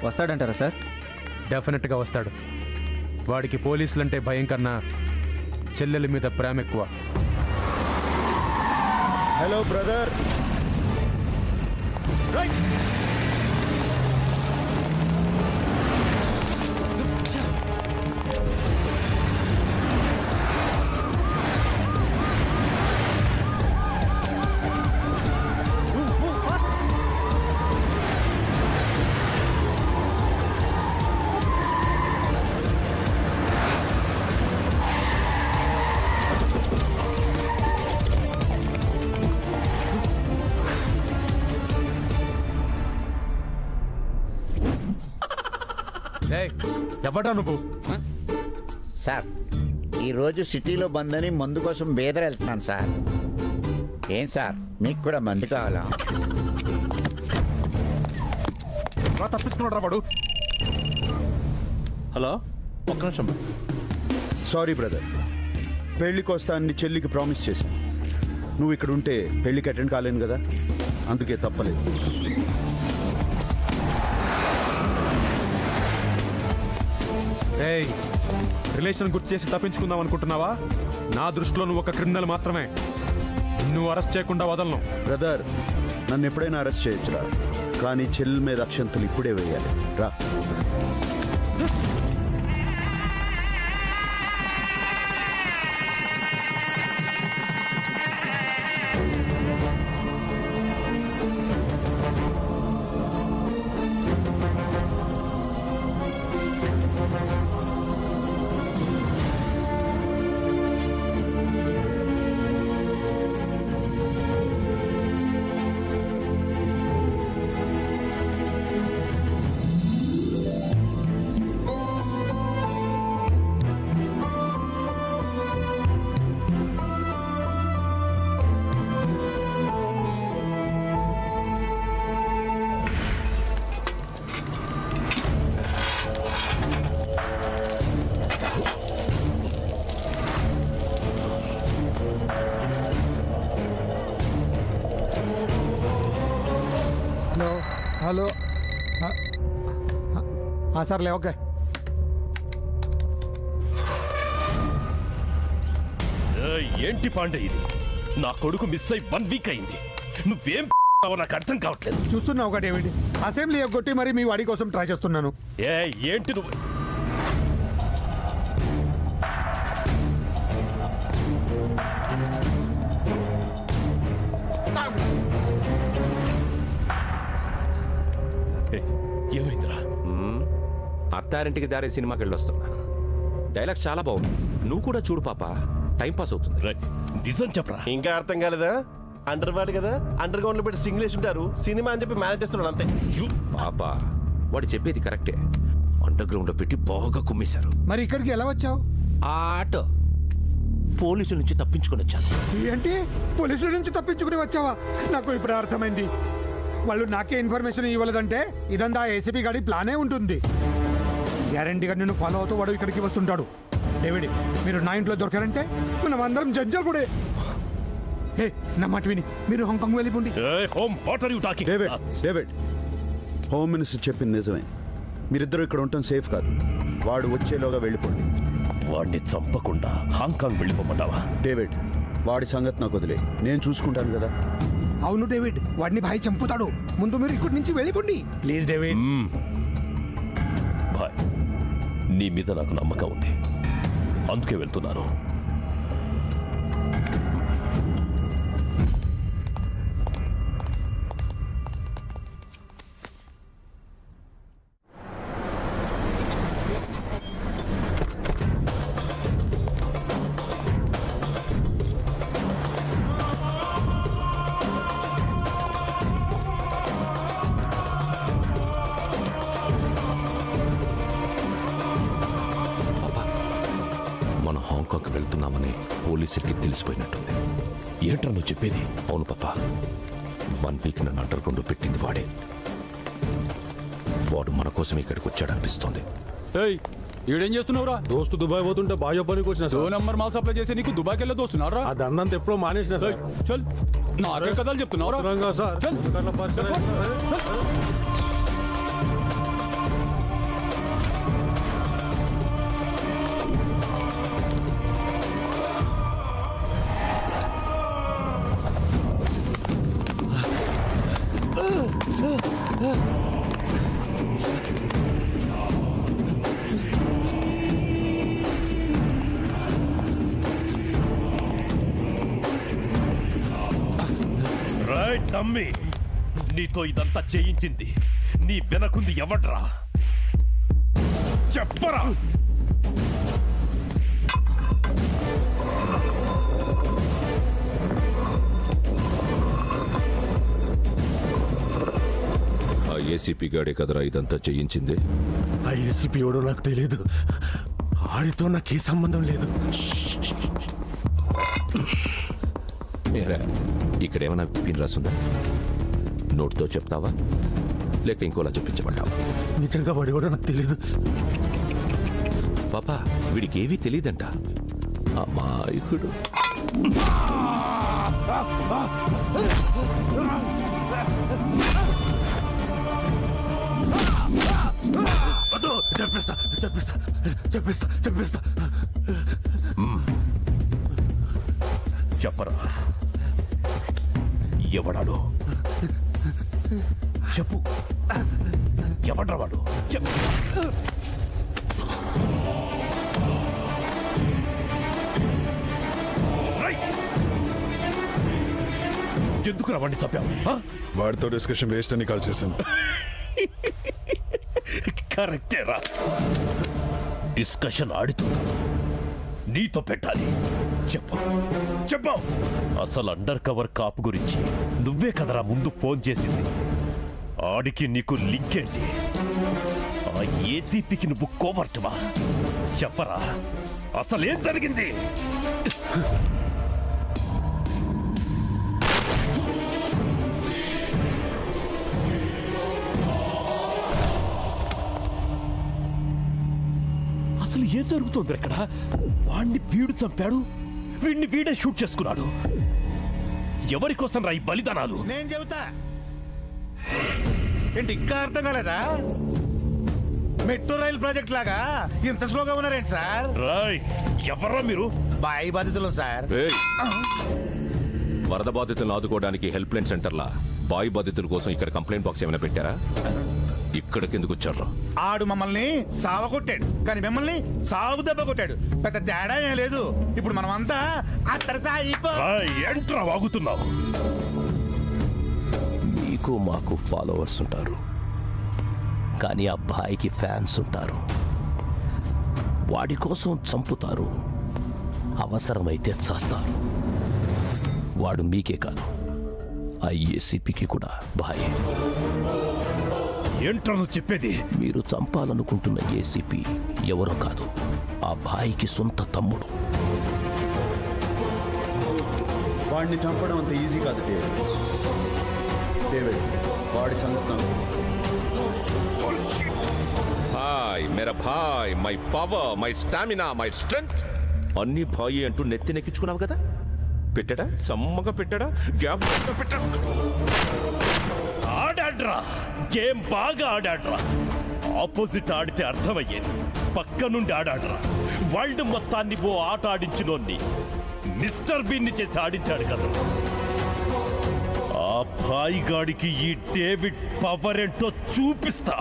వస్తాడంటారా సార్? డెఫినెట్గా వస్తాడు. వాడికి పోలీసులంటే భయం కన్నా చెల్లెల మీద ప్రేమ ఎక్కువ. Hello brother. ఎవడా నువ్వు? సార్, ఈరోజు సిటీలో బంద్ అని మందు కోసం బేదర్ వెళ్తున్నాను సార్. ఏం సార్, మీకు కూడా మందు కావాలా? తప్పించుకున్నాడు రా వాడు. హలో, ఒక్క నిమిషం. సారీ బ్రదర్, పెళ్ళికి వస్తానని చెల్లికి ప్రామిస్ చేశాను. నువ్వు ఇక్కడ ఉంటే పెళ్ళికి అటెండ్ కాలేను కదా, అందుకే తప్పలేదు. ఏయ్, రిలేషన్ గుర్తు చేసి తప్పించుకుందాం అనుకుంటున్నావా? నా దృష్టిలో నువ్వు ఒక క్రిమినల్ మాత్రమే. నువ్వు అరెస్ట్ చేయకుండా వదలను. బ్రదర్, నన్ను ఎప్పుడైనా అరెస్ట్ చేయొచ్చురా, కానీ చెల్లి మీద అక్షంతలు ఇప్పుడే వేయాలి. రా. హలో సర్లే, ఓకే. ఏంటి పాండే ఇది? నా కొడుకు మిస్ అయి 1 వీక్ అయింది. నువ్వేం నాకు అర్థం కావట్లేదు. చూస్తున్నావు ఒకటి ఏమిటి, అసెంబ్లీ ఎగ్గొట్టి మరి మీ వాడి కోసం ట్రై చేస్తున్నాను. ఏంటి నువ్వు? ఏమైందిరా? అత్తారింటికి దారే సినిమాకి వెళ్ళొస్తున్నా. డైలాగ్స్ చాలా బాగుంది. నువ్వు కూడా చూడు పాప, టైం పాస్ అవుతుంది. నిజం చెప్పరా? ఇంకా అర్థం కాలేదా? అండర్ వాడు కదా, అండర్ గ్రౌండ్ లో పెట్టి సింగిలేసి ఉంటారు, సినిమా అని చెప్పి మేనేజ్ చేస్తున్నాడు అంతే. పాప వాడు చెప్పేది కరెక్టే. అండర్ గ్రౌండ్ లో పెట్టి బాగా కుమ్మేశారు. మరి ఇక్కడికి ఎలా వచ్చావు? ఆటో పోలీసుల నుంచి తప్పించుకొని వచ్చాను. ఏంటి, పోలీసుల నుంచి తప్పించుకుని వచ్చావా? నాకు ఇప్పుడు అర్థమైంది. వాళ్ళు నాకే ఇన్ఫర్మేషన్ ఇవ్వలేదంటే ఇదంతా ఏసీపీ గాడి ప్లానే ఉంటుంది. గ్యారంటీగా నిన్ను ఫాలో అవుతూ వాడు ఇక్కడికి వస్తుంటాడు. డేవిడ్, మీరు నా ఇంట్లో దొరకారంటే మనం అందరం జడ్జలు కూడా. హే, నా మాట విని మీరు హాంకాంగ్ వెళ్ళిపోండి. డేవిడ్, హోమ్ మినిస్టర్ చెప్పింది నిజమే. మీరిద్దరూ ఇక్కడ ఉండటం సేఫ్ కాదు. వాడు వచ్చేలోగా వెళ్ళిపోండి. వాడిని చంపకుండా హాంకాంగ్ వెళ్ళిపోమంటావా? డేవిడ్, వాడి సంగతి నాకు వదిలే, నేను చూసుకుంటాను కదా. అవును డేవిడ్, వాడిని భాయ్ చంపుతాడు. ముందు మీరు ఇక్కడి నుంచి వెళ్ళిపోండి ప్లీజ్. డేవిడ్ భాయ్, నీ మీద నాకు నమ్మకం ఉంది, అందుకే వెళ్తున్నాను. హాంకాంగ్ వెళ్తున్నామని పోలీసులకి తెలిసిపోయినట్టుంది. ఏంట్రా నువ్వు చెప్పేది? అవును పాప, 1 వీక్ నన్ను అండర్ గ్రౌండ్ పెట్టింది వాడే. వాడు మన కోసం ఇక్కడికి వచ్చాడు అనిపిస్తోంది. ఈడేం చేస్తున్నావురా? దోస్తు దుబాయ్ పోతుంటే బాయో పనికి వచ్చిన 2 నంబర్ మాల్ సప్లై చేసి నీకు దుబాయ్కి వెళ్ళి దోస్తున్నారా? ఆ దందంతా ఎప్పుడో మానేసిన సార్. చల్, నాకే కథలు చెప్తున్నావురా సార్. నమ్మి నీతో ఇదంతా చేయించింది నీ వెనకుంది ఎవడ్రా? చెప్పరా? ఆ ఏసీపీ గాడే కదరా ఇదంతా చేయించింది. ఆ ఏసీపీ ఎవడో నాకు తెలియదు, ఆడితో నాకే సంబంధం లేదు. ఇక్కడేమైనా పిన్ రాసుందా? నోట్తో చెప్తావా లేక ఇంకోలా చెప్పించమంటావా? నిజంగా వాడు కూడా నాకు తెలీదు. పాపా వీడికి ఏవీ తెలియదంట. అమాయకుడు. చెప్పేస్తా చెప్పేస్తా చెప్పేస్తా చెప్పేస్తా. చెప్పరా ఎవడాడు? చెప్పు, ఎవడ్రా వాడు? చెప్పు. ఎందుకు వాడిని చంపావు? వాడితో డిస్కషన్ వేస్ట్ అని కాల్ చేశాను. కరెక్టేరా, డిస్కషన్ ఆడుతూ నీతో పెట్టాలి. చెప్పు చెప్పు, అసలు అండర్ కవర్ కాపు గురించి నువ్వే కదరా ముందు ఫోన్ చేసింది. ఆడికి నీకు లింక్ ఏంటి? ఆ ఏసీపీకి నువ్వు కోవర్టువా? చెప్పరా, అసలేం జరిగింది? అసలు ఏం జరుగుతుంది ఇక్కడ? వాడిని వీడు చంపాడు, వీడిని వీడే షూట్ చేసుకున్నాడు. ఎవరి కోసం రా ఈ బలిదానాలు? నేను చెబుతా. ఏంటి ఇంకా అర్థం కాలేదా? మెట్రో రైల్ ప్రాజెక్ట్ లాగా ఇంత స్లోగా ఉన్నారేంటి సార్? రాయ్, ఎవర్రా మీరు? బాయి బాధితులు సార్. వరద బాధితులను ఆదుకోవడానికి హెల్ప్ లైన్ సెంటర్లా బాయి బాధితుల కోసం ఇక్కడ కంప్లైంట్ బాక్స్ ఏమైనా పెట్టారా? ఇక్కడికి ఎందుకు వచ్చారు? ఆడు మమ్మల్ని సావ కొట్టాడు, కానీ మిమ్మల్ని సాగు దెబ్బ కొట్టాడు. పెద్ద తేడా ఏం లేదు. ఇప్పుడు మనం అంతా ఏంట్రా వాగుతున్నావు? మీకు మాకు ఫాలోవర్స్ ఉంటారు, కానీ ఆ అబ్బాయికి ఫ్యాన్స్ ఉంటారు. వాడి కోసం చంపుతారు, అవసరమైతే చస్తారు. వాడు మీకే కాదు, ఆ ఏసీపీకి కూడా భాయ్. ఏంట్రా నువ్వు చెప్పేది? మీరు చంపాలనుకుంటున్న ఏసీపీ ఎవరో కాదు, ఆ భాయికి సొంత తమ్ముడు. వాడిని చంపడం అంత ఈజీ కాదు డేవిడ్. వాడి సంగతి భాయ్, మేరా Bhai, my power, my stamina, my strength అన్ని భాయి అంటూ నెత్తినెక్కించుకున్నావు కదా. పెట్టాడా? సమ్మగా పెట్టాడా? గ్యాప్ పెట్టాడా? ఆడాడ్రా, గేమ్ బాగా ఆడాడ్రా. ఆపోజిట్ ఆడితే అర్థమయ్యేది, పక్క నుండి ఆడాడ్రా. వరల్డ్ మొత్తాన్ని ఓ ఆట ఆడించినోన్ని మిస్టర్ బీన్ని చేసి ఆడించాడు కదా. ఆ భాయ్ గాడికి ఈ డేవిడ్ పవర్ ఏంటో చూపిస్తా.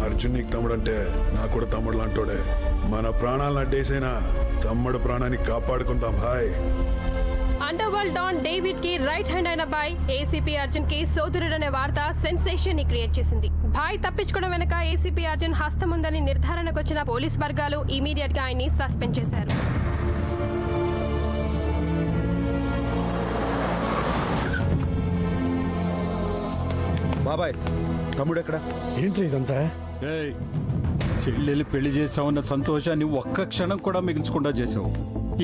అర్జున్ నీకు తమ్ముడు అంటే నాకు కూడా తమ్ముడు లాంటోడే. మన ప్రాణాలను అడ్డేసైనా తమ్ముడు ప్రాణాన్ని కాపాడుకుంటాం భాయ్. అండర్ వరల్డ్ డాన్ డేవిడ్ కి రైట్ హ్యాండ్ అయిన బాయ్ ఏసీపీ అర్జున్ కి సోదరుడనే వార్త సెన్సేషన్ ని క్రియేట్ చేసింది. బాయ్ తప్పించుకోవడం వెనక ఏసీపీ అర్జున్ హస్తం ఉందని నిర్ధారణకు వచ్చిన పోలీస్ వర్గాలు ఇమీడియట్ గా ఆయన్ని సస్పెండ్ చేశారు. బాబాయ్, తమ్ముడు ఎక్కడ? ఏంటి ఇదంతా? చెల్లెలు పెళ్లి చేసావన్న సంతోషాన్ని ఒక్క క్షణం కూడా మిగిల్చకుండా చేసావు.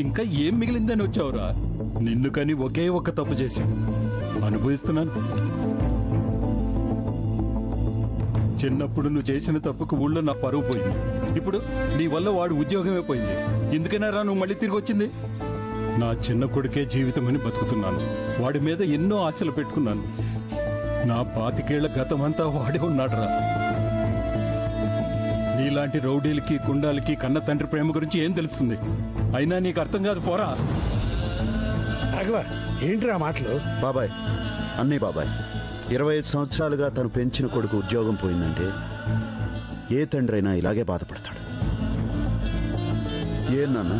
ఇంకా ఏం మిగిలిందని వచ్చావురా? నిన్ను కానీ ఒకే ఒక్క తప్పు చేశావు, అనుభవిస్తున్నాను. చిన్నప్పుడు నువ్వు చేసిన తప్పుకు ఊళ్ళో నా పరువు పోయింది. ఇప్పుడు నీ వల్ల వాడు ఉద్యోగమే పోయింది. ఎందుకైనా రా నువ్వు మళ్ళీ తిరిగి వచ్చింది? నా చిన్న కొడుకే జీవితం అని బతుకుతున్నాను. వాడి మీద ఎన్నో ఆశలు పెట్టుకున్నాను. నా 25 ఏళ్ల గతమంతా వాడే ఉన్నాడురా. నీలాంటి రౌడీలకి గుండాలకి కన్న తండ్రి ప్రేమ గురించి ఏం తెలుస్తుంది? అయినా నీకు అర్థం కాదు, పోరా. ఏంట్రా మాటలు? బాబాయ్, అన్నయ్య బాబాయ్, 25 సంవత్సరాలుగా తను పెంచిన కొడుకు ఉద్యోగం పోయిందంటే ఏ తండ్రి అయినా ఇలాగే బాధపడతాడు. ఏం నాన్న,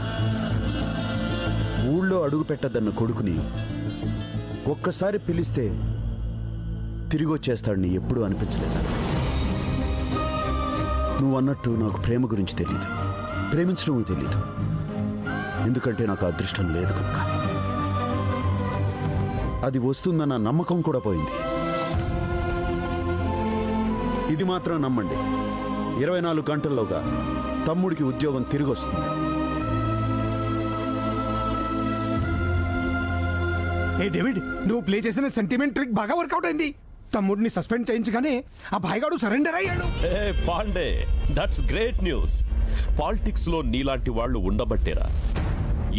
ఊళ్ళో అడుగు పెట్టద్దన్న కొడుకుని ఒక్కసారి పిలిస్తే తిరిగి వచ్చేస్తాడని ఎప్పుడూ అనిపించలేదు. నువ్వు అన్నట్టు నాకు ప్రేమ గురించి తెలీదు, ప్రేమించడమూ తెలీదు. ఎందుకంటే నాకు అదృష్టం లేదు కనుక. అది వస్తుందన్న నమ్మకం కూడా పోయింది. ఇది మాత్రం నమ్మండి, 24 గంటల్లోగా తమ్ముడికి ఉద్యోగం తిరిగి వస్తుంది. ఏ డేవిడ్, నువ్వు ప్లే చేసిన సెంటిమెంట్ ట్రిక్ బాగా వర్కౌట్ అయింది. తమ్ముడిని సస్పెండ్ చేయించగానే ఆ భాయిగాడు సరెండర్ అయ్యాడు. Pandey, that's great news. Politics లో నీలాంటి వాళ్ళు ఉండబట్టేరా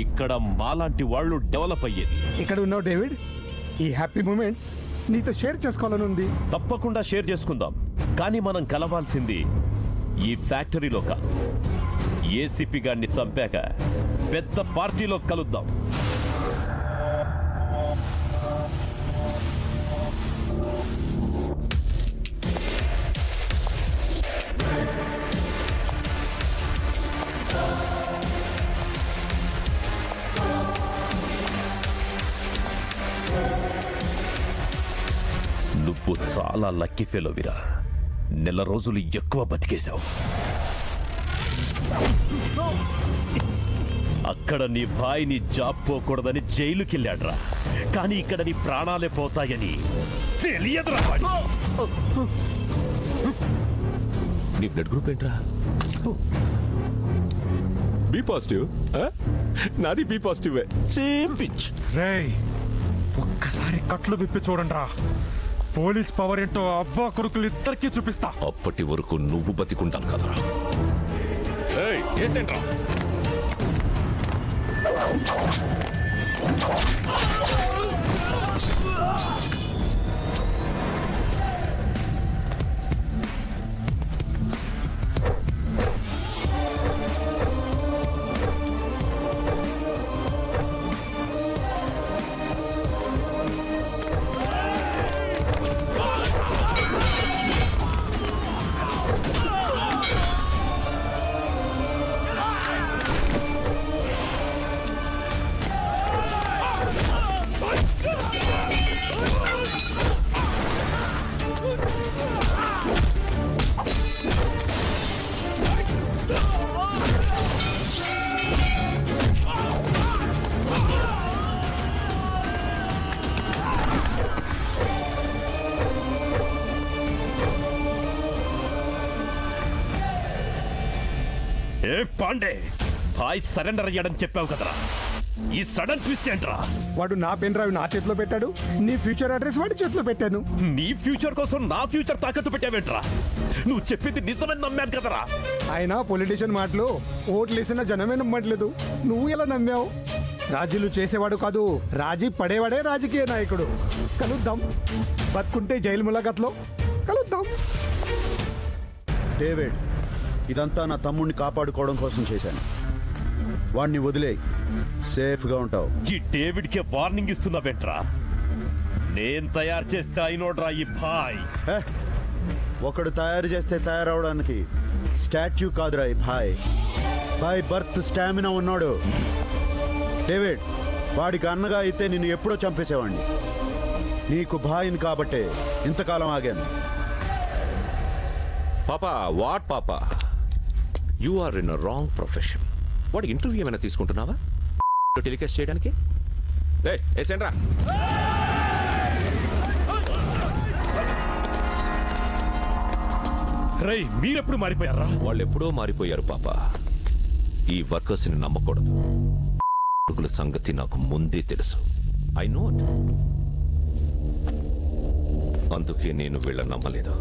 ఇక్కడ మాలాంటి వాళ్ళు డెవలప్ అయ్యేది. ఇక్కడ ఉన్నావు డేవిడ్, ఈ హ్యాపీ మూమెంట్స్ నీతో షేర్ చేసుకోవాలని ఉంది. తప్పకుండా షేర్ చేసుకుందాం, కానీ మనం కలవాల్సింది ఈ ఫ్యాక్టరీలో కాదు. ఏసీపీ గారిని చంపాక పెద్ద పార్టీలో కలుద్దాం. నువ్వు చాలా లక్కీ ఫెలోవిరా. నెల రోజులు ఎక్కువ బతికేశావు. అక్కడ నీ భాయిని జాబ్ పోకూడదని జైలుకెళ్ళాడ్రా, కానీ ఇక్కడ నీ ప్రాణాలే పోతాయని తెలియదురా. నీ బ్లడ్ గ్రూప్ ఏంట్రా? B positive. నాది బి పాజిటివ్. Same pitch. రేయ్, ఒక్కసారి కట్లు విప్పి చూడండి రా. పోలీస్ పవర్ ఏంటో అబ్బా కొడుకులు ఇద్దరికి చూపిస్తా. అప్పటి వరకు నువ్వు బతికుంటాను కదరా. ఏంట్రా? ఏ పాండే, భాయ్ సరెండర్ అయ్యాడని చెప్పావు కదరా, ఈ సడన్ ట్విస్ట్ ఏంట్రా? వాడు నా పెన్ డ్రైవ్ నా చేతిలో పెట్టాడు, నీ ఫ్యూచర్ అడ్రస్ వాడి చేతిలో పెట్టాను. నీ ఫ్యూచర్ కోసం నా ఫ్యూచర్ తాకట్టు పెట్టావేంట్రా? నువ్వు చెప్పింది నిజమని నమ్మాను కదరా. ఆయన పొలిటీషియన్ మాటలు ఓట్లేసిన జనమే నమ్మట్లేదు, నువ్వు ఎలా నమ్మావు? రాజీలు చేసేవాడు కాదు, రాజీ పడేవాడే రాజకీయ నాయకుడు. కలుద్దాం, బతుకుంటే జైలు ములాఖత్లో కలుద్దాం. డేవిడ్, ఇదంతా నా తమ్ముడిని కాపాడుకోవడం కోసం చేశాను. వాడిని వదిలే, సేఫ్గా ఉంటావు. ఈ డేవిడ్కే వార్నింగ్ ఇస్తున్నావేంట్రా? నేను తయారు చేస్తే అయినోడ్రా ఈ భాయ్. ఒకడు తయారు చేస్తే తయారవడానికి స్టాట్యూ కాదురా ఈ భాయ్. భాయ్ బర్త్ స్టామినా ఉన్నాడు. డేవిడ్, వాడికి అన్నగా అయితే నిన్ను ఎప్పుడో చంపేసేవాడిని. నీకు భాయిని కాబట్టే ఇంతకాలం ఆగాను. పాపా, వాట్ పాపా, you are in wrong profession. వాడు ఇంటర్వ్యూ ఏమైనా తీసుకుంటున్నావా టెలికాస్ట్ చేయడానికి? ఏసేండ్రా. రేయ్, మీరెప్పుడు మారిపోయారా? వాళ్ళు ఎప్పుడో మారిపోయారు పాపా. ఈ వర్కర్స్ని నమ్మకూడదు. సంగతి నాకు ముందే తెలుసు. I know it. అందుకే నేను వీళ్ళ నమ్మలేదు.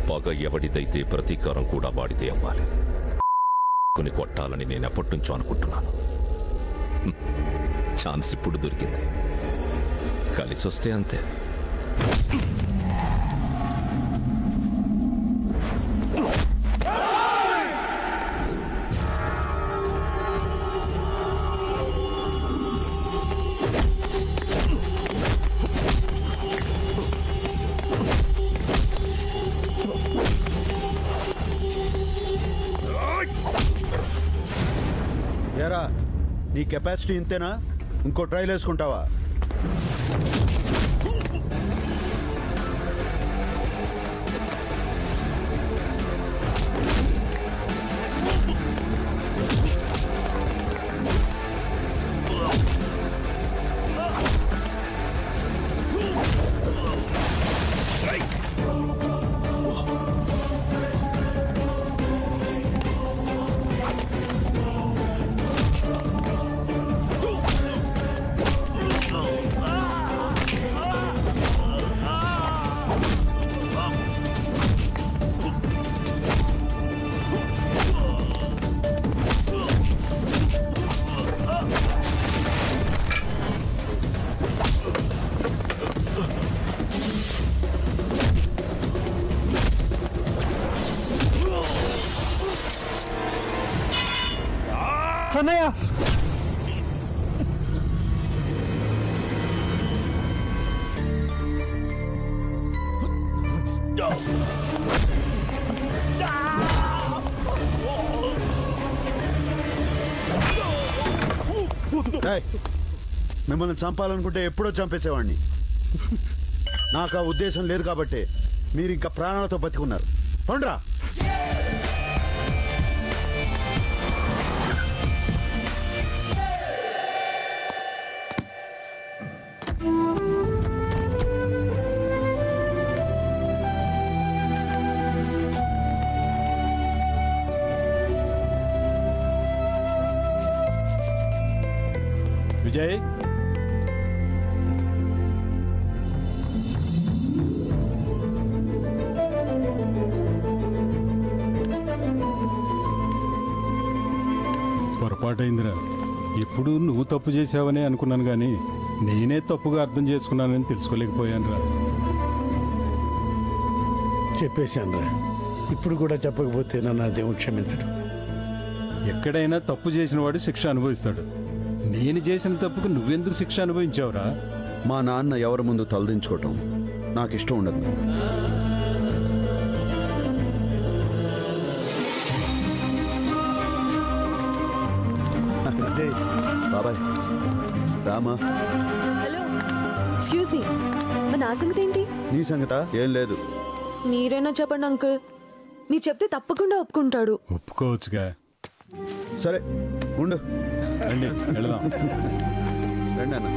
పగ ఎవడిదైతే ప్రతీకారం కూడా వాడితే అవ్వాలి. కొని కొట్టాలని నేను ఎప్పటి నుంచో అనుకుంటున్నాను. ఛాన్స్ ఇప్పుడు దొరికింది. కలిసి వస్తే అంతే. ఏరా, నీ కెపాసిటీ ఇంతేనా? ఇంకో ట్రైల్ వేసుకుంటావా? అన్నయ్య ఏయ్, మిమ్మల్ని చంపాలనుకుంటే ఎప్పుడో చంపేసేవాడిని. నాకు ఆ ఉద్దేశం లేదు కాబట్టి మీరు ఇంకా ప్రాణాలతో బతికున్నారు. పండ్రా. విజయ్, పొరపాటైందిరా. ఇప్పుడు నువ్వు తప్పు చేసావని అనుకున్నాను కానీ నేనే తప్పుగా అర్థం చేసుకున్నానని తెలుసుకోలేకపోయానురా. చెప్పేశానురా, ఇప్పుడు కూడా చెప్పకపోతే నన్ను ఆ దేవుడు క్షమించడు. ఎక్కడైనా తప్పు చేసిన వాడు శిక్ష అనుభవిస్తాడు. నేను చేసిన తప్పుకు నువ్వెందుకు శిక్ష అనుభవించావురా? మా నాన్న ఎవరి ముందు తలదించుకోవటం నాకు ఇష్టం ఉండదు. బాబాయ్ రామా. హలో, ఎక్స్క్యూజ్ మీ, మన నా సంగతి ఏంటి? నీ సంగతా ఏం లేదు. మీరైనా చెప్పండి అంకుల్. మీరు చెప్తే తప్పకుండా ఒప్పుకుంటాడు. ఒప్పుకోవచ్చుగా. సరే ఉండు, రండి వెళదాం. రండి అన్న.